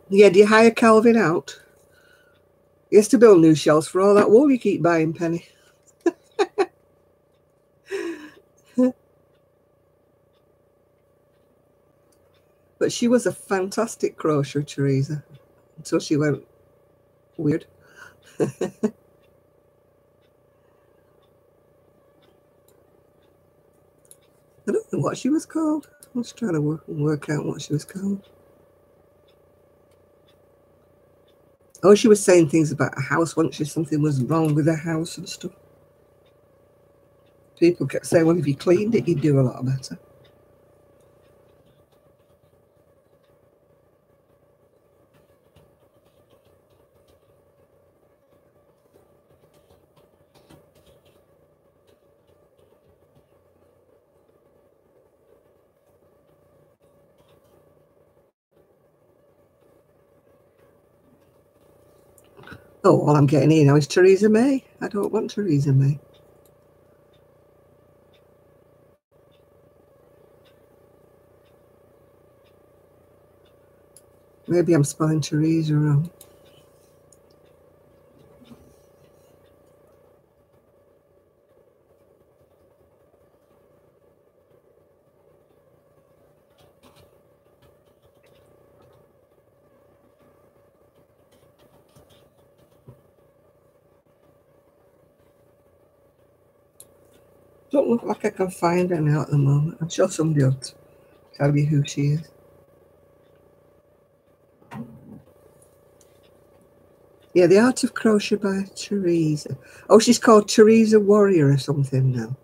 Yeah, do you hire Calvin out? He has to build new shelves for all that wool you keep buying, Penny. But she was a fantastic crocheter, Teresa, until she went weird. I don't know what she was called. I was trying to work out what she was called. Oh, she was saying things about a house, wasn't she? Something was wrong with her house and stuff. People kept saying, well, if you cleaned it, you'd do a lot better. Oh, all I'm getting here now is Theresa May. I don't want Theresa May. Maybe I'm spelling Theresa wrong. Don't look like I can find her now at the moment. I'm sure somebody will tell you who she is. Yeah, The Art of Crochet by Theresa. Oh, she's called Theresa Warrior or something now.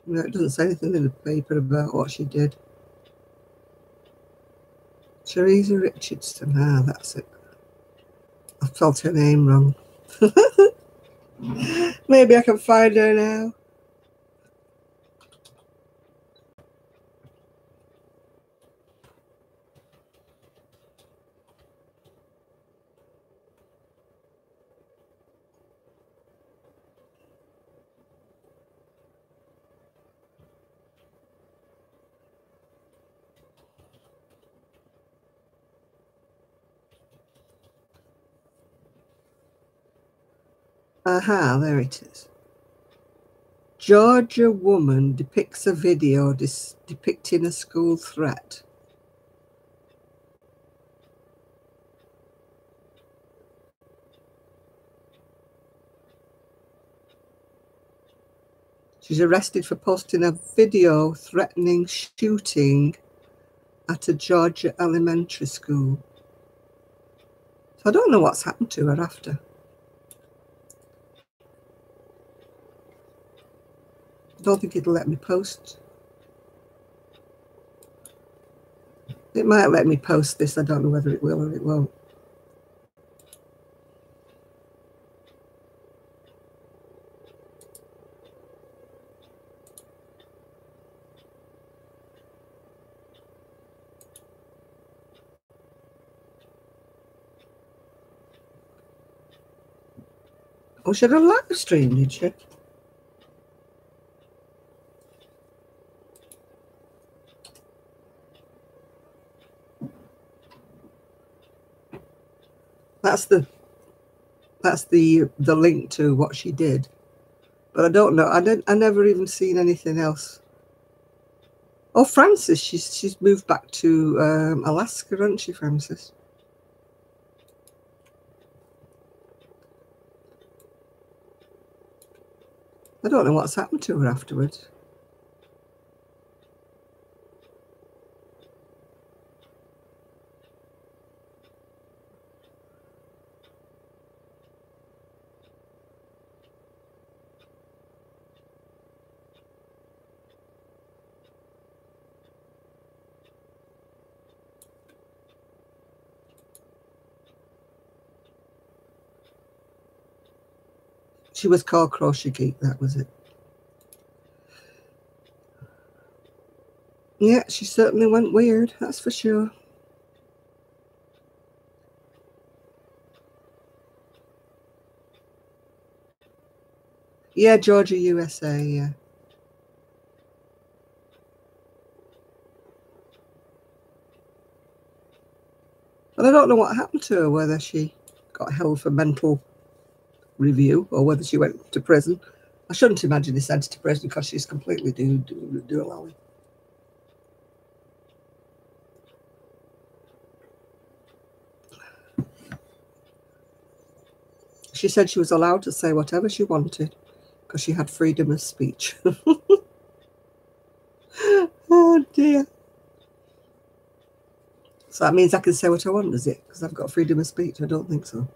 No, it doesn't say anything in the paper about what she did. Theresa Richardson. Ah, that's it. I spelled her name wrong. Maybe I can find her now. Aha, there it is. Georgia woman depicts a video depicting a school threat. She's arrested for posting a video threatening shooting at a Georgia elementary school. So I don't know what's happened to her after. I don't think it'll let me post. It might let me post this. I don't know whether it will or it won't. Oh, she had a live stream, did she? That's the link to what she did. But I don't know. I never even seen anything else. Oh, Frances, she's moved back to Alaska, hasn't she, Frances? I don't know what's happened to her afterwards. She was called Crochet Geek, that was it. Yeah, she certainly went weird, that's for sure. Yeah, Georgia, USA, yeah. But I don't know what happened to her, whether she got held for mental review or whether she went to prison. I shouldn't imagine they sent her to prison because she's completely doolally. She said she was allowed to say whatever she wanted because she had freedom of speech. Oh dear. So that means I can say what I want, does it? Because I've got freedom of speech? I don't think so.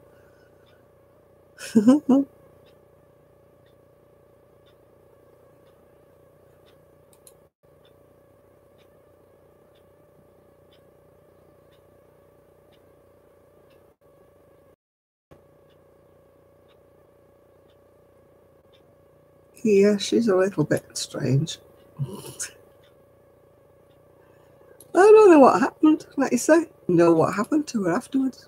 Yeah, she's a little bit strange. know what happened, like you say. You know what happened to her afterwards.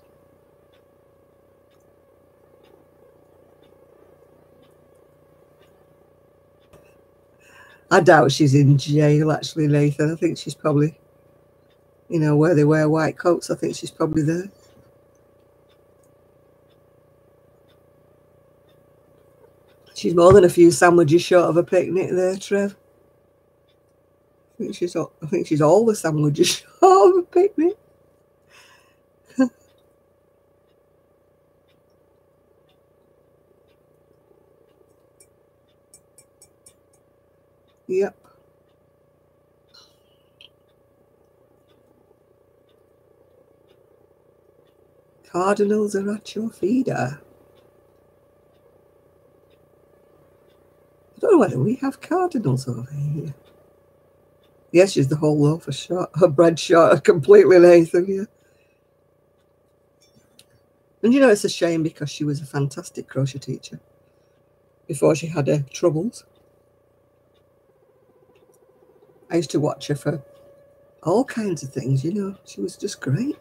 I doubt she's in jail, actually, Nathan. I think she's probably, you know, where they wear white coats. I think she's probably there. She's more than a few sandwiches short of a picnic there, Trev. I think she's all the sandwiches short of a picnic. Yep. Cardinals are at your feeder. I don't know whether we have cardinals over here. Yes, she's the whole loaf of short. Her bread short completely, Nathan, yeah. And you know, it's a shame because she was a fantastic crochet teacher before she had her troubles. I used to watch her for all kinds of things, you know. She was just great.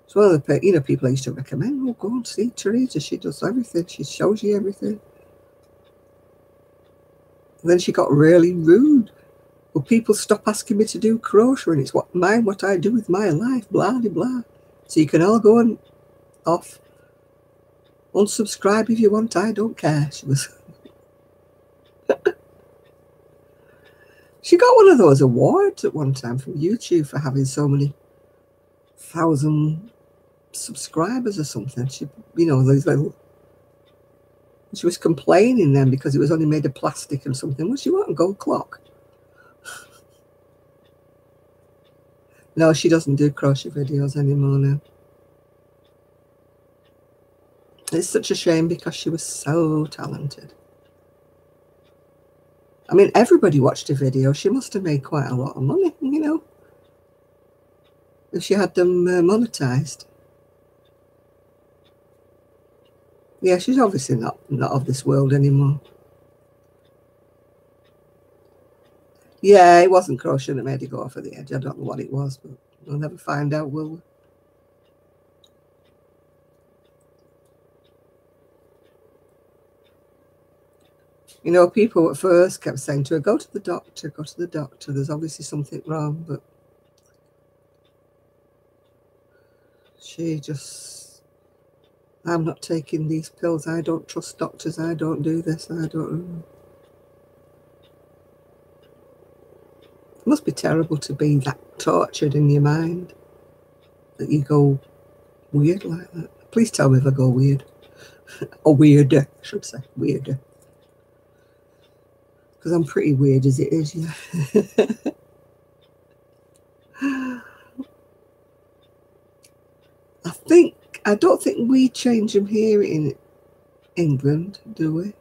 It's one of the, you know, people I used to recommend. Oh, go and see Teresa. She does everything. She shows you everything. And then she got really rude. Well, people stop asking me to do crochet, and it's what I do with my life, blah, blah, blah. So you can all go and off. Unsubscribe if you want. I don't care. She was. She got one of those awards at one time from YouTube for having so many 1,000 subscribers or something. She, you know, those little. She was complaining then because it was only made of plastic and something. Well, she want a gold clock. No, she doesn't do crochet videos anymore now. It's such a shame because she was so talented. I mean, everybody watched her video. She must have made quite a lot of money, you know, if she had them monetized. Yeah, she's obviously not of this world anymore. Yeah, it wasn't crochet that made her go off of the edge. I don't know what it was, but we'll never find out, will we? You know, people at first kept saying to her, go to the doctor, go to the doctor. There's obviously something wrong, but she just, I'm not taking these pills. I don't trust doctors. I don't do this. I don't. It must be terrible to be that tortured in your mind that you go weird like that. Please tell me if I go weird. Or weirder, I should say. Weirder. Because I'm pretty weird as it is, yeah. I don't think we change them here in England, do we?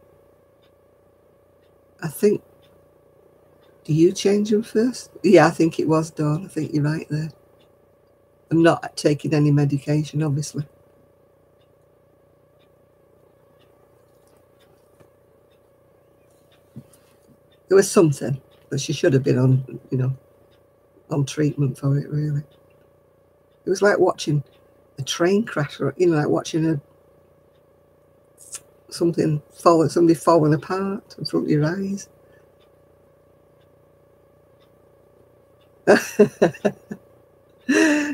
I think, do you change them first? Yeah, I think it was done. I think you're right there. I'm not taking any medication, obviously. There was something, but she should have been on, you know, on treatment for it, really. It was like watching a train crash, or, you know, like watching somebody falling apart in front of your eyes. I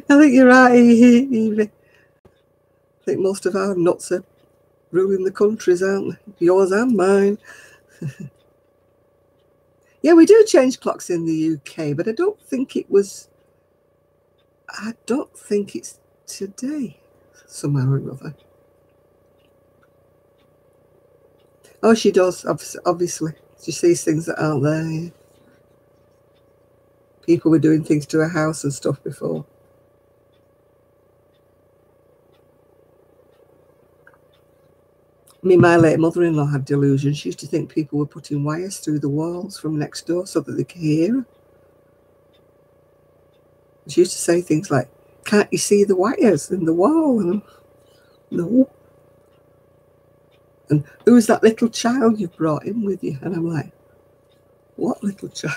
think you're right, Evie. I think most of our nuts are ruling the countries, aren't they? Yours and mine. Yeah, we do change clocks in the UK, but I don't think it's today, somehow or another. Oh, she does, obviously. She sees things that aren't there. Yeah. People were doing things to her house and stuff before. I mean, my late mother-in-law had delusions. She used to think people were putting wires through the walls from next door so that they could hear her. She used to say things like, can't you see the wires in the wall? And no. And who's that little child you've brought in with you? And I'm like, what little child?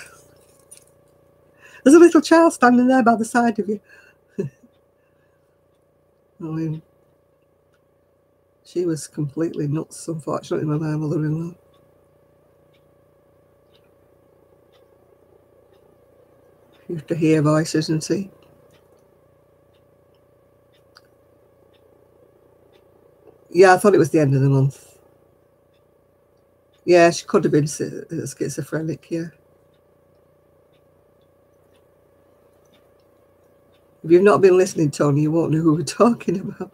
There's a little child standing there by the side of you. I mean, she was completely nuts, unfortunately, my mother-in-law. You have to hear voices and see. Yeah, I thought it was the end of the month. Yeah, she could have been schizophrenic, yeah. If you've not been listening, Tony, you won't know who we're talking about.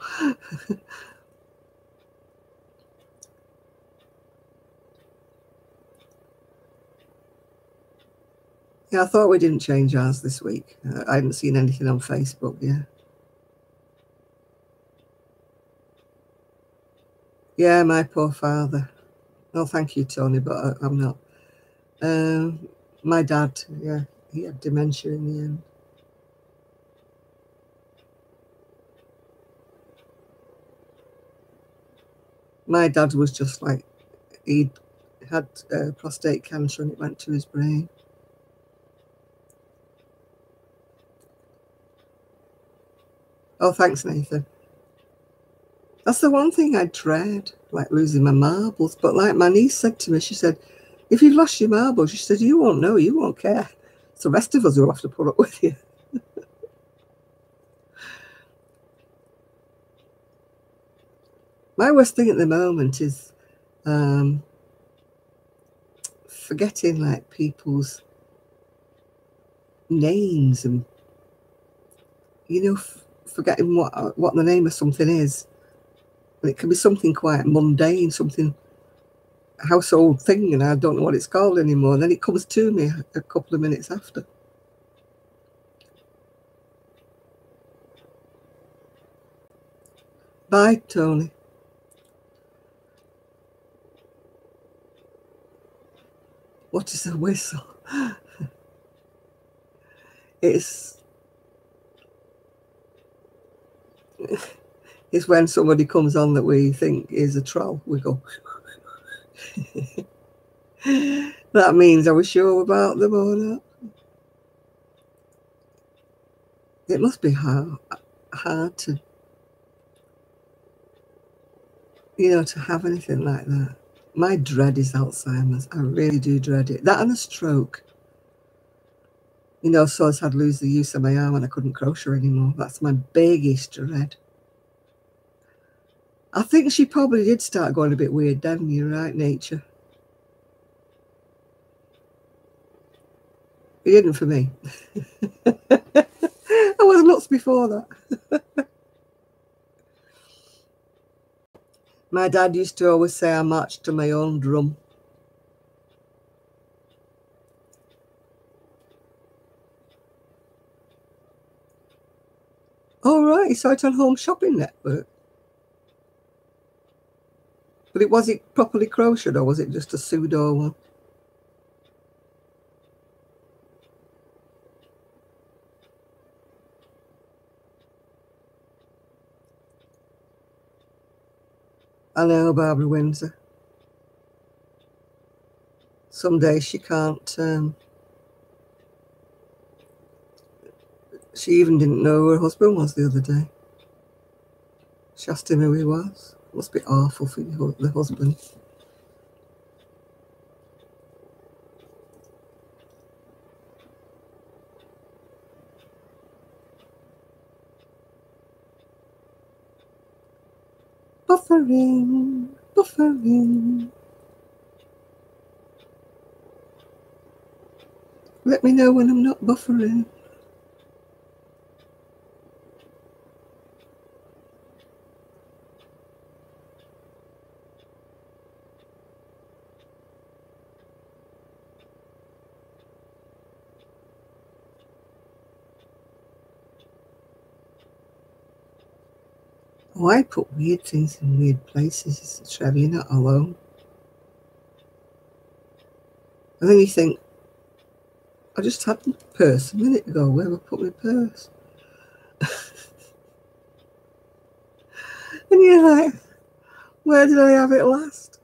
Yeah, I thought we didn't change ours this week. I hadn't seen anything on Facebook, yeah. Yeah, my poor father. Oh, thank you, Tony, but I'm not. My dad, yeah, he had dementia in the end. My dad was just like, he'd had prostate cancer and it went to his brain. Oh, thanks, Nathan. That's the one thing I dread, like losing my marbles. But like my niece said to me, she said, if you've lost your marbles, she said, you won't know, you won't care. It's the rest of us who will have to put up with you. My worst thing at the moment is forgetting like people's names and, you know, forgetting what the name of something is. And it can be something quite mundane, something household thing, and I don't know what it's called anymore. And then it comes to me a couple of minutes after. Bye, Tony. What is a whistle? It's when somebody comes on that we think is a troll. We go. That means are we sure about them or not? It must be hard to, you know, to have anything like that. My dread is Alzheimer's. I really do dread it. That and a stroke. You know, so as I'd lose the use of my arm and I couldn't crochet anymore. That's my biggest dread. I think she probably did start going a bit weird then. You're right, nature. It didn't for me. I was nuts before that. My dad used to always say I marched to my own drum. Oh, right, he saw it on Home Shopping Network. But was it properly crocheted or was it just a pseudo one? I know Barbara Windsor. Some days she can't. She even didn't know who her husband was the other day. She asked him who he was. It must be awful for the husband. Buffering, buffering. Let me know when I'm not buffering. Oh, I put weird things in weird places, Trevor. You're not alone. And then you think, I just had my purse a minute ago. Where have I put my purse? And you're like, Where did I have it last?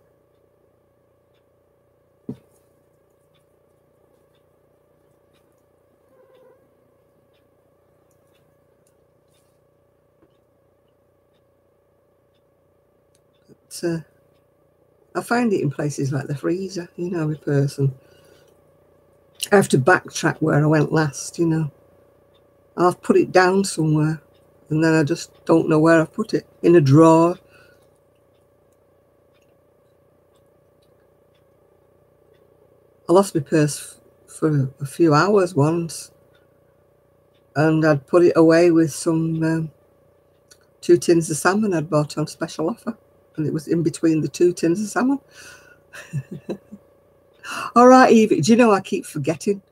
But, I find it in places like the freezer, you know, every person. I have to backtrack where I went last, you know. I've put it down somewhere and then I just don't know where I've put it. In a drawer. I lost my purse for a few hours once and I'd put it away with some 2 tins of salmon I'd bought on special offer, and it was in between the 2 tins of salmon. All right, Evie, do you know I keep forgetting?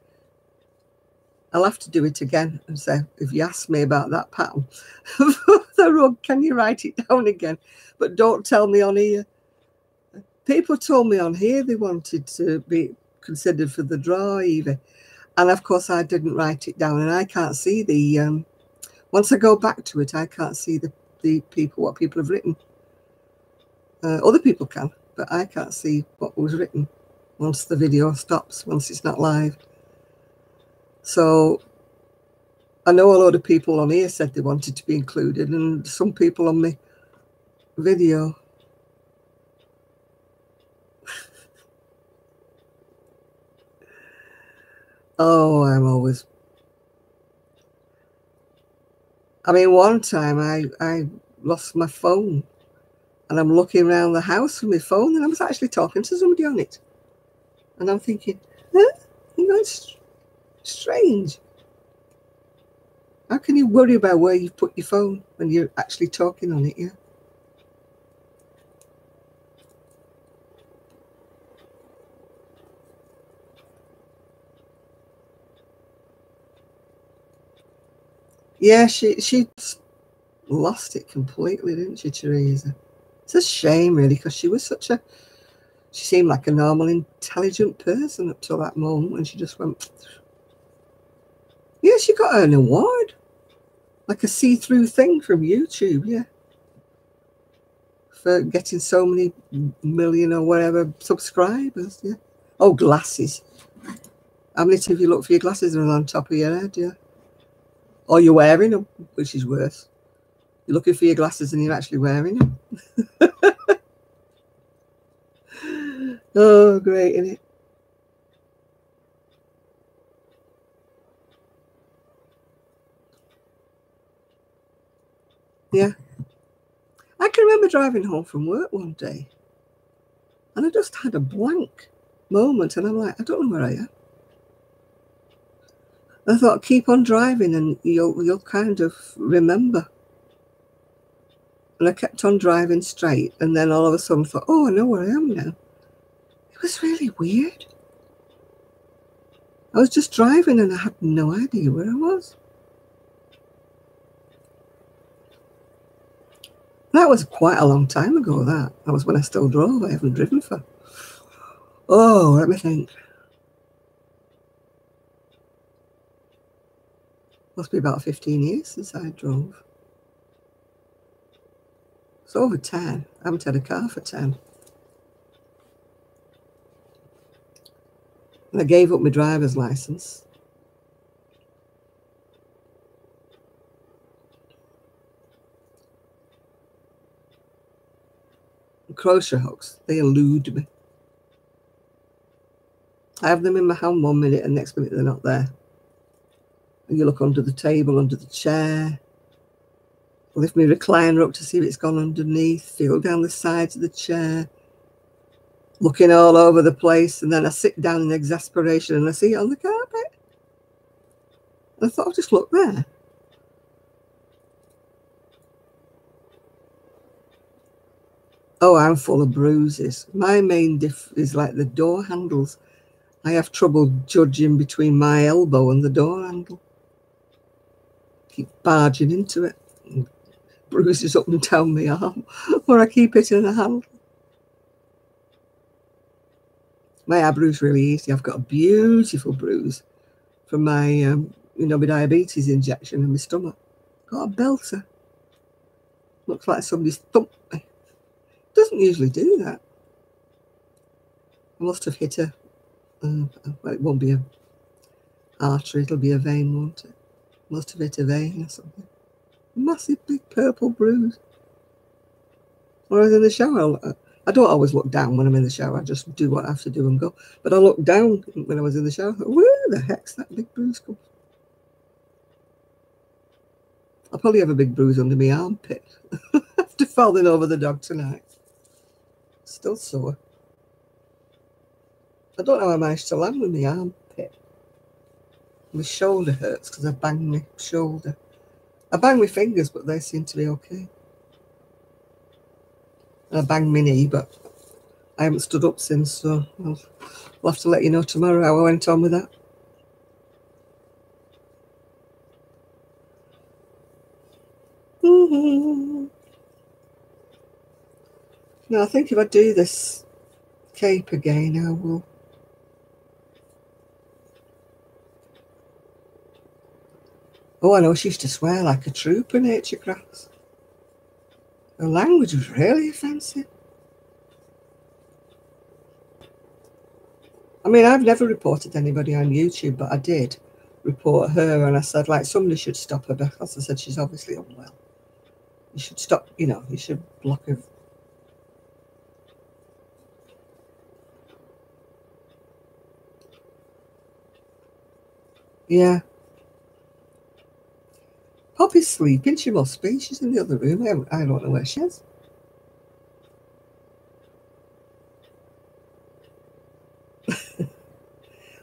I'll have to do it again and say, if you ask me about that pattern for the rug, can you write it down again? But don't tell me on here. People told me on here they wanted to be considered for the draw, Evie. And of course I didn't write it down, and I can't see the, once I go back to it, I can't see the people, what people have written. Other people can, but I can't see what was written once the video stops, once it's not live. So I know a lot of people on here said they wanted to be included, and some people on my video. Oh, I'm always... I mean, one time I lost my phone, and I'm looking around the house with my phone, and I was actually talking to somebody on it. And I'm thinking, huh? You know, it's strange. How can you worry about where you've put your phone when you're actually talking on it, yeah? Yeah, she lost it completely, didn't she, Teresa? It's a shame, really, because she was she seemed like a normal, intelligent person up till that moment when she just went... Yeah, she got an award. Like a see-through thing from YouTube, yeah. For getting so many million or whatever subscribers, yeah. Oh, glasses. How many of you look for your glasses are on top of your head, yeah? Or you're wearing them, which is worse. You're looking for your glasses and you're actually wearing them. Oh, great, isn't it? Yeah. I can remember driving home from work one day and I just had a blank moment and I'm like, I don't know where I am. I thought, keep on driving and you'll kind of remember. And I kept on driving straight, and then all of a sudden I thought, oh, I know where I am now. It was really weird. I was just driving and I had no idea where I was. That was quite a long time ago, that. That was when I still drove. I haven't driven for... Oh, let me think. Must be about 15 years since I drove. It's over 10. I haven't had a car for 10. And I gave up my driver's license. Crochet hooks, they elude me. I have them in my hand 1 minute and next minute they're not there. And you look under the table, under the chair, lift my recliner up to see if it's gone underneath, feel down the sides of the chair, looking all over the place, and then I sit down in exasperation and I see it on the carpet. And I thought, I'll just look there. Oh, I'm full of bruises. My main diff is like the door handles. I have trouble judging between my elbow and the door handle. Keep barging into it. And bruises up and down my arm, or I keep hitting the handle. My eyebrows really easy. I've got a beautiful bruise from my, my diabetes injection in my stomach. Got a belter. Looks like somebody's thumped me. Doesn't usually do that. I must have hit a, well, it won't be a artery, it'll be a vein, won't it? Must have hit a vein or something. Massive big purple bruise. When I was in the shower, I don't always look down when I'm in the shower. I just do what I have to do and go. But I looked down when I was in the shower. Where the heck's that big bruise come from? I'll probably have a big bruise under my armpit after falling over the dog tonight. Still sore. I don't know how I managed to land with my armpit. My shoulder hurts because I banged my shoulder. I banged my fingers, but they seem to be okay. I banged my knee, but I haven't stood up since, so I'll have to let you know tomorrow how I went on with that. Now, I think if I do this cape again, I will. Oh, I know, she used to swear like a trooper, Nature Crafts. Her language was really offensive. I mean, I've never reported anybody on YouTube, but I did report her, and I said, like, somebody should stop her because I said she's obviously unwell. You should stop, you know, you should block her. Yeah. Poppy's sleeping, she must be. She's in the other room. I don't know where she is.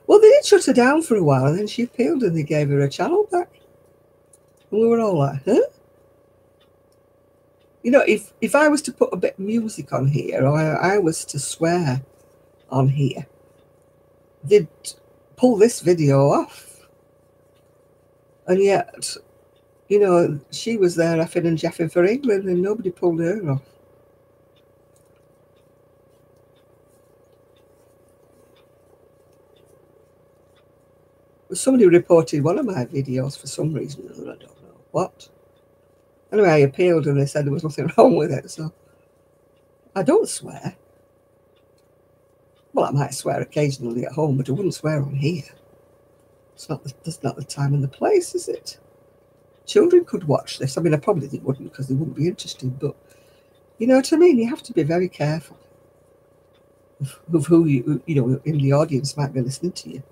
Well, they did shut her down for a while, and then she appealed and they gave her a channel back. And we were all like, huh? You know, if I was to put a bit of music on here, or I was to swear on here, they'd pull this video off. And yet, you know, she was there effing and jeffing for England and nobody pulled her off. Somebody reported one of my videos for some reason, I don't know what. Anyway, I appealed and they said there was nothing wrong with it, so I don't swear. Well, I might swear occasionally at home, but I wouldn't swear on here. That's not the time and the place, is it? Children could watch this. I mean, I probably wouldn't because they wouldn't be interested, but you know what I mean? You have to be very careful of who you know, in the audience might be listening to you.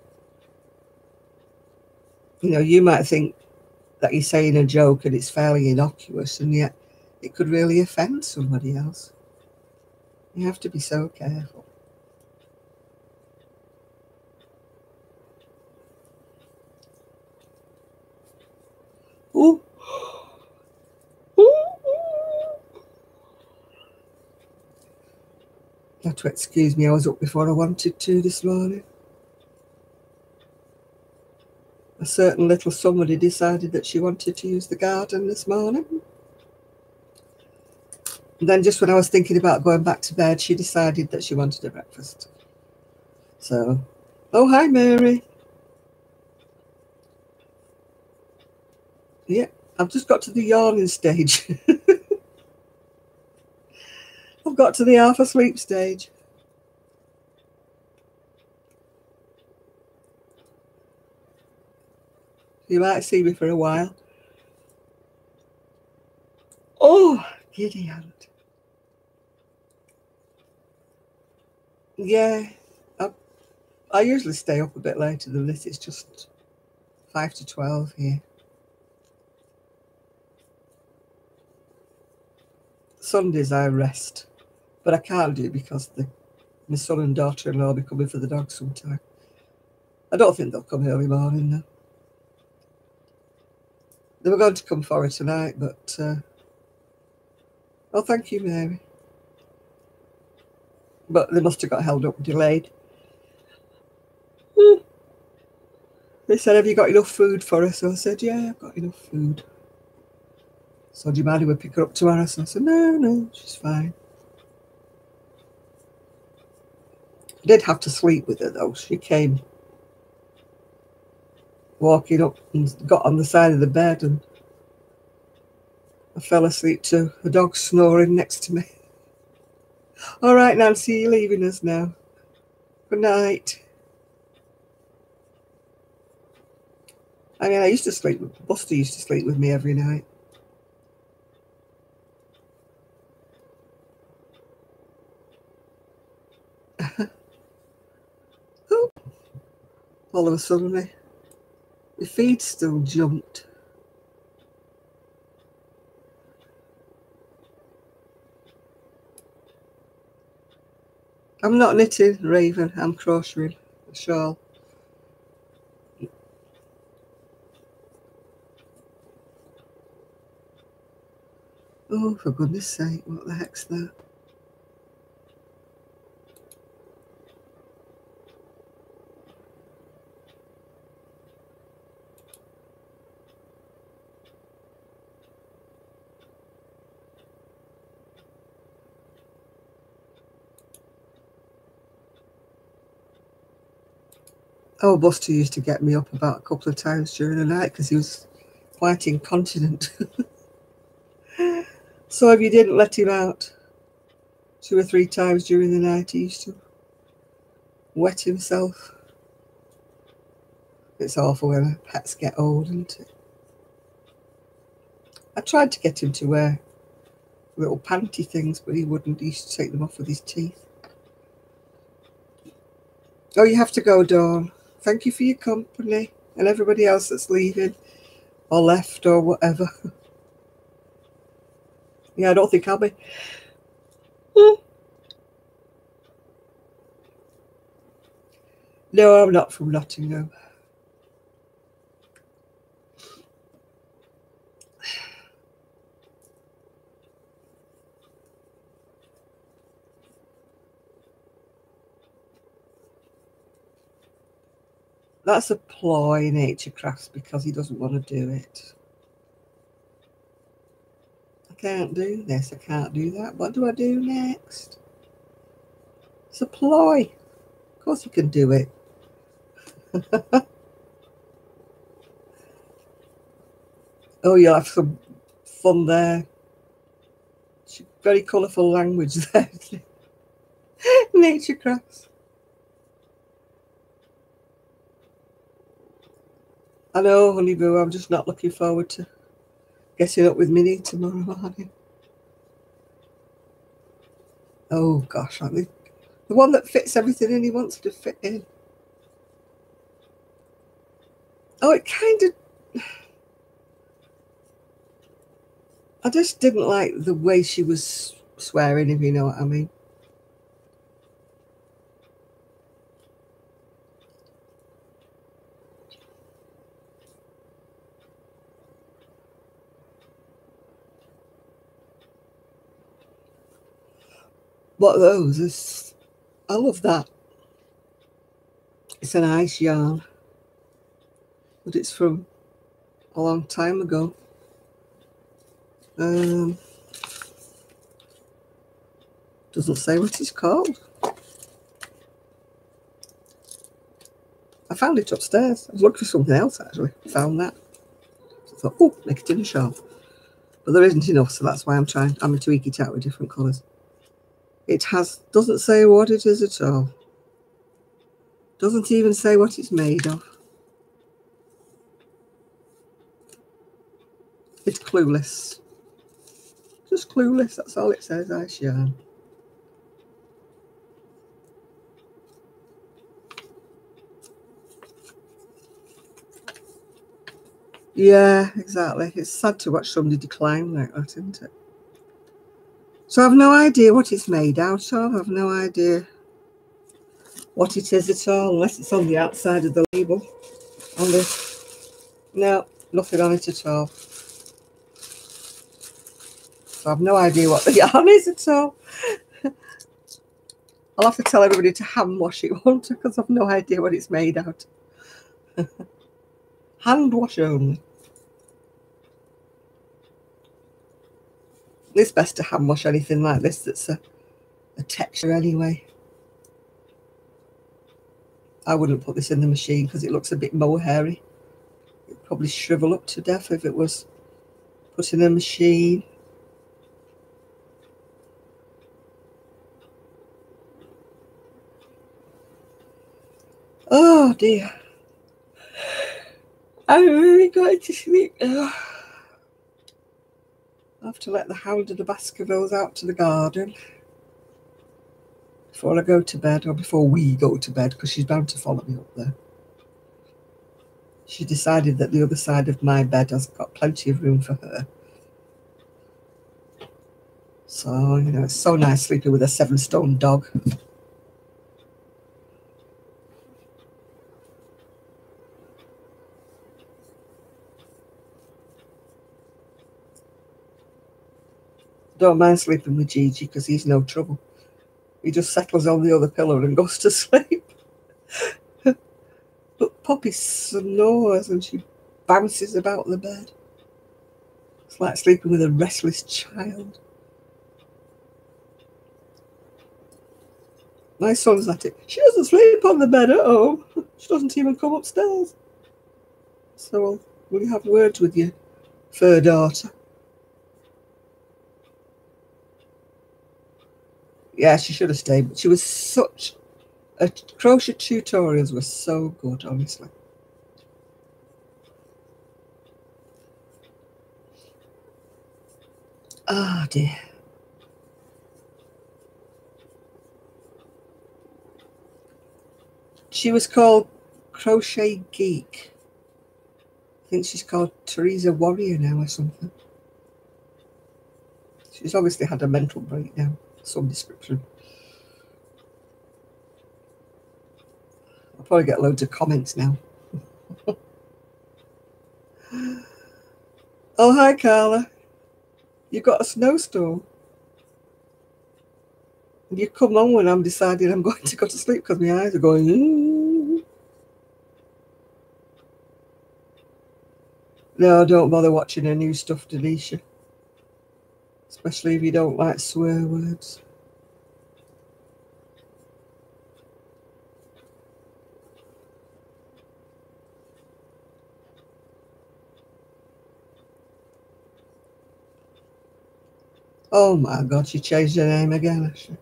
You know, you might think that you're saying a joke and it's fairly innocuous, and yet it could really offend somebody else. You have to be so careful. Ooh. You have to excuse me, I was up before I wanted to this morning. A certain little somebody decided that she wanted to use the garden this morning. And then just when I was thinking about going back to bed, she decided that she wanted a breakfast. So, oh, hi, Mary. Yeah, I've just got to the yawning stage. I've got to the half asleep stage. You might see me for a while. Oh, giddy aunt. Yeah, I usually stay up a bit later than this. It's just 5 to 12 here. Sundays I rest, but I can't do it because my son and daughter-in-law will be coming for the dogs sometime. I don't think they'll come early morning though. They were going to come for it tonight, but oh, thank you, Mary. But they must have got held up, delayed. They said, have you got enough food for us? So I said, yeah, I've got enough food. So do you mind if we pick her up tomorrow? So I said, no, she's fine. I did have to sleep with her though. She came walking up and got on the side of the bed, and I fell asleep to a dog snoring next to me. All right, Nancy, you're leaving us now. Good night. I mean, I used to sleep with Buster used to sleep with me every night. Oh, all of a sudden, my feed still jumped. I'm not knitting, Raven. I'm crocheting a shawl. Oh, for goodness sake, what the heck's that? Oh, Buster used to get me up about a couple of times during the night because he was quite incontinent. So if you didn't let him out 2 or 3 times during the night, he used to wet himself. It's awful when pets get old, isn't it? I tried to get him to wear little panty things, but he wouldn't. He used to take them off with his teeth. Oh, you have to go, Dawn. Thank you for your company and everybody else that's leaving or left or whatever. Yeah, I don't think I'll be. No, I'm not from Nottingham. That's a ploy in Nature Crafts because he doesn't want to do it. I can't do this, I can't do that. What do I do next? It's a ploy. Of course you can do it. Oh, you'll have some fun there. Very colourful language there. Nature Crafts. I know, honey boo, I'm just not looking forward to getting up with Minnie tomorrow morning. Oh gosh, the one that fits everything in he wants to fit in. Oh, it kind of... I just didn't like the way she was swearing, if you know what I mean. What are those? I love that. It's an ice yarn, but it's from a long time ago. Doesn't say what it's called. I found it upstairs. I was looking for something else actually. Found that. So I thought, oh, make it in a shawl. But there isn't enough, so that's why I'm trying to tweak it out with different colours. It doesn't say what it is at all. Doesn't even say what it's made of. It's clueless. Just clueless, that's all it says, ice yarn. Yeah, exactly. It's sad to watch somebody decline like that, isn't it? So I've no idea what it's made out of. I've no idea what it is at all, unless it's on the outside of the label. On this. No, nothing on it at all. So I've no idea what the yarn is at all. I'll have to tell everybody to hand wash it, won't I? Because I've no idea what it's made out. Hand wash only. It's best to hand wash anything like this that's a texture anyway. I wouldn't put this in the machine because it looks a bit mohairy. It'd probably shrivel up to death if it was put in a machine. dear. I'm really going to sleep now. I have to let the hound of the Baskervilles out to the garden before I go to bed, or before we go to bed, because she's bound to follow me up there. She decided that the other side of my bed has got plenty of room for her. So, you know, it's so nice sleeping with a 7-stone dog. Don't mind sleeping with Gigi because he's no trouble. He just settles on the other pillow and goes to sleep. But Poppy snores and she bounces about the bed. It's like sleeping with a restless child. My son's at it. She doesn't sleep on the bed at home. She doesn't even come upstairs. So will you have words with your fur daughter? Yeah, she should have stayed, but she was such... Her crochet tutorials were so good, honestly. Ah, dear. She was called Crochet Geek. I think she's called Teresa Warrior now or something. She's obviously had a mental breakdown of some description. I'll probably get loads of comments now. Oh, hi, Carla. You've got a snowstorm. And you come on when I'm deciding I'm going to go to sleep because my eyes are going... No, don't bother watching her new stuff, Denisha. Especially if you don't like swear words. Oh my God, she changed her name again, actually.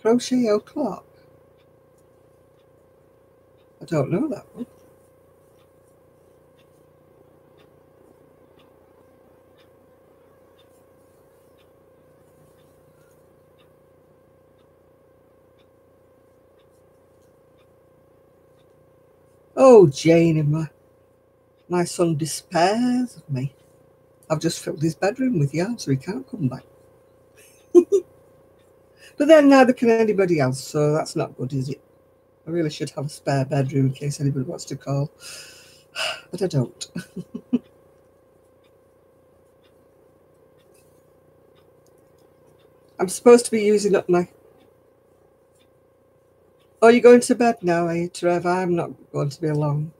Crochet O'Clock. I don't know that one. Oh, Jane, and my son despairs of me. I've just filled his bedroom with yarn, so he can't come back. But then neither can anybody else, so that's not good, is it? I really should have a spare bedroom in case anybody wants to call. But I don't. I'm supposed to be using up my... Oh, you're going to bed now, are you, Trev? I'm not going to be alone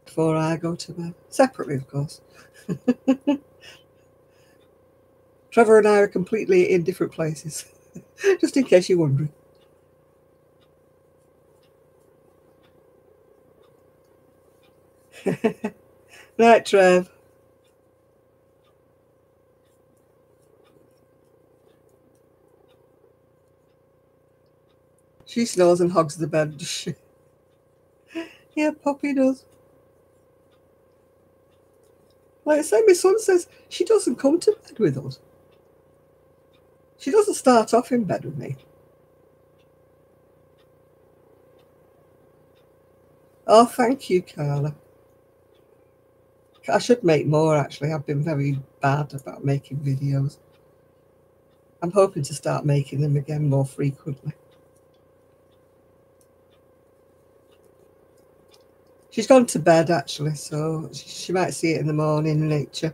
before I go to bed. Separately, of course. Trevor and I are completely in different places, just in case you're wondering. Right, Trev. She snores and hogs the bed, does she? Yeah, Poppy does. Like I say, my son says she doesn't come to bed with us. She doesn't start off in bed with me. Oh, thank you, Carla. I should make more, actually. I've been very bad about making videos. I'm hoping to start making them again more frequently. She's gone to bed, actually, so she might see it in the morning in nature.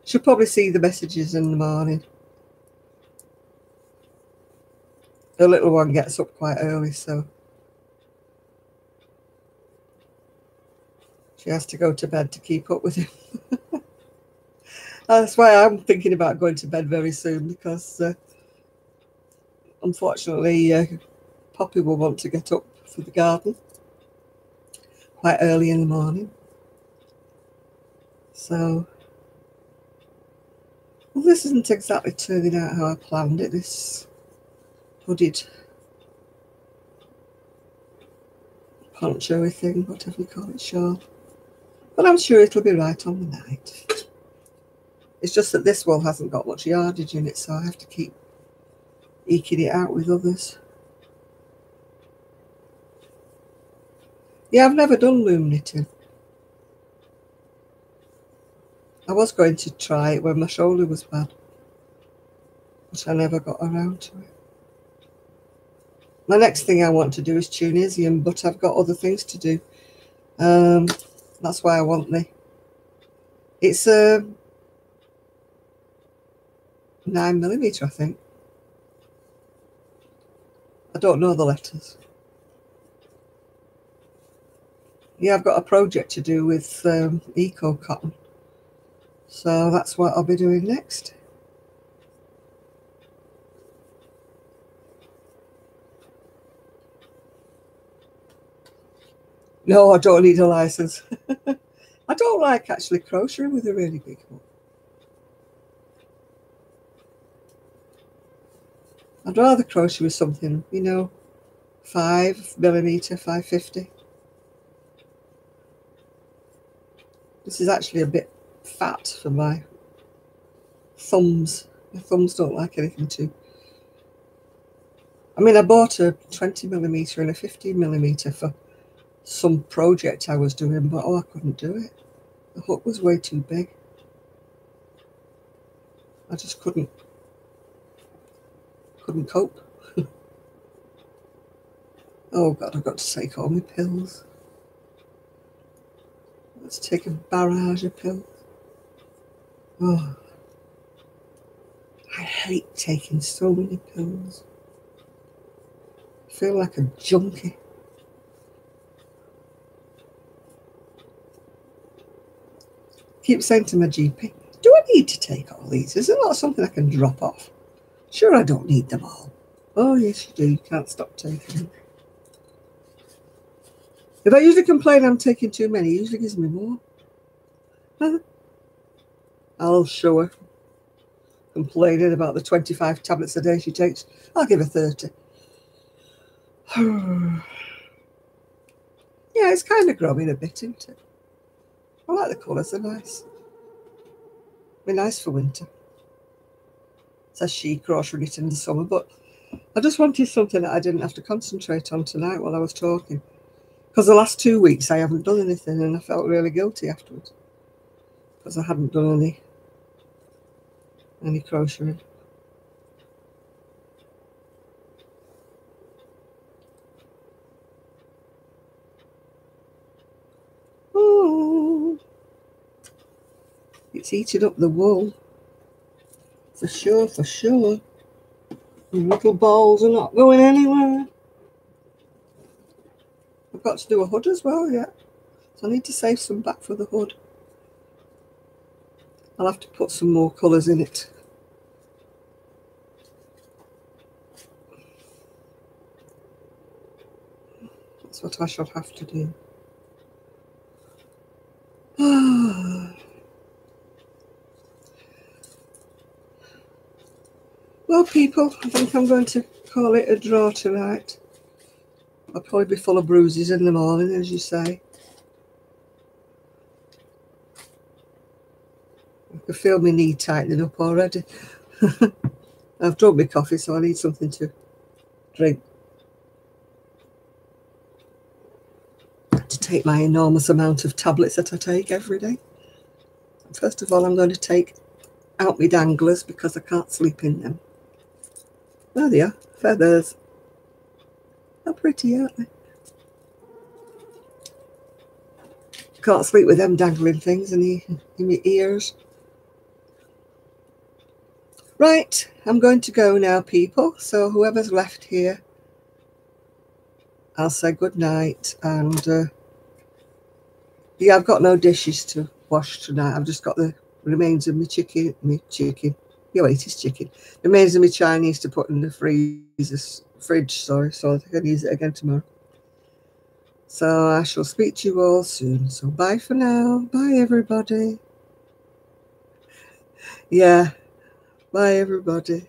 She'll probably see the messages in the morning. The little one gets up quite early, so she has to go to bed to keep up with him. That's why I'm thinking about going to bed very soon, because unfortunately Poppy will want to get up for the garden quite early in the morning. So, well, this isn't exactly turning out how I planned it, this hooded poncho-y thing, whatever you call it, shawl. But I'm sure it'll be right on the night. It's just that this wool hasn't got much yardage in it, so I have to keep eking it out with others. Yeah, I've never done loom knitting. I was going to try it when my shoulder was bad, but I never got around to it. My next thing I want to do is Tunisian, but I've got other things to do. That's why I want it's a 9mm, I think. I don't know the letters. Yeah, I've got a project to do with eco cotton, so that's what I'll be doing next. No, I don't need a license. I don't like actually crocheting with a really big hook. I'd rather crochet with something, you know, 5mm, 550. This is actually a bit fat for my thumbs. My thumbs don't like anything too. I mean, I bought a 20mm and a 15mm for some project I was doing, but I couldn't do it. The hook was way too big. I just couldn't cope. Oh God, I've got to take all my pills. Let's take a barrage of pills. Oh, I hate taking so many pills. I feel like a junkie. Keep saying to my GP, do I need to take all these? Is it not something I can drop off? Sure, I don't need them all. Oh, yes, you do. You can't stop taking them. If I usually complain I'm taking too many, it usually gives me more. I'll show her. Complaining about the 25 tablets a day she takes. I'll give her 30. Yeah, it's kind of growing a bit, isn't it? I like the colours, they're nice. They're nice for winter. Says she crocheted it in the summer, but I just wanted something that I didn't have to concentrate on tonight while I was talking. Because the last 2 weeks I haven't done anything and I felt really guilty afterwards. Because I hadn't done any crocheting. Oh, it's eating up the wool. For sure, for sure. The little balls are not going anywhere. I've got to do a hood as well, yeah. So I need to save some back for the hood. I'll have to put some more colours in it. That's what I shall have to do. Well, people, I think I'm going to call it a draw tonight. I'll probably be full of bruises in the morning, as you say. I can feel my knee tightening up already. I've drunk my coffee, so I need something to drink. To take my enormous amount of tablets that I take every day. First of all, I'm going to take out my danglers because I can't sleep in them. There they are, feathers. How pretty, aren't they? Can't sleep with them dangling things in my ears. Right, I'm going to go now, people. So whoever's left here, I'll say good night. And yeah, I've got no dishes to wash tonight. I've just got the remains of my chicken. Yeah, wait, it's chicken. Remains of my Chinese to put in the fridge, sorry, so I can use it again tomorrow. So I shall speak to you all soon. So bye for now. Bye, everybody. Yeah. Bye, everybody.